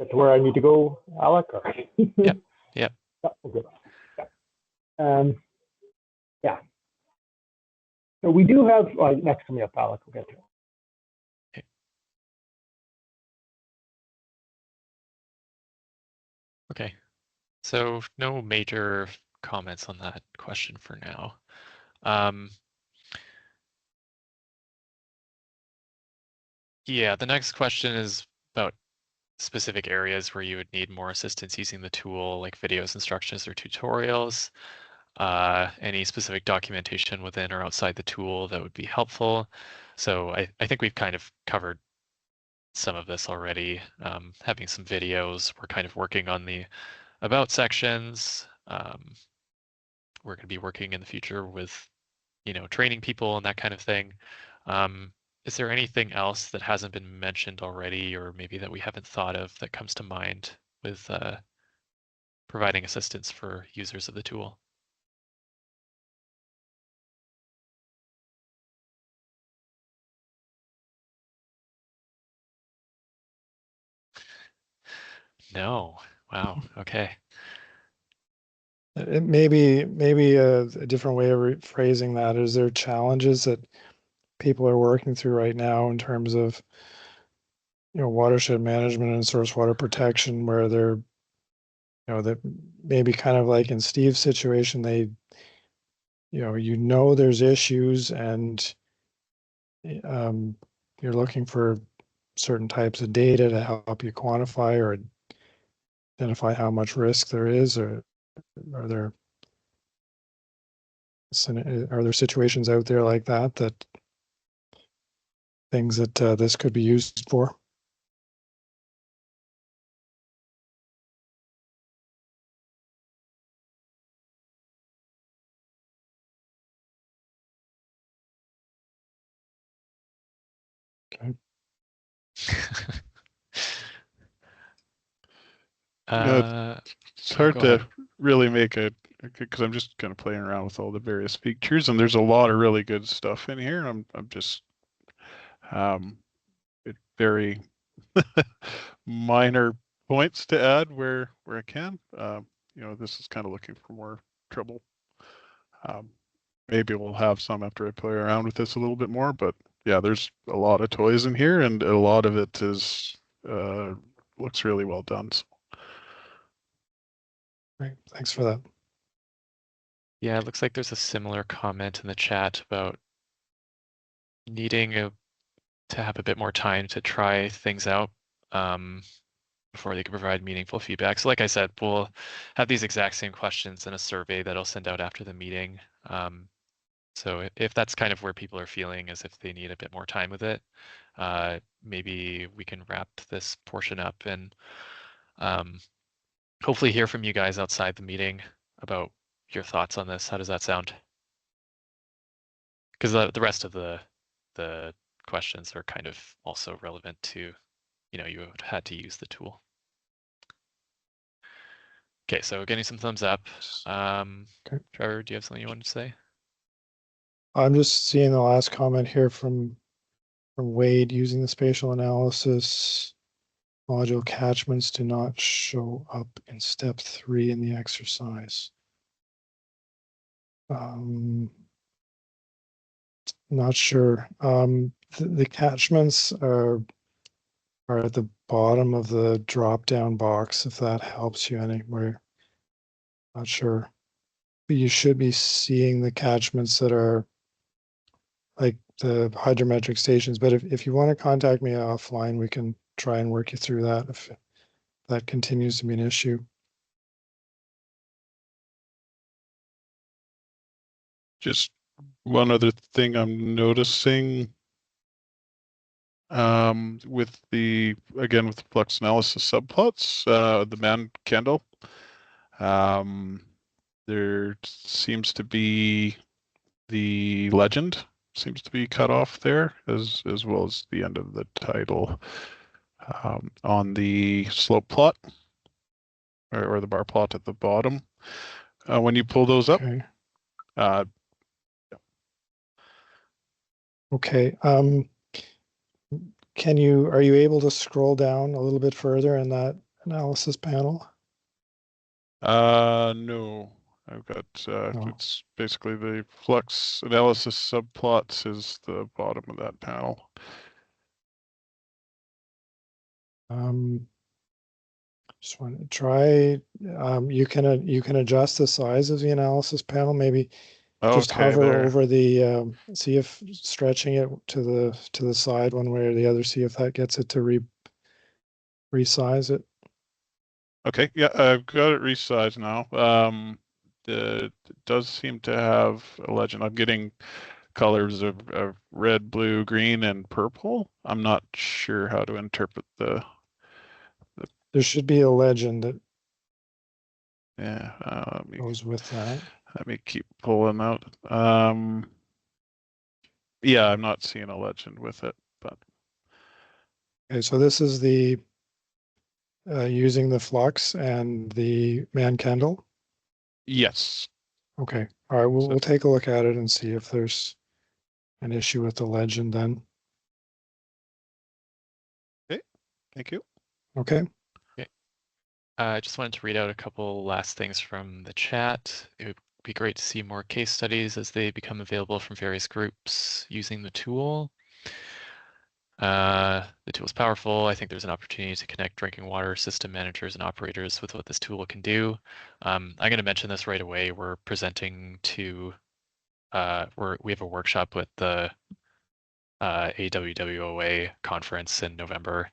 That's where I need to go, Alec? Yep. Yep. Okay. Yeah. So we do have next coming up, Alec. We'll get to it. Okay. So no major comments on that question for now. Yeah, the next question is about specific areas where you would need more assistance using the tool, like videos, instructions, or tutorials. Any specific documentation within or outside the tool that would be helpful. So I think we've kind of covered some of this already. Having some videos, we're kind of working on the about sections. We're going to be working in the future with, training people and that kind of thing. Is there anything else that hasn't been mentioned already, or maybe that we haven't thought of that comes to mind with providing assistance for users of the tool? No. Wow. Okay. It maybe a different way of phrasing that is there challenges that people are working through right now in terms of watershed management and source water protection, where they're that maybe kind of like in Steve's situation, they there's issues and you're looking for certain types of data to help you quantify or identify how much risk there is, or are there situations out there like that things that this could be used for? Okay. It's hard go to ahead. really make because I'm just kind of playing around with all the various features, and there's a lot of really good stuff in here. I'm just very minor points to add where I can. This is kind of looking for more trouble. Maybe we'll have some after I play around with this a little bit more, but yeah, there's a lot of toys in here, and a lot of it is looks really well done. So. Great, thanks for that. Yeah, it looks like there's a similar comment in the chat about needing to have a bit more time to try things out before they can provide meaningful feedback. So like I said, we'll have these exact same questions in a survey that I'll send out after the meeting. So if that's kind of where people are feeling as if they need a bit more time with it, maybe we can wrap this portion up and hopefully hear from you guys outside the meeting about your thoughts on this. How does that sound? Because the rest of the questions are kind of also relevant to, you had to use the tool. Okay, so getting some thumbs up. Okay. Trevor, do you have something you wanted to say? I'm just seeing the last comment here from Wade. Using the spatial analysis module, catchments do not show up in step 3 in the exercise. Not sure. The catchments are at the bottom of the drop-down box, if that helps you anywhere. Not sure. But you should be seeing the catchments that are like the hydrometric stations. But if you want to contact me offline, we can try and work you through that if that continues to be an issue. Just one other thing I'm noticing with the flux analysis subplots, the man candle, there seems to be the legend seems to be cut off there as well as the end of the title on the slope plot or the bar plot at the bottom. When you pull those up, Okay. Yeah. Okay. Are you able to scroll down a little bit further in that analysis panel? No. I've got No. It's basically the flux analysis subplots is the bottom of that panel. Just want to try. You can adjust the size of the analysis panel. Maybe Just Okay, hover there. over the, see if stretching it to the side one way or the other, see if that gets it to resize it. Okay, yeah, I've got it resized now. It does seem to have a legend. I'm getting colors of red, blue, green, and purple. I'm not sure how to interpret the. There should be a legend that Yeah, goes with that. let me keep pulling out. Yeah, I'm not seeing a legend with it, but Okay, so this is the using the flux and the man candle. yes. Okay, all right, we'll So- take a look at it and see if there's an issue with the legend then. Okay, thank you. Okay. I just wanted to read out a couple last things from the chat. It would be great to see more case studies as they become available from various groups using the tool. The tool is powerful. I think there's an opportunity to connect drinking water system managers and operators with what this tool can do. I'm going to mention this right away. We're presenting to, we have a workshop with the AWWA conference in November,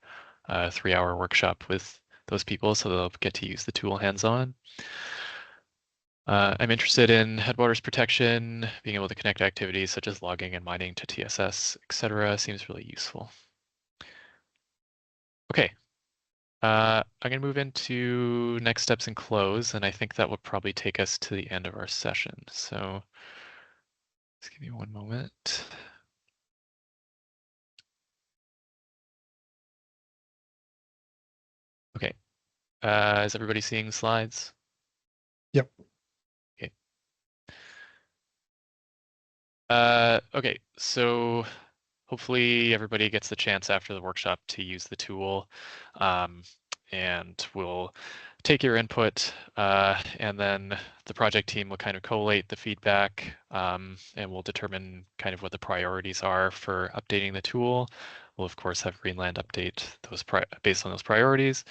3-hour workshop with those people, so they'll get to use the tool hands-on. I'm interested in headwaters protection, being able to connect activities such as logging and mining to TSS, etc. seems really useful. Okay, I'm gonna move into next steps and close, and I think that will probably take us to the end of our session. So just give me one moment. Okay, is everybody seeing the slides? Yep. Okay. Okay, so hopefully everybody gets the chance after the workshop to use the tool, and we'll take your input, and then the project team will kind of collate the feedback, and we'll determine kind of what the priorities are for updating the tool. We'll of course have Greenland update those based on those priorities,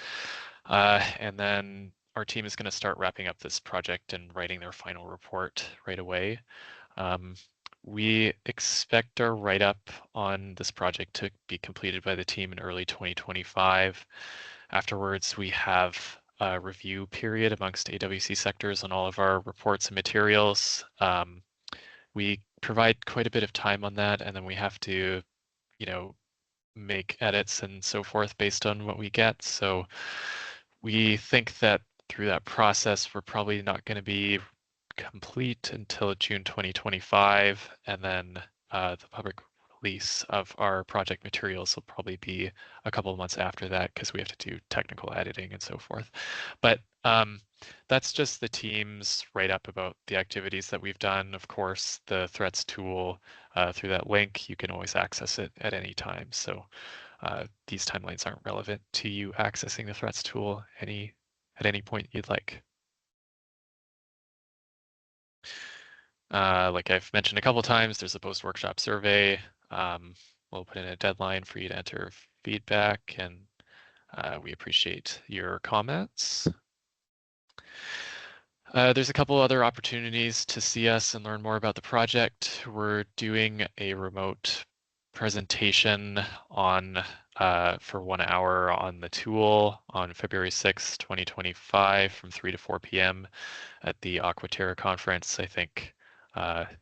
and then our team is going to start wrapping up this project and writing their final report right away. We expect our write-up on this project to be completed by the team in early 2025. Afterwards, we have a review period amongst AWC sectors on all of our reports and materials. We provide quite a bit of time on that, and then we have to, make edits and so forth based on what we get. So we think that through that process, we're probably not going to be complete until June 2025, and then the public release of our project materials will probably be a couple of months after that because we have to do technical editing and so forth. But that's just the team's write-up about the activities that we've done. Of course, the threats tool, through that link, you can always access it at any time. So these timelines aren't relevant to you accessing the threats tool at any point you'd like. Like I've mentioned a couple times, there's a post-workshop survey. We'll put in a deadline for you to enter feedback, and we appreciate your comments. There's a couple other opportunities to see us and learn more about the project. We're doing a remote presentation on for 1 hour on the tool on February 6th, 2025 from 3 to 4 p.m. at the Aquaterra conference, I think.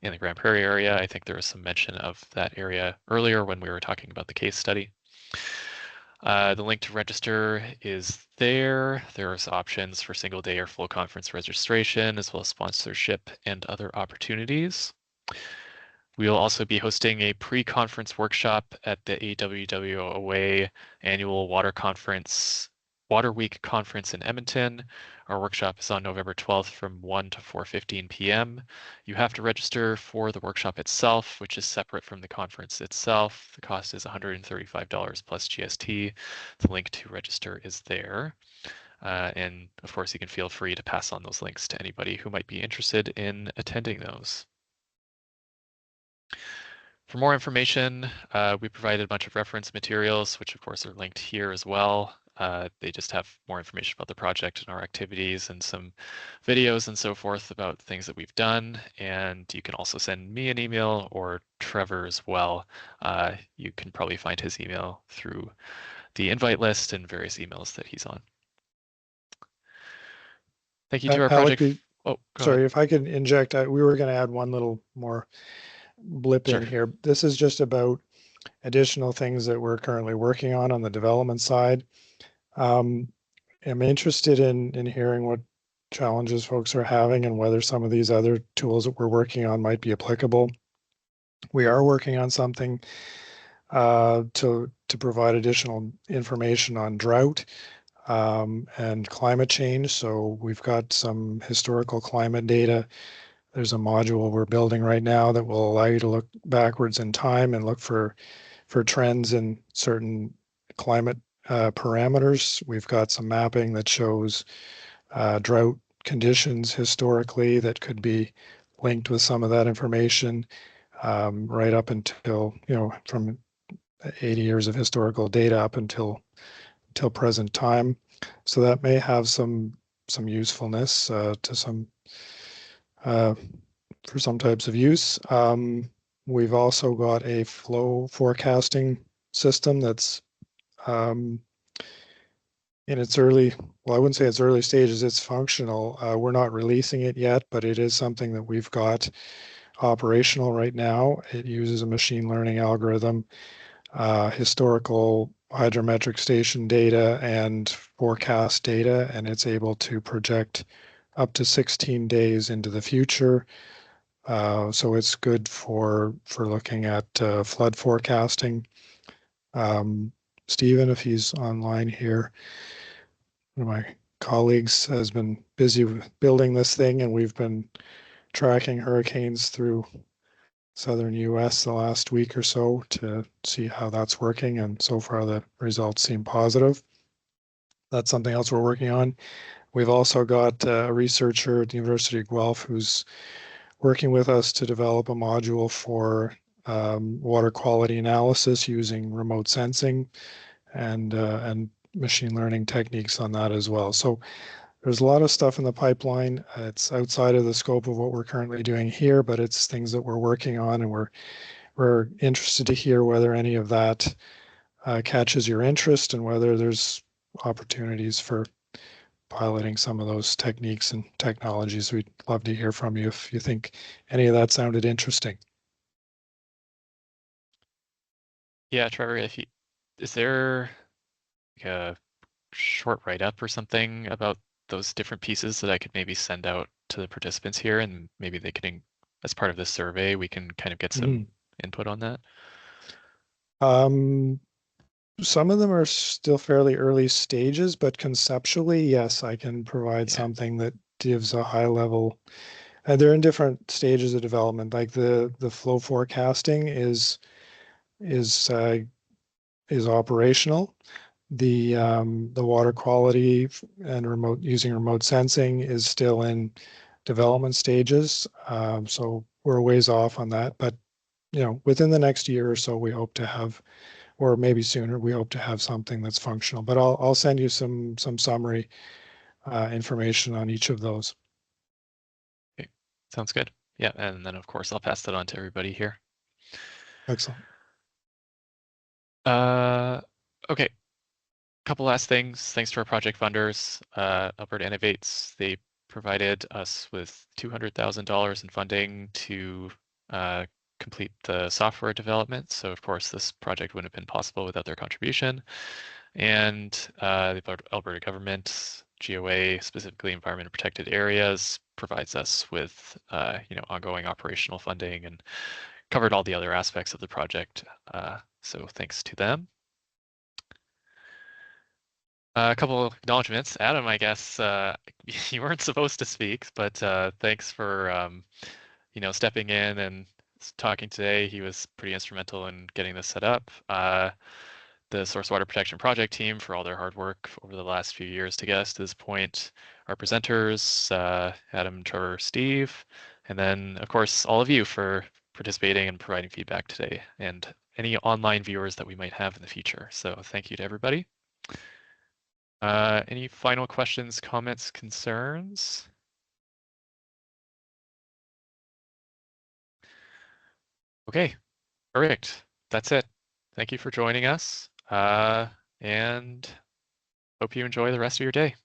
In the Grand Prairie area. I think there was some mention of that area earlier when we were talking about the case study. The link to register is there. There's options for single day or full conference registration, as well as sponsorship and other opportunities. We'll also be hosting a pre-conference workshop at the AWWA annual Water Week conference in Edmonton. Our workshop is on November 12th from 1 to 4:15 p.m. You have to register for the workshop itself, which is separate from the conference itself. The cost is $135 plus GST. The link to register is there. And of course, you can feel free to pass on those links to anybody who might be interested in attending those. For more information, we provided a bunch of reference materials, which of course are linked here as well. They just have more information about the project and our activities and some videos and so forth about things that we've done. And you can also send me an email or Trevor as well. You can probably find his email through the invite list and various emails that he's on. Thank you to our Alec, project. Oh, sorry, ahead. if I could inject, we were going to add one little more blip Sure. in here. This is just about additional things that we're currently working on the development side. I'm interested in hearing what challenges folks are having and whether some of these other tools that we're working on might be applicable. We are working on something to provide additional information on drought and climate change. So we've got some historical climate data. There's a module we're building right now that will allow you to look backwards in time and look for trends in certain climate parameters. We've got some mapping that shows drought conditions historically that could be linked with some of that information right up until, from 80 years of historical data up until present time. So that may have some usefulness to some for some types of use. We've also got a flow forecasting system that's in its early, well, I wouldn't say it's early stages, it's functional. We're not releasing it yet, but it is something that we've got operational right now. It uses a machine learning algorithm, historical hydrometric station data and forecast data, and it's able to project up to 16 days into the future. So it's good for looking at flood forecasting. Stephen, if he's online here, one of my colleagues has been busy building this thing, and we've been tracking hurricanes through southern US the last week or so to see how that's working, and so far the results seem positive. That's something else we're working on. We've also got a researcher at the University of Guelph who's working with us to develop a module for water quality analysis using remote sensing and machine learning techniques on that as well. So there's a lot of stuff in the pipeline. It's outside of the scope of what we're currently doing here, but it's things that we're working on, and we're interested to hear whether any of that catches your interest and whether there's opportunities for piloting some of those techniques and technologies. We'd love to hear from you if you think any of that sounded interesting. Yeah, Trevor, is there like a short write-up or something about those different pieces that I could maybe send out to the participants here, and maybe they can, as part of this survey, we can kind of get some input on that? Some of them are still fairly early stages, but conceptually, yes, I can provide something that gives a high level. They're in different stages of development. Like the flow forecasting is operational. The water quality and using remote sensing is still in development stages. So we're a ways off on that, but within the next year or so, we hope to have, or maybe sooner, we hope to have something that's functional. But I'll send you some summary information on each of those. Okay, sounds good. Yeah, and then of course I'll pass that on to everybody here. Excellent. Okay. Couple last things. Thanks to our project funders, Alberta Innovates. They provided us with $200,000 in funding to complete the software development. So of course this project wouldn't have been possible without their contribution. And the Alberta government, GOA, specifically Environment Protected Areas, provides us with ongoing operational funding and covered all the other aspects of the project. So thanks to them. A couple of acknowledgements. Adam, I guess you weren't supposed to speak, but thanks for stepping in and talking today. He was pretty instrumental in getting this set up. The Source Water Protection Project team for all their hard work over the last few years to get us to this point. Our presenters, Adam, Trevor, Steve, and then of course all of you for participating and providing feedback today, and any online viewers that we might have in the future. So thank you to everybody. Any final questions, comments, concerns? Okay, perfect. That's it. Thank you for joining us, and hope you enjoy the rest of your day.